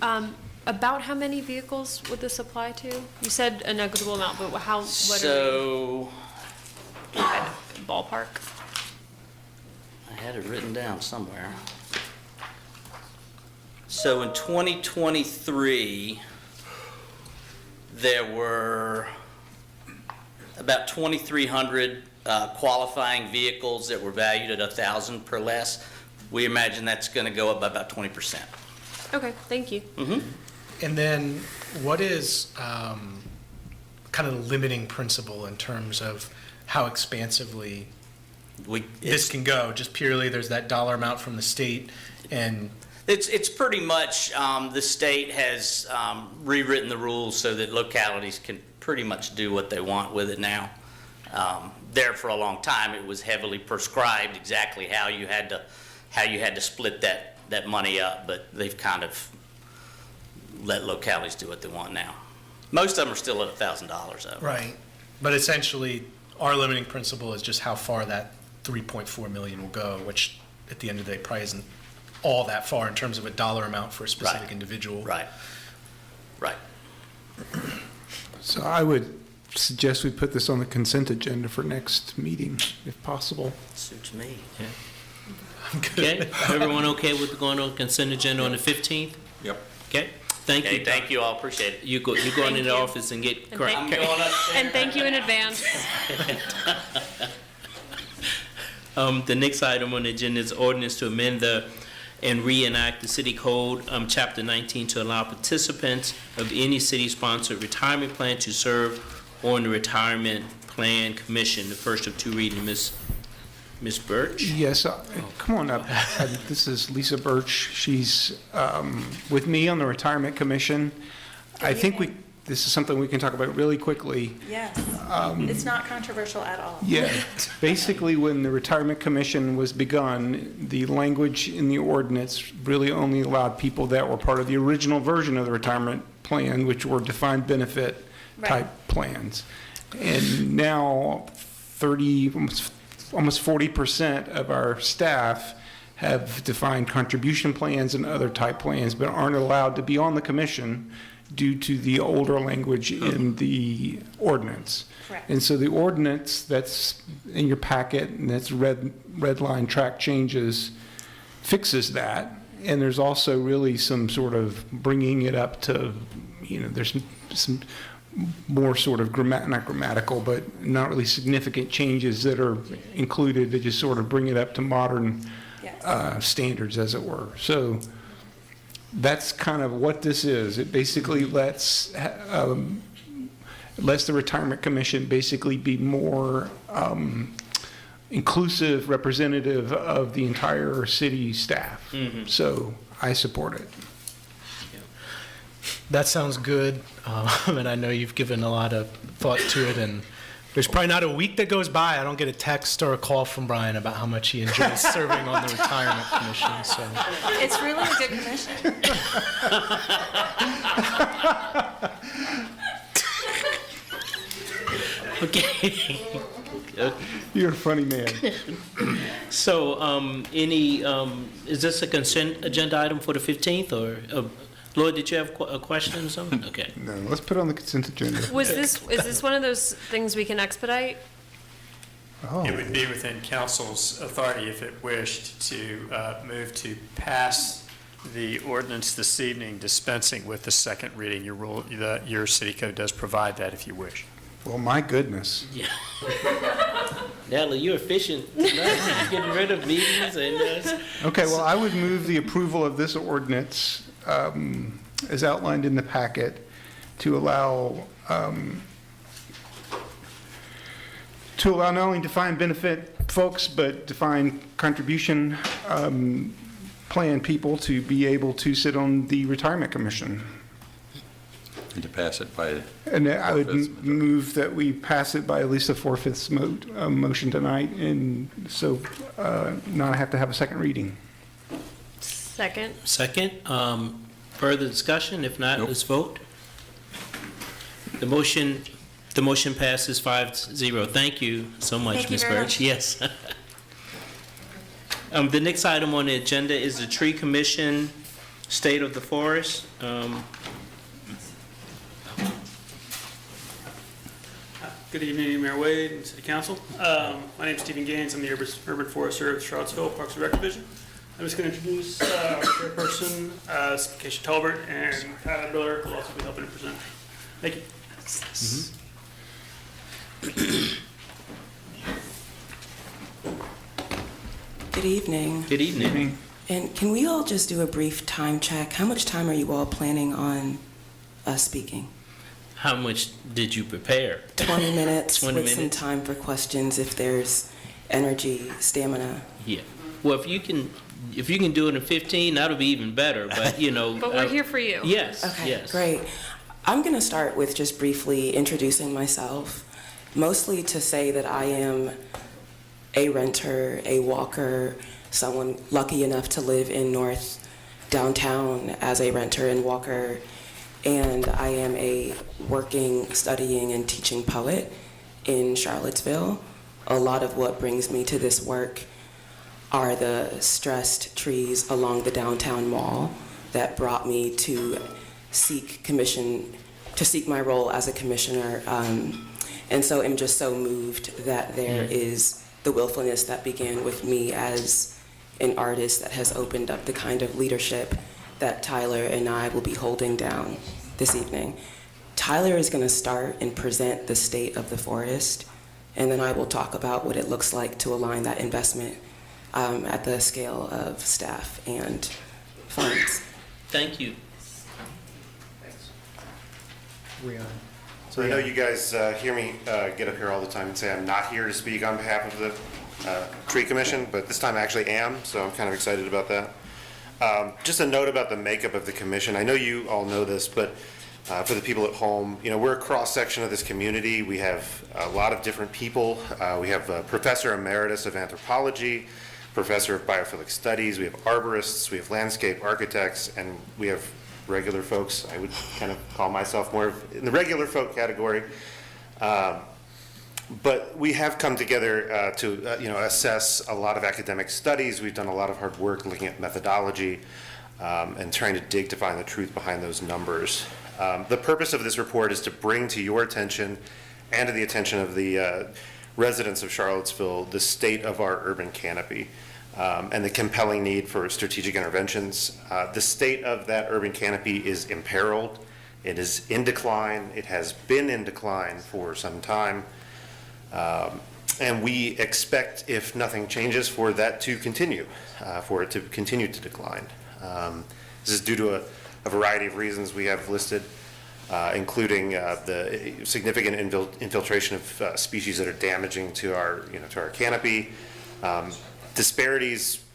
About how many vehicles would this apply to? You said a negligible amount, but So, ballpark? I had it written down somewhere. So in 2023, there were about 2,300 qualifying vehicles that were valued at $1,000 per less. We imagine that's going to go up by about 20%. Okay, thank you. And then what is kind of the limiting principle in terms of how expansively this can go? Just purely there's that dollar amount from the state, and It's pretty much, the state has rewritten the rules so that localities can pretty much do what they want with it now. There for a long time, it was heavily prescribed exactly how you had to split that money up, but they've kind of let localities do what they want now. Most of them are still at $1,000 though. Right. But essentially, our limiting principle is just how far that 3.4 million will go, which at the end of the day probably isn't all that far in terms of a dollar amount for a specific individual. Right. Right. So I would suggest we put this on the consent agenda for next meeting, if possible. Suits me. Okay, everyone okay with going on consent agenda on the 15th? Yep. Okay, thank you. Hey, thank you all, appreciate it. You go into the you. office and get. And thank, and thank you in advance. The next item on the agenda is ordinance to amend and reenact the city code, chapter 19, to allow participants of any city-sponsored retirement plan to serve on the retirement plan commission. The first of two readings, Ms. Birch. Yes, come on up. This is Lisa Birch. She's with me on the Retirement Commission. I think this is something we can talk about really quickly. Yes, it's not controversial at all. Yeah, basically when the Retirement Commission was begun, the language in the ordinance really only allowed people that were part of the original version of the retirement plan, which were defined benefit type plans. And now almost 40% of our staff have defined contribution plans and other type plans, but aren't allowed to be on the commission due to the older language in the ordinance. Correct. And so the ordinance that's in your packet, and that's red line track changes, fixes that. And there's also really some sort of bringing it up to, there's some more sort of not grammatical, but not really significant changes that are included to just sort of bring it up to modern standards, as it were. So that's kind of what this is. It basically lets the Retirement Commission basically be more inclusive, representative of the entire city staff. Mm-hmm. So I support it. That sounds good, and I know you've given a lot of thought to it, and there's probably not a week that goes by I don't get a text or a call from Brian about how much he enjoys serving on the Retirement Commission, so. It's really a good commission. Okay. You're a funny man. So, is this a consent agenda item for the 15th, or, Lloyd, did you have a question or something? Okay. No, let's put it on the consent agenda. Is this one of those things we can expedite? Oh. It would be within council's authority, if it wished, to move to pass the ordinance this evening dispensing with the second reading. Your city code does provide that if you wish. Well, my goodness. Yeah. Natalie, you're efficient. Getting rid of meetings and. Okay, well, I would move the approval of this ordinance as outlined in the packet to allow not only defined benefit folks, but defined contribution plan people to be able to sit on the Retirement Commission. And to pass it by. And I would move that we pass it by at least a 4/5 motion tonight, and so not have to have a second reading. Second. Second. Further discussion? If not, let's vote. The motion passes 5-0. Thank you so much, Ms. Birch. Yes. The next item on the agenda is the Tree Commission State of the Forest. Good evening, Mayor Wade and City Council. My name is Stephen Gaines. I'm the Urban Forester of Charlottesville Parks and Rec Division. I'm just going to introduce our chairperson, Keisha Talbert, and Tyler Miller will also be helping to present. Thank you. Good evening. Good evening. And can we all just do a brief time check? How much time are you all planning on speaking? How much did you prepare? 20 minutes 20 with minutes. some time for questions if there's energy, stamina. Yeah. Well, if you can if you can do it in 15, that'll be even better, but, you know. But we're here for you. Yes, Okay, yes. great. I'm going to start with just briefly introducing myself, mostly to say that I am a renter, a walker, someone lucky enough to live in North Downtown as a renter and walker, and I am a working, studying, and teaching poet in Charlottesville. A lot of what brings me to this work are the stressed trees along the downtown mall that brought me to seek my role as a commissioner. And so I'm just so moved that there is the willfulness that began with me as an artist that has opened up the kind of leadership that Tyler and I will be holding down this evening. Tyler is going to start and present the state of the forest, and then I will talk about what it looks like to align that investment at the scale of staff and funds. Thank you. So I know you guys hear me get up here all the time and say I'm not here to speak on behalf of the Tree Commission, but this time I actually am, so I'm kind of excited about that. Just a note about the makeup of the commission. I know you all know this, but for the people at home, you know, we're a cross-section of this community. We have a lot of different people. We have a professor emeritus of anthropology, professor of biophilic studies, we have arborists, we have landscape architects, and we have regular folks. I would kind of call myself more in the regular folk category. But we have come together to assess a lot of academic studies. We've done a lot of hard work looking at methodology and trying to dig to find the truth behind those numbers. The purpose of this report is to bring to your attention and to the attention of the residents of Charlottesville the state of our urban canopy and the compelling need for strategic interventions. The state of that urban canopy is imperiled. It is in decline. It has been in decline for some time. And we expect, if nothing changes, for that to continue, for it to continue to decline. This is due to a variety of reasons we have listed, including the significant infiltration of species that are damaging to our canopy, disparities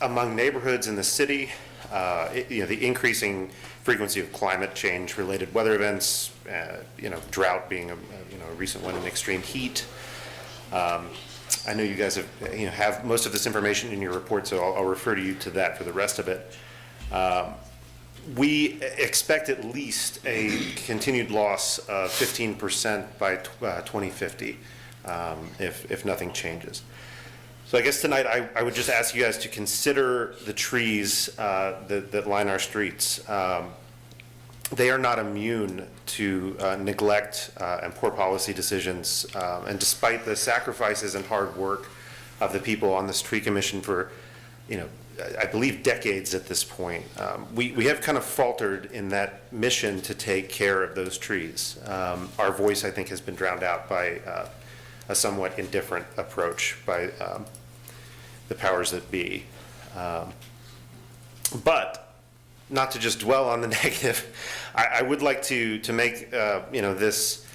among neighborhoods in the city, the increasing frequency of climate change-related weather events, drought being a recent one, and extreme heat. I know you guys have most of this information in your report, so I'll refer to you to that for the rest of it. We expect at least a continued loss of 15% by 2050 if nothing changes. So I guess tonight I would just ask you guys to consider the trees that line our streets. They are not immune to neglect and poor policy decisions. And despite the sacrifices and hard work of the people on this tree commission for, I believe decades at this point, we have kind of faltered in that mission to take care of those trees. Our voice, I think, has been drowned out by a somewhat indifferent approach by the powers that be. But not to just dwell on the negative, I would like to make this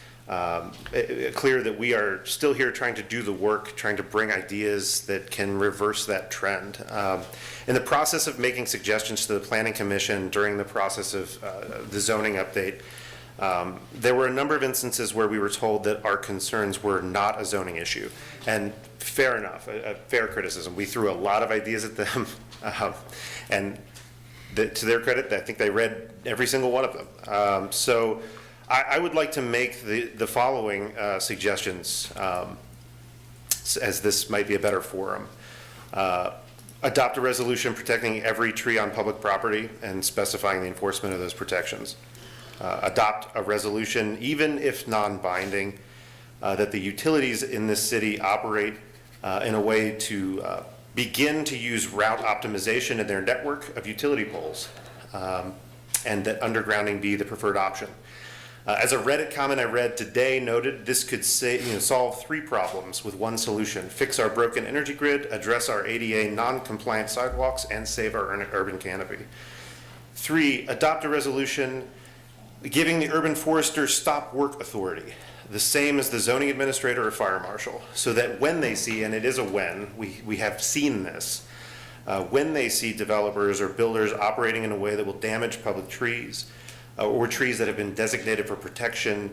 clear that we are still here trying to do the work, trying to bring ideas that can reverse that trend. In the process of making suggestions to the Planning Commission during the process of the zoning update, there were a number of instances where we were told that our concerns were not a zoning issue. And fair enough, a fair criticism. We threw a lot of ideas at them. And to their credit, I think they read every single one of them. So I would like to make the following suggestions, as this might be a better forum. Adopt a resolution protecting every tree on public property and specifying the enforcement of those protections. Adopt a resolution, even if non-binding, that the utilities in this city operate in a way to begin to use route optimization in their network of utility poles, and that undergrounding be the preferred option. As a Reddit comment I read today noted, this could solve 3 problems with one solution: fix our broken energy grid, address our ADA non-compliant sidewalks, and save our urban canopy. 3, adopt a resolution giving the urban forester stop work authority, the same as the zoning administrator or fire marshal, so that when they see, and it is a when, we have seen this, when they see developers or builders operating in a way that will damage public trees or trees that have been designated for protection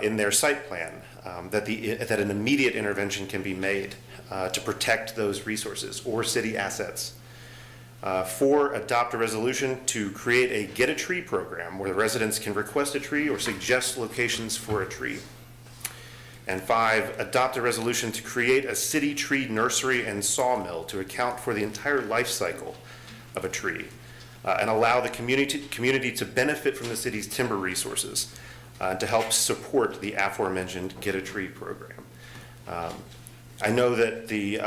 in their site plan, that an immediate intervention can be made to protect those resources or city assets. 4, adopt a resolution to create a Get a Tree program where the residents can request a tree or suggest locations for a tree. And 5, adopt a resolution to create a city tree nursery and sawmill to account for the entire life cycle of a tree and allow the community to benefit from the city's timber resources to help support the aforementioned Get a Tree program. I know that the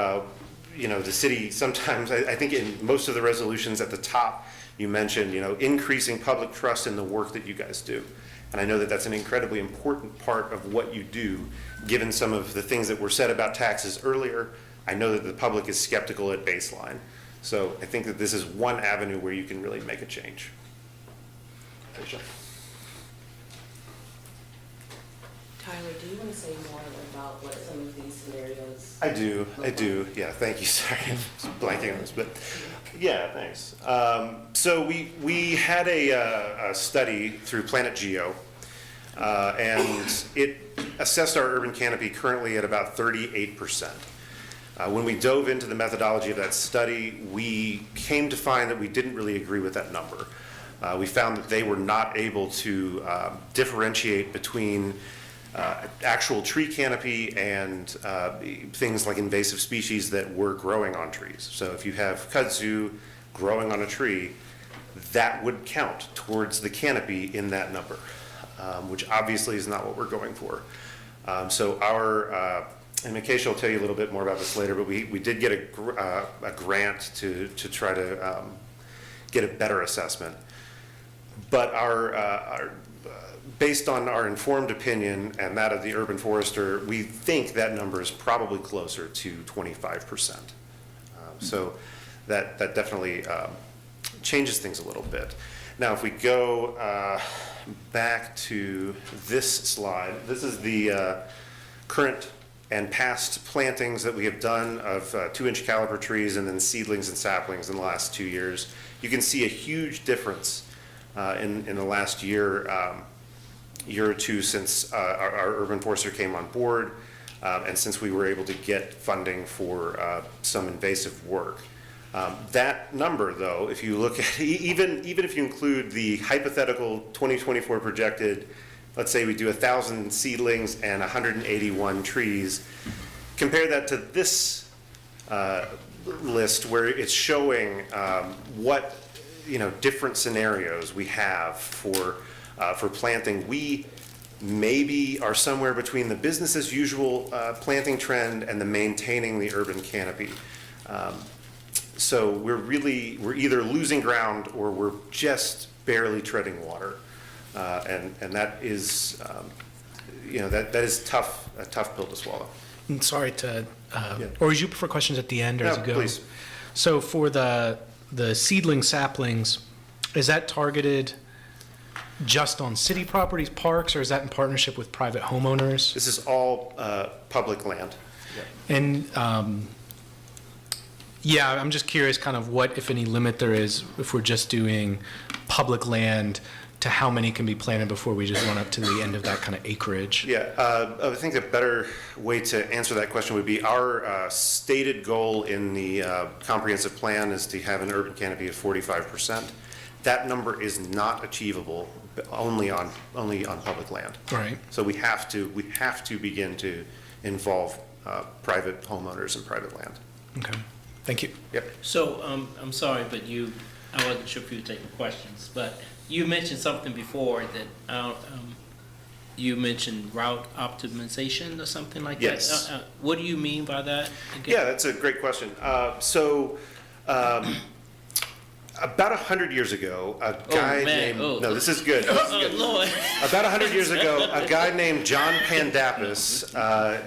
city sometimes, I think in most of the resolutions at the top, you mentioned, increasing public trust in the work that you guys do. And I know that that's an incredibly important part of what you do, given some of the things that were said about taxes earlier. I know that the public is skeptical at baseline. So I think that this is one avenue where you can really make a change. Aisha. Tyler, do you want to say more about what some of these scenarios? I do. Yeah, thank you. Sorry, I'm blanking on this, but yeah, thanks. So we had a study through Planet Geo, and it assessed our urban canopy currently at about 38%. When we dove into the methodology of that study, we came to find that we didn't really agree with that number. We found that they were not able to differentiate between actual tree canopy and things like invasive species that were growing on trees. So if you have kudzu growing on a tree, that would count towards the canopy in that number, which obviously is not what we're going for. So our, and Mikesha will tell you a little bit more about this later, but we did get a grant to try to get a better assessment. But our based on our informed opinion and that of the urban forester, we think that number is probably closer to 25%. So that definitely changes things a little bit. Now, if we go back to this slide, this is the current and past plantings that we have done of 2-inch caliber trees and then seedlings and saplings in the last 2 years. You can see a huge difference in the last year or two since our urban forester came on board, and since we were able to get funding for some invasive work. That number, though, if you look at even if you include the hypothetical 2024 projected, let's say we do 1,000 seedlings and 181 trees, compare that to this list where it's showing what different scenarios we have for planting. We maybe are somewhere between the business as usual planting trend and the maintaining the urban canopy. So we're either losing ground or we're just barely treading water, and that is that is a tough pill to swallow. I'm sorry to, or would you prefer questions at the end or as you go? Please. So for the seedling saplings, is that targeted just on city properties, parks, or is that in partnership with private homeowners? This is all public land. Yeah. And yeah, I'm just curious kind of what, if any, limit there is if we're just doing public land to how many can be planted before we just run up to the end of that kind of acreage? Yeah, I think a better way to answer that question would be our stated goal in the comprehensive plan is to have an urban canopy of 45%. That number is not achievable only on public land. Right. So we have to begin to involve private homeowners and private land. Okay. Thank you. Yep. So I'm sorry, but I wasn't sure if you were taking questions, but you mentioned something before that you mentioned route optimization or something like yes. that. What do you mean by that? Again? Yeah, that's a great question. About 100 years ago, a guy named... No, this is good. This is good. Lord. About 100 years ago, a guy named John Pandapis,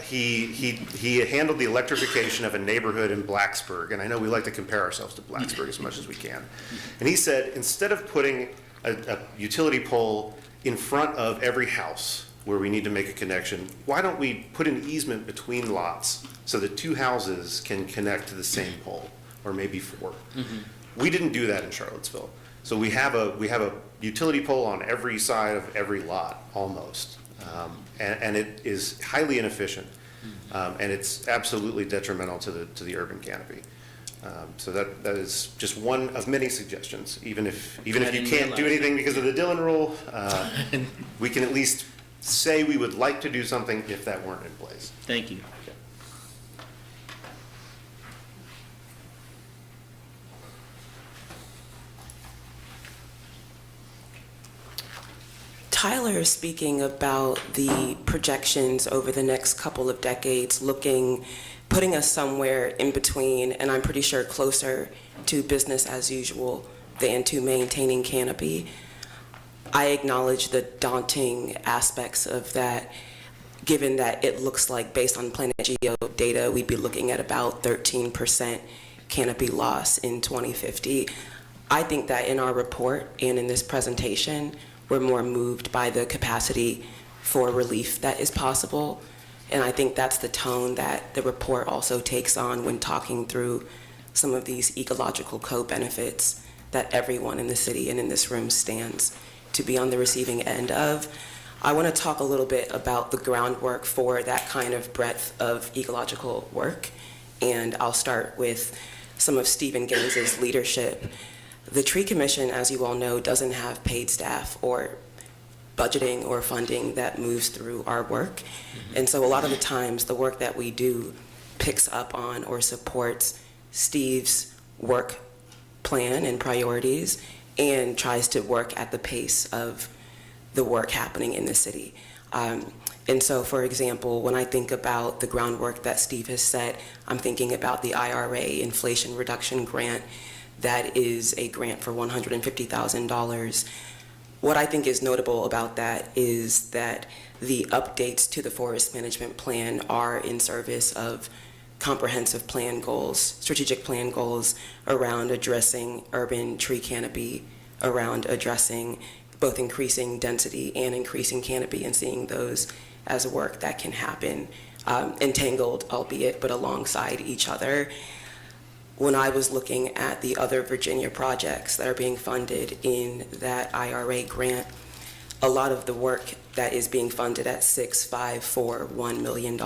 he handled the electrification of a neighborhood in Blacksburg, and I know we like to compare ourselves to Blacksburg as much as we can. And he said, instead of putting a utility pole in front of every house where we need to make a connection, why don't we put an easement between lots so that two houses can connect to the same pole? or maybe 4. We didn't do that in Charlottesville. So we have a utility pole on every side of every lot, almost. And it is highly inefficient. And it's absolutely detrimental to the urban canopy. So that is just one of many suggestions. Even if you can't do anything because of the Dillon rule, we can at least say we would like to do something if that weren't in place. Thank you. Tyler is speaking about the projections over the next couple of decades, putting us somewhere in between, and I'm pretty sure closer to business as usual than to maintaining canopy. I acknowledge the daunting aspects of that, given that it looks like, based on Planet Geo data, we'd be looking at about 13% canopy loss in 2050. I think that in our report and in this presentation, we're more moved by the capacity for relief that is possible. And I think that's the tone that the report also takes on when talking through some of these ecological co-benefits that everyone in the city and in this room stands to be on the receiving end of. I want to talk a little bit about the groundwork for that kind of breadth of ecological work. And I'll start with some of Stephen Gaines's leadership. The Tree Commission, as you all know, doesn't have paid staff or budgeting or funding that moves through our work. And so a lot of the times the work that we do picks up on or supports Steve's work plan and priorities and tries to work at the pace of the work happening in the city. And so, for example, when I think about the groundwork that Steve has set, I'm thinking about the IRA Inflation Reduction Grant. That is a grant for $150,000. What I think is notable about that is that the updates to the forest management plan are in service of comprehensive plan goals, strategic plan goals around addressing urban tree canopy, around addressing both increasing density and increasing canopy, and seeing those as work that can happen, entangled, albeit, but alongside each other. When I was looking at the other Virginia projects that are being funded in that IRA grant, a lot of the work that is being funded at $6, $5, $4, $1 million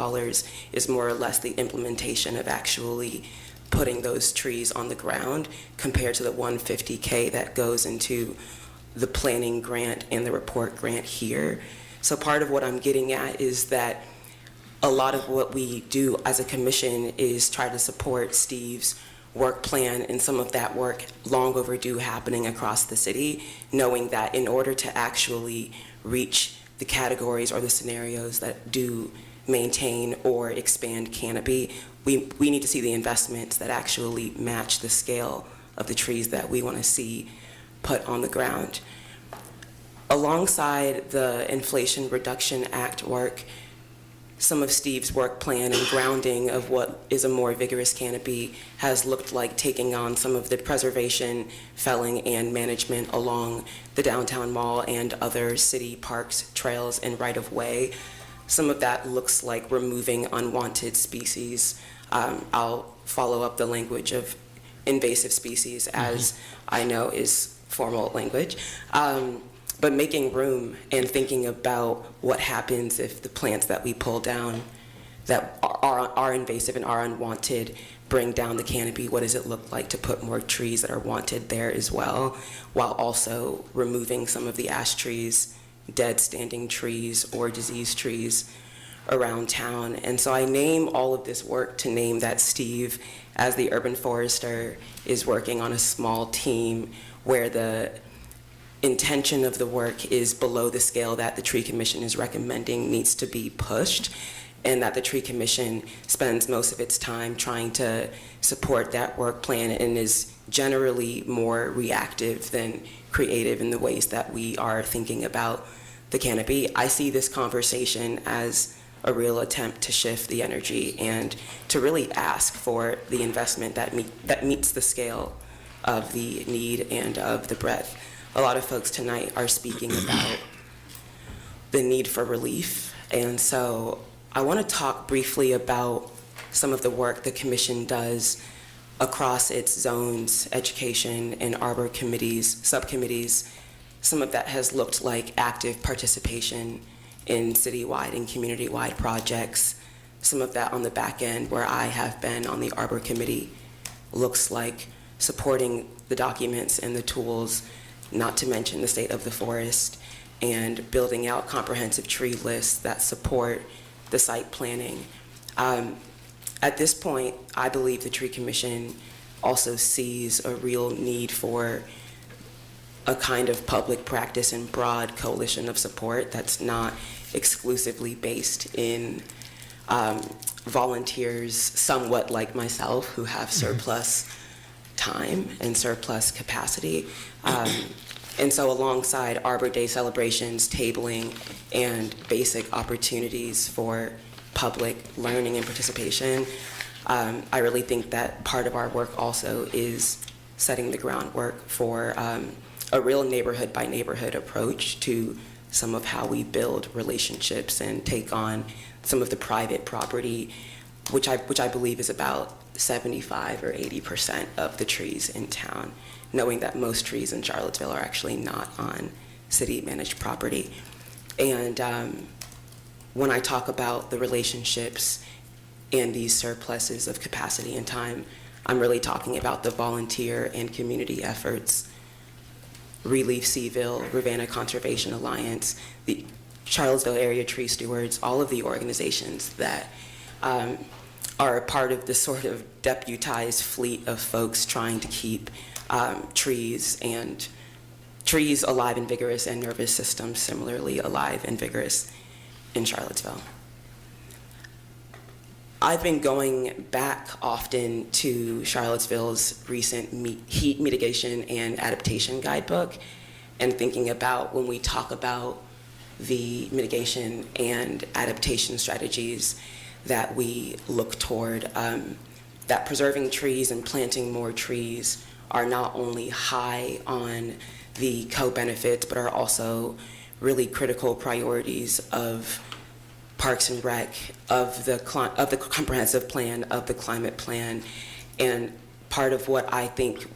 is more or less the implementation of actually putting those trees on the ground, compared to the $150K that goes into the planning grant and the report grant here. So part of what I'm getting at is that a lot of what we do as a commission is try to support Steve's work plan, and some of that work long overdue happening across the city, knowing that in order to actually reach the categories or the scenarios that do maintain or expand canopy, we need to see the investments that actually match the scale of the trees that we want to see put on the ground. Alongside the Inflation Reduction Act work, some of Steve's work plan and grounding of what is a more vigorous canopy has looked like taking on some of the preservation, felling, and management along the downtown mall and other city parks, trails, and right-of-way. Some of that looks like removing unwanted species. I'll follow up the language of invasive species, as I know is formal language. But making room and thinking about what happens if the plants that we pull down that are invasive and are unwanted bring down the canopy. What does it look like to put more trees that are wanted there as well, while also removing some of the ash trees, dead standing trees, or diseased trees around town? And so I name all of this work to name that Steve, as the urban forester, is working on a small team where the intention of the work is below the scale that the Tree Commission is recommending needs to be pushed, and that the Tree Commission spends most of its time trying to support that work plan and is generally more reactive than creative in the ways that we are thinking about the canopy. I see this conversation as a real attempt to shift the energy and to really ask for the investment that meets the scale of the need and of the breadth. A lot of folks tonight are speaking about the need for relief, and so I want to talk briefly about some of the work the Commission does across its zones, education, and arbor committees, subcommittees. Some of that has looked like active participation in citywide and community-wide projects. Some of that on the back end, where I have been on the arbor committee, looks like supporting the documents and the tools, not to mention the state of the forest, and building out comprehensive tree lists that support the site planning. At this point, I believe the Tree Commission also sees a real need for a kind of public practice and broad coalition of support that's not exclusively based in volunteers, somewhat like myself, who have surplus time and surplus capacity. And so alongside Arbor Day celebrations, tabling, and basic opportunities for public learning and participation, I really think that part of our work also is setting the groundwork for a real neighborhood by neighborhood approach to some of how we build relationships and take on some of the private property, which I believe is about 75 or 80% of the trees in town, knowing that most trees in Charlottesville are actually not on city-managed property. And when I talk about the relationships and these surpluses of capacity and time, I'm really talking about the volunteer and community efforts. Relief Seaville, Ravenna Conservation Alliance, the Charlottesville Area Tree Stewards, all of the organizations that are a part of this sort of deputized fleet of folks trying to keep trees alive and vigorous, and nervous systems similarly alive and vigorous in Charlottesville. I've been going back often to Charlottesville's recent heat mitigation and adaptation guidebook and thinking about when we talk about the mitigation and adaptation strategies that we look toward, that preserving trees and planting more trees are not only high on the co-benefits, but are also really critical priorities of Parks and Rec, of the comprehensive plan, of the climate plan. And part of what I think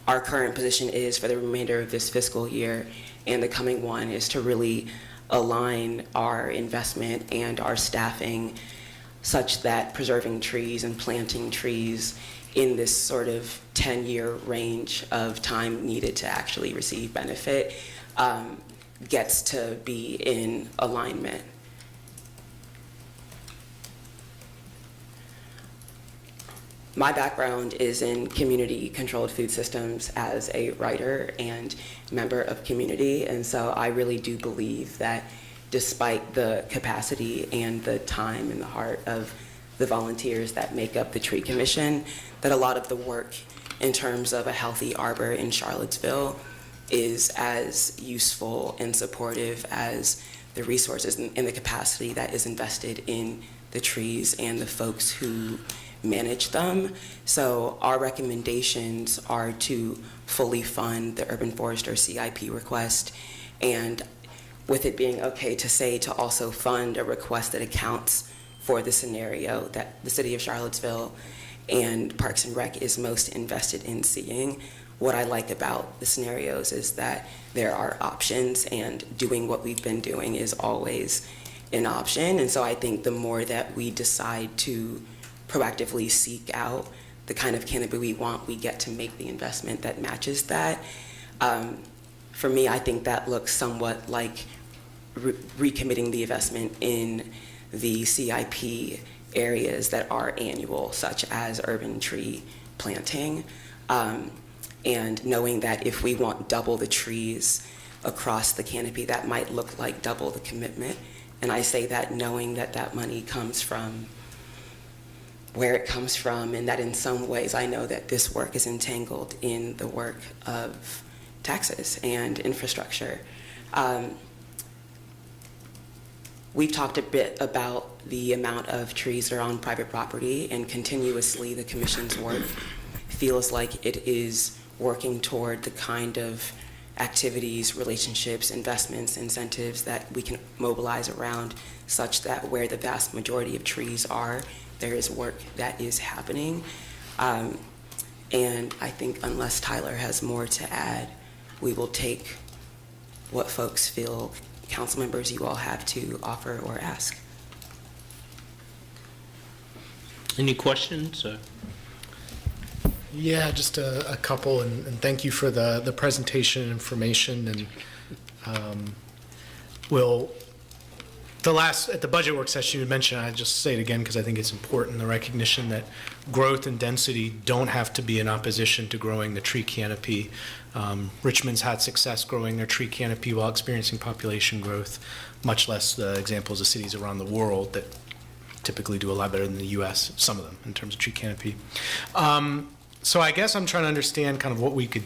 our current position is for the remainder of this fiscal year and the coming one is to really align our investment and our staffing such that preserving trees and planting trees in this sort of 10-year range of time needed to actually receive benefit gets to be in alignment. My background is in community-controlled food systems as a writer and member of community, and so I really do believe that despite the capacity and the time and the heart of the volunteers that make up the Tree Commission, that a lot of the work in terms of a healthy arbor in Charlottesville is as useful and supportive as the resources and the capacity that is invested in the trees and the folks who manage them. So our recommendations are to fully fund the Urban Forester CIP request, and with it being okay to say to also fund a request that accounts for the scenario that the city of Charlottesville and Parks and Rec is most invested in seeing. What I like about the scenarios is that there are options, and doing what we've been doing is always an option. And so I think the more that we decide to proactively seek out the kind of canopy we want, we get to make the investment that matches that. For me, I think that looks somewhat like recommitting the investment in the CIP areas that are annual, such as urban tree planting, and knowing that if we want double the trees across the canopy, that might look like double the commitment. And I say that knowing that that money comes from where it comes from, and that in some ways I know that this work is entangled in the work of taxes and infrastructure. We've talked a bit about the amount of trees that are on private property, and continuously the Commission's work feels like it is working toward the kind of activities, relationships, investments, incentives that we can mobilize around, such that where the vast majority of trees are, there is work that is happening. And I think unless Tyler has more to add, we will take what folks feel, council members, you all have to offer or ask. Any questions? Yeah, just a couple, and thank you for the presentation and information. And at the budget work session you mentioned, I just say it again because I think it's important, the recognition that growth and density don't have to be in opposition to growing the tree canopy. Richmond's had success growing their tree canopy while experiencing population growth, much less the examples of cities around the world that typically do a lot better than the U.S., some of them, in terms of tree canopy. So I guess I'm trying to understand kind of what we can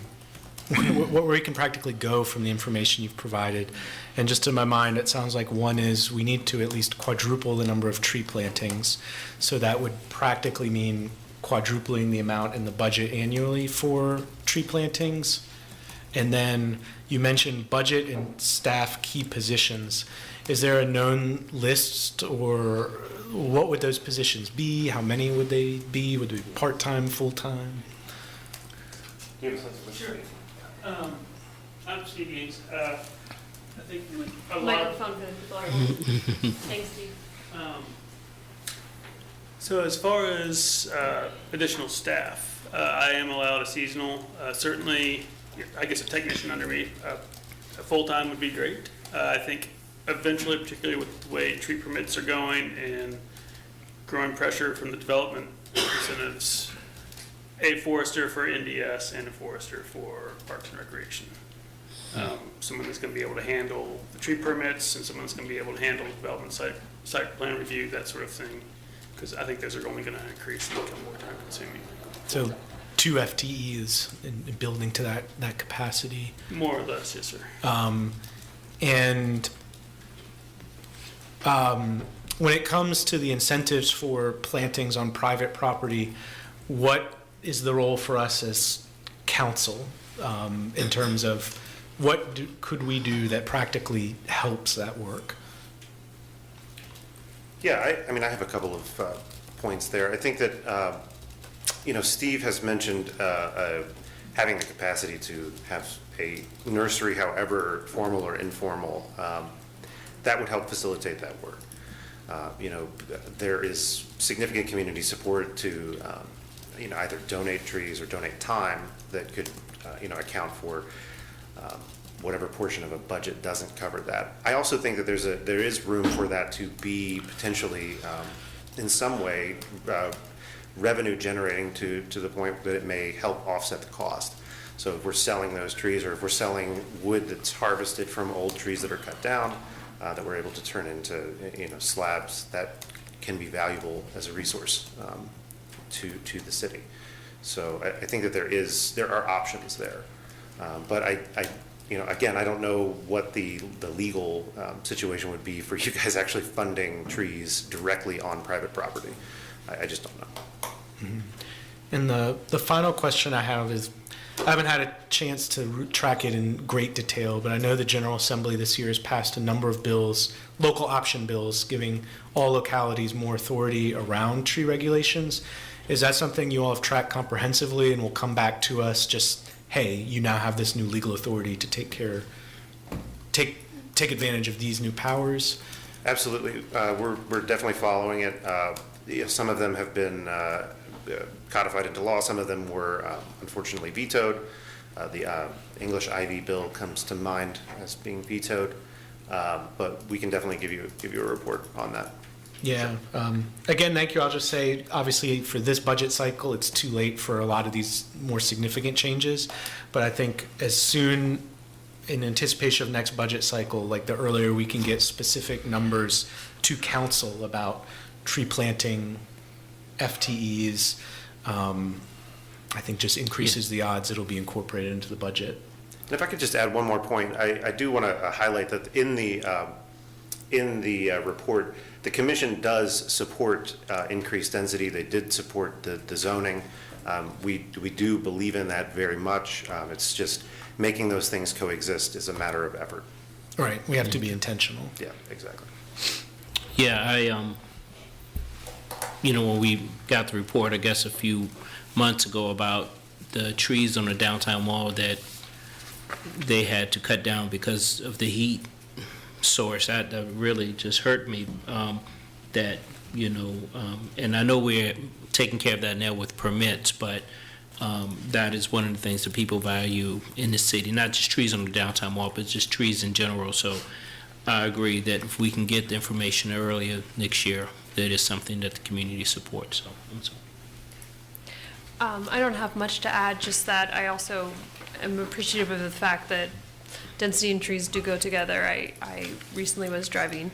practically go from the information you've provided. And just in my mind, it sounds like one is we need to at least quadruple the number of tree plantings. So that would practically mean quadrupling the amount in the budget annually for tree plantings. And then you mentioned budget and staff key positions. Is there a known list, or what would those positions be? How many would they be? Would they be part-time, full-time? Sure. I'm Steve Gaines. I think a lot. Microphone for the people at home. Thanks, Steve. So as far as additional staff, I am allowed a seasonal. Certainly, I guess a technician under me. A full-time would be great. I think eventually, particularly with the way tree permits are going and growing pressure from the development incentives, a forester for NDS and a forester for Parks and Recreation. Someone that's going to be able to handle the tree permits and someone that's going to be able to handle development site plan review, that sort of thing, because I think those are only going to increase and become more time consuming. So 2 FTEs in building to that capacity? More or less, yes, sir. When it comes to the incentives for plantings on private property, what is the role for us as council in terms of what could we do that practically helps that work? Yeah, I mean, I have a couple of points there. I think that, Steve has mentioned having the capacity to have a nursery, however formal or informal, that would help facilitate that work. There is significant community support to, either donate trees or donate time that could, account for whatever portion of a budget doesn't cover that. I also think that there is room for that to be potentially, in some way, revenue generating to the point that it may help offset the cost. So if we're selling those trees, or if we're selling wood that's harvested from old trees that are cut down, that we're able to turn into slabs, that can be valuable as a resource to the city. So I think that there are options there, but again, I don't know what the legal situation would be for you guys actually funding trees directly on private property. I just don't know. Mm-hmm. And the final question I have is, I haven't had a chance to track it in great detail, but I know the General Assembly this year has passed a number of bills, local option bills, giving all localities more authority around tree regulations. Is that something you all have tracked comprehensively and will come back to us just, hey, you now have this new legal authority to take advantage of these new powers? Absolutely. We're definitely following it. Some of them have been codified into law. Some of them were unfortunately vetoed. The English IV bill comes to mind as being vetoed, but we can definitely give you a report on that. Yeah. Again, thank you. I'll just say, obviously, for this budget cycle, it's too late for a lot of these more significant changes. But I think as soon, in anticipation of next budget cycle, like the earlier we can get specific numbers to council about tree planting, FTEs, I think just increases the odds it'll be incorporated into the budget. And if I could just add one more point, I do want to highlight that in the report, the commission does support increased density. They did support the zoning. We do believe in that very much. It's just making those things coexist is a matter of effort. Right. We have to be intentional. Yeah, exactly. Yeah, when we got the report, I guess a few months ago, about the trees on the downtown wall that they had to cut down because of the heat source. That really just hurt me, that, and I know we're taking care of that now with permits, but that is one of the things that people value in the city, not just trees on the downtown wall, but just trees in general. So I agree that if we can get the information earlier next year, that is something that the community supports. So I'm sorry. I don't have much to add, just that I also am appreciative of the fact that density and trees do go together. I recently was driving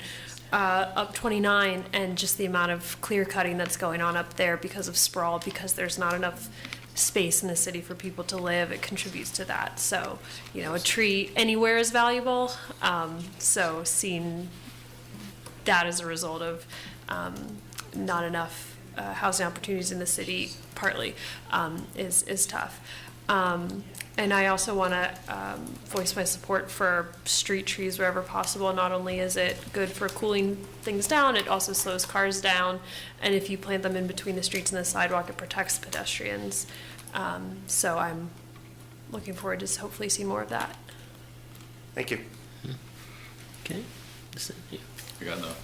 up 29, and just the amount of clear cutting that's going on up there because of sprawl, because there's not enough space in the city for people to live, it contributes to that. So, a tree anywhere is valuable. So seeing that as a result of not enough housing opportunities in the city, partly, is tough. And I also want to voice my support for street trees wherever possible. Not only is it good for cooling things down, it also slows cars down. And if you plant them in between the streets and the sidewalk, it protects pedestrians. So I'm looking forward to hopefully see more of that. Thank you. Okay. I got enough.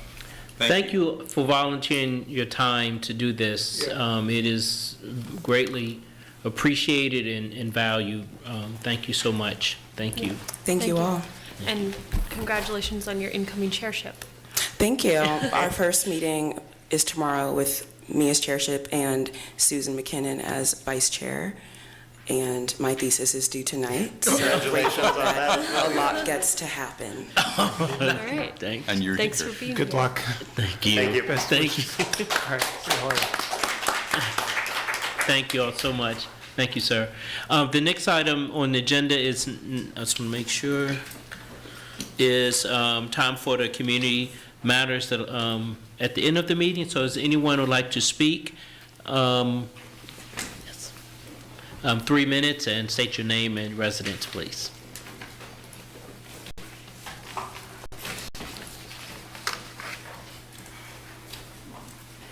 Thank you for volunteering your time to do this. It is greatly appreciated and valued. Thank you so much. Thank you. Thank you all. And congratulations on your incoming chairship. Thank you. Our first meeting is tomorrow with me as chairship and Susan McKinnon as vice chair. And my thesis is due tonight. So Congratulations on that. a lot gets to happen. All right. Thanks. And you're Thanks for being here. Good luck. Thank you. Thank you. Thank you. All right, see you later. Thank you all so much. Thank you, sir. The next item on the agenda is, I just want to make sure, is time for the community matters that at the end of the meeting. So does anyone would like to speak? 3 minutes, and state your name and residence, please.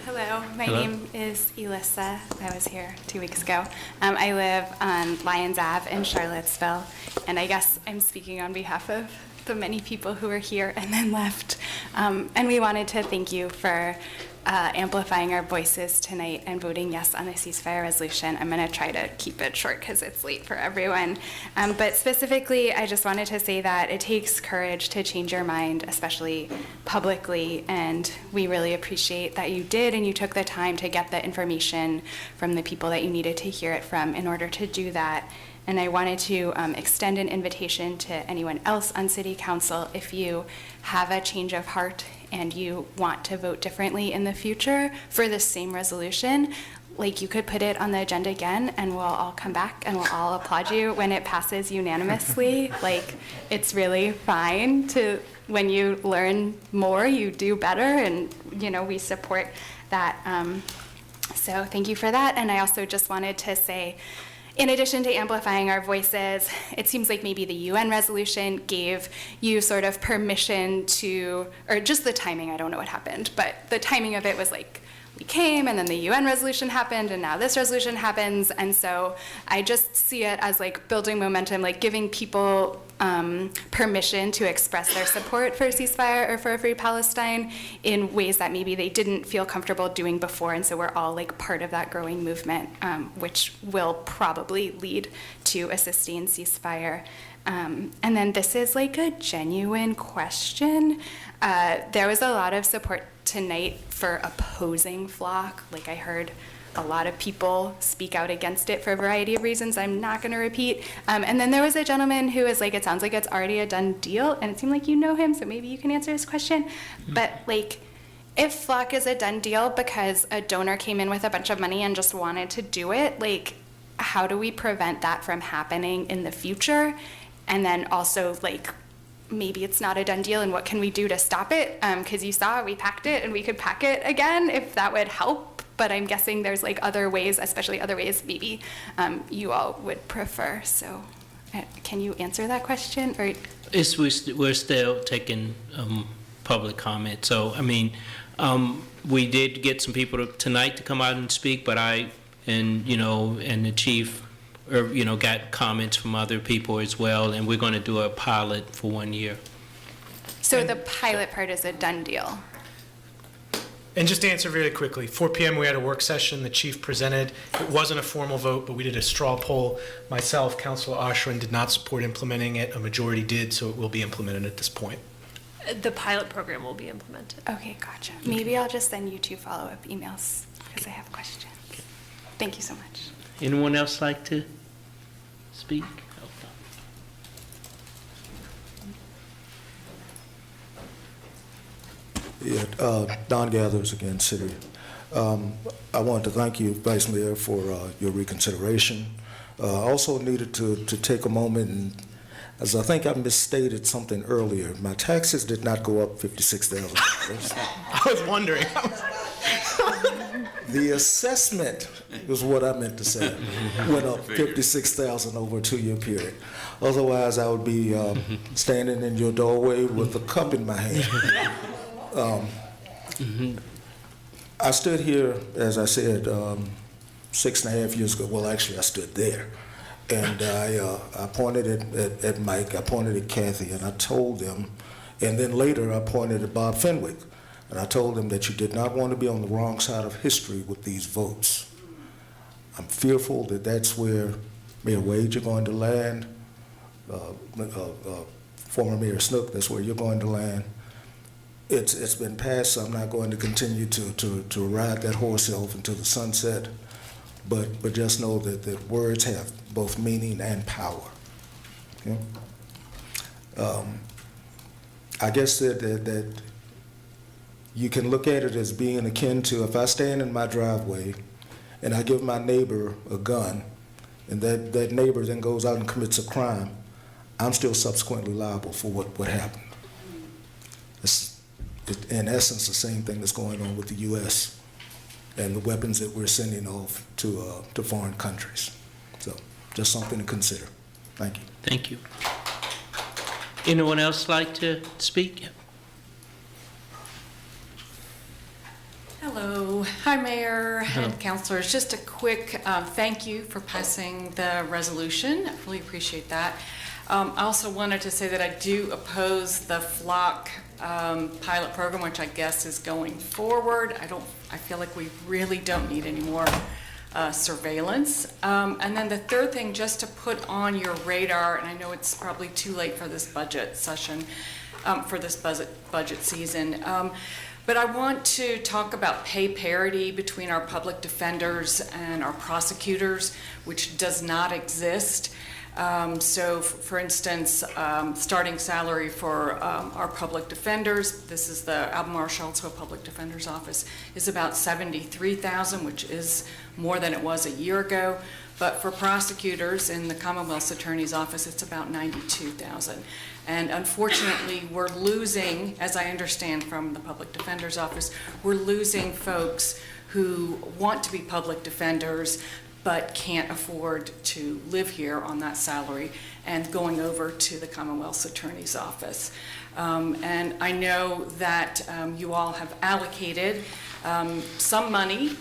Hello, my Hello. name is Elissa. I was here 2 weeks ago. I live on Lyons Ave in Charlottesville, and I guess I'm speaking on behalf of the many people who are here and then left. And we wanted to thank you for amplifying our voices tonight and voting yes on the ceasefire resolution. I'm going to try to keep it short because it's late for everyone. But specifically, I just wanted to say that it takes courage to change your mind, especially publicly, and we really appreciate that you did and you took the time to get the information from the people that you needed to hear it from in order to do that. And I wanted to extend an invitation to anyone else on City Council. If you have a change of heart and you want to vote differently in the future for the same resolution, like, you could put it on the agenda again and we'll all come back and we'll all applaud you when it passes unanimously. Like, it's really fine to, when you learn more, you do better, and we support that. So thank you for that. And I also just wanted to say, in addition to amplifying our voices, it seems like maybe the UN resolution gave you sort of permission to, or just the timing, I don't know what happened, but the timing of it was like, we came and then the UN resolution happened and now this resolution happens. And so I just see it as like building momentum, like giving people permission to express their support for a ceasefire or for a free Palestine in ways that maybe they didn't feel comfortable doing before. And so we're all like part of that growing movement, which will probably lead to a sustained ceasefire. And then this is like a genuine question. There was a lot of support tonight for opposing FLOC. Like, I heard a lot of people speak out against it for a variety of reasons I'm not going to repeat. And then there was a gentleman who was like, it sounds like it's already a done deal, and it seemed like you know him, so maybe you can answer his question. But like, if FLOC is a done deal because a donor came in with a bunch of money and just wanted to do it, like, how do we prevent that from happening in the future? And then also, like, maybe it's not a done deal, and what can we do to stop it? Because you saw we packed it, and we could pack it again if that would help. But I'm guessing there's like other ways, especially other ways maybe you all would prefer. So can you answer that question? Or We're still taking public comment. So, I mean, we did get some people tonight to come out and speak, but and the chief got comments from other people as well, and we're going to do a pilot for 1 year. So the pilot part is a done deal. And just to answer very quickly, 4 p.m. we had a work session, the chief presented. It wasn't a formal vote, but we did a straw poll. Myself, Councilor Oshrin did not support implementing it. A majority did, so it will be implemented at this point. The pilot program will be implemented. Okay, gotcha. Maybe I'll just send you 2 follow-up emails because I have questions. Thank you so much. Anyone else like to speak? Yeah, Don Gathers again, City. I want to thank you, Vice Mayor, for your reconsideration. I also needed to take a moment, and as I think I misstated something earlier, my taxes did not go up $56,000. I was wondering. The assessment is what I meant to say, went up $56,000 over a 2-year period. Otherwise, I would be standing in your doorway with a cup in my hand. I stood here, as I said, 6.5 years ago. Well, actually, I stood there. And I pointed at Mike, I pointed at Kathy, and I told them, and then later I pointed at Bob Fenwick, and I told them that you did not want to be on the wrong side of history with these votes. I'm fearful that that's where Mayor Wade, you're going to land, former Mayor Snook, that's where you're going to land. It's been passed, so I'm not going to continue to ride that horse off into the sunset, but just know that words have both meaning and power. Okay? I guess that you can look at it as being akin to if I stand in my driveway and I give my neighbor a gun, and that neighbor then goes out and commits a crime, I'm still subsequently liable for what happened. It's, in essence, the same thing that's going on with the U.S. and the weapons that we're sending off to foreign countries. So, just something to consider. Thank you. Thank you. Anyone else like to speak? Hello. Hi, Mayor and councilors. Just a quick thank you for passing the resolution. I really appreciate that. I also wanted to say that I do oppose the flock pilot program, which I guess is going forward. I feel like we really don't need any more surveillance. And then the third thing, just to put on your radar, and I know it's probably too late for this budget session, for this budget season, but I want to talk about pay parity between our public defenders and our prosecutors, which does not exist. So, for instance, starting salary for our public defenders, this is the Albemarle Charlottesville Public Defender's Office, is about $73,000, which is more than it was a year ago. But for prosecutors in the Commonwealth's Attorney's Office, it's about $92,000. And unfortunately, we're losing, as I understand from the Public Defender's Office, we're losing folks who want to be public defenders but can't afford to live here on that salary and going over to the Commonwealth's Attorney's Office. And I know that you all have allocated some money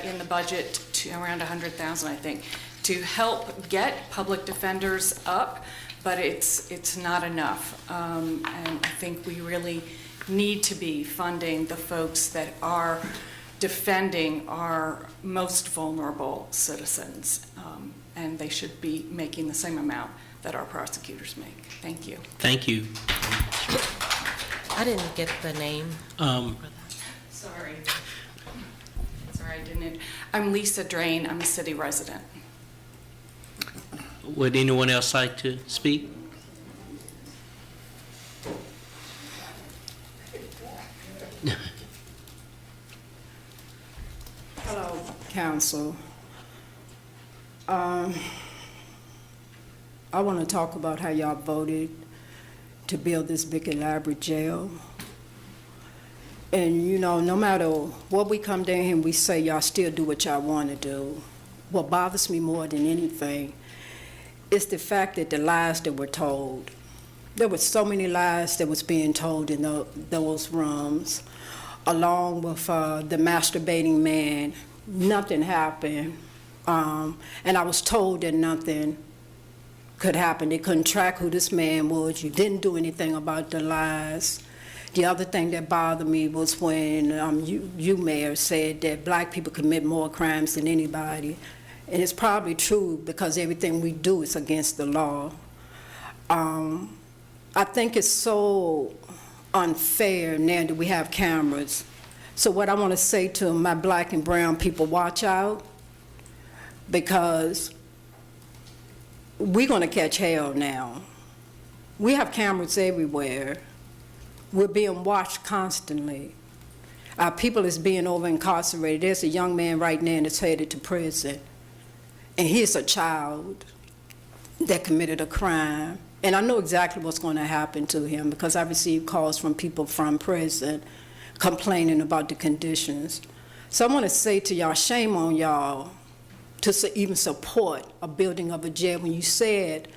in the budget to around $100,000, I think, to help get public defenders up, but it's not enough. And I think we really need to be funding the folks that are defending our most vulnerable citizens, and they should be making the same amount that our prosecutors make. Thank you. Thank you. I didn't get the name. Sorry. Sorry, I didn't. I'm Lisa Drain. I'm a city resident. Would anyone else like to speak? Hello, Council. I want to talk about how y'all voted to build this big elaborate jail. And, you know, no matter what we come down here and we say, y'all still do what y'all want to do. What bothers me more than anything is the fact that the lies that were told. There were so many lies that was being told in those rooms, along with the masturbating man. Nothing happened. And I was told that nothing could happen. They couldn't track who this man was. You didn't do anything about the lies. The other thing that bothered me was when you, Mayor, said that black people commit more crimes than anybody. And it's probably true because everything we do is against the law. I think it's so unfair now that we have cameras. So what I want to say to my black and brown people, watch out, because we're going to catch hell now. We have cameras everywhere. We're being watched constantly. Our people is being over-incarcerated. There's a young man right now that's headed to prison, and he's a child that committed a crime. And I know exactly what's going to happen to him because I received calls from people from prison complaining about the conditions. So I want to say to y'all, shame on y'all to even support a building of a jail when you said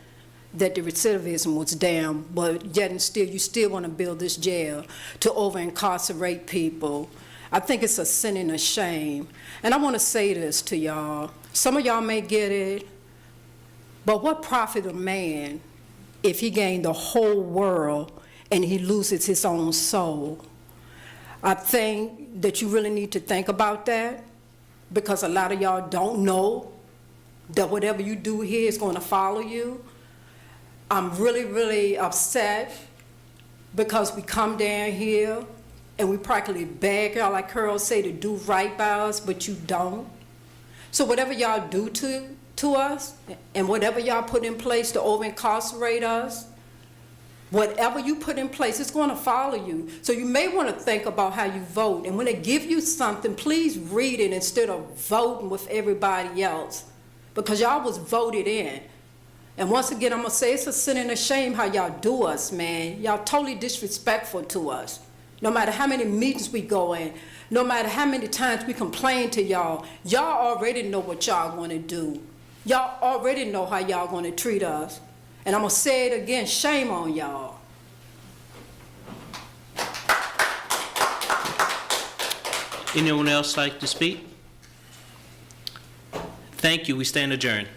that the recidivism was down, but yet and still, you still want to build this jail to over-incarcerate people. I think it's a sin and a shame. And I want to say this to y'all. Some of y'all may get it, but what profit a man if he gained the whole world and he loses his own soul? I think that you really need to think about that because a lot of y'all don't know that whatever you do here is going to follow you. I'm really, really upset because we come down here and we practically beg y'all, like Carol say, to do right by us, but you don't. So whatever y'all do to us and whatever y'all put in place to over-incarcerate us, whatever you put in place, it's going to follow you. So you may want to think about how you vote. And when they give you something, please read it instead of voting with everybody else because y'all was voted in. And once again, I'm going to say it's a sin and a shame how y'all do us, man. Y'all totally disrespectful to us. No matter how many meetings we go in, no matter how many times we complain to y'all, y'all already know what y'all want to do. Y'all already know how y'all going to treat us. And I'm going to say it again, shame on y'all. Anyone else like to speak? Thank you. We stand adjourned.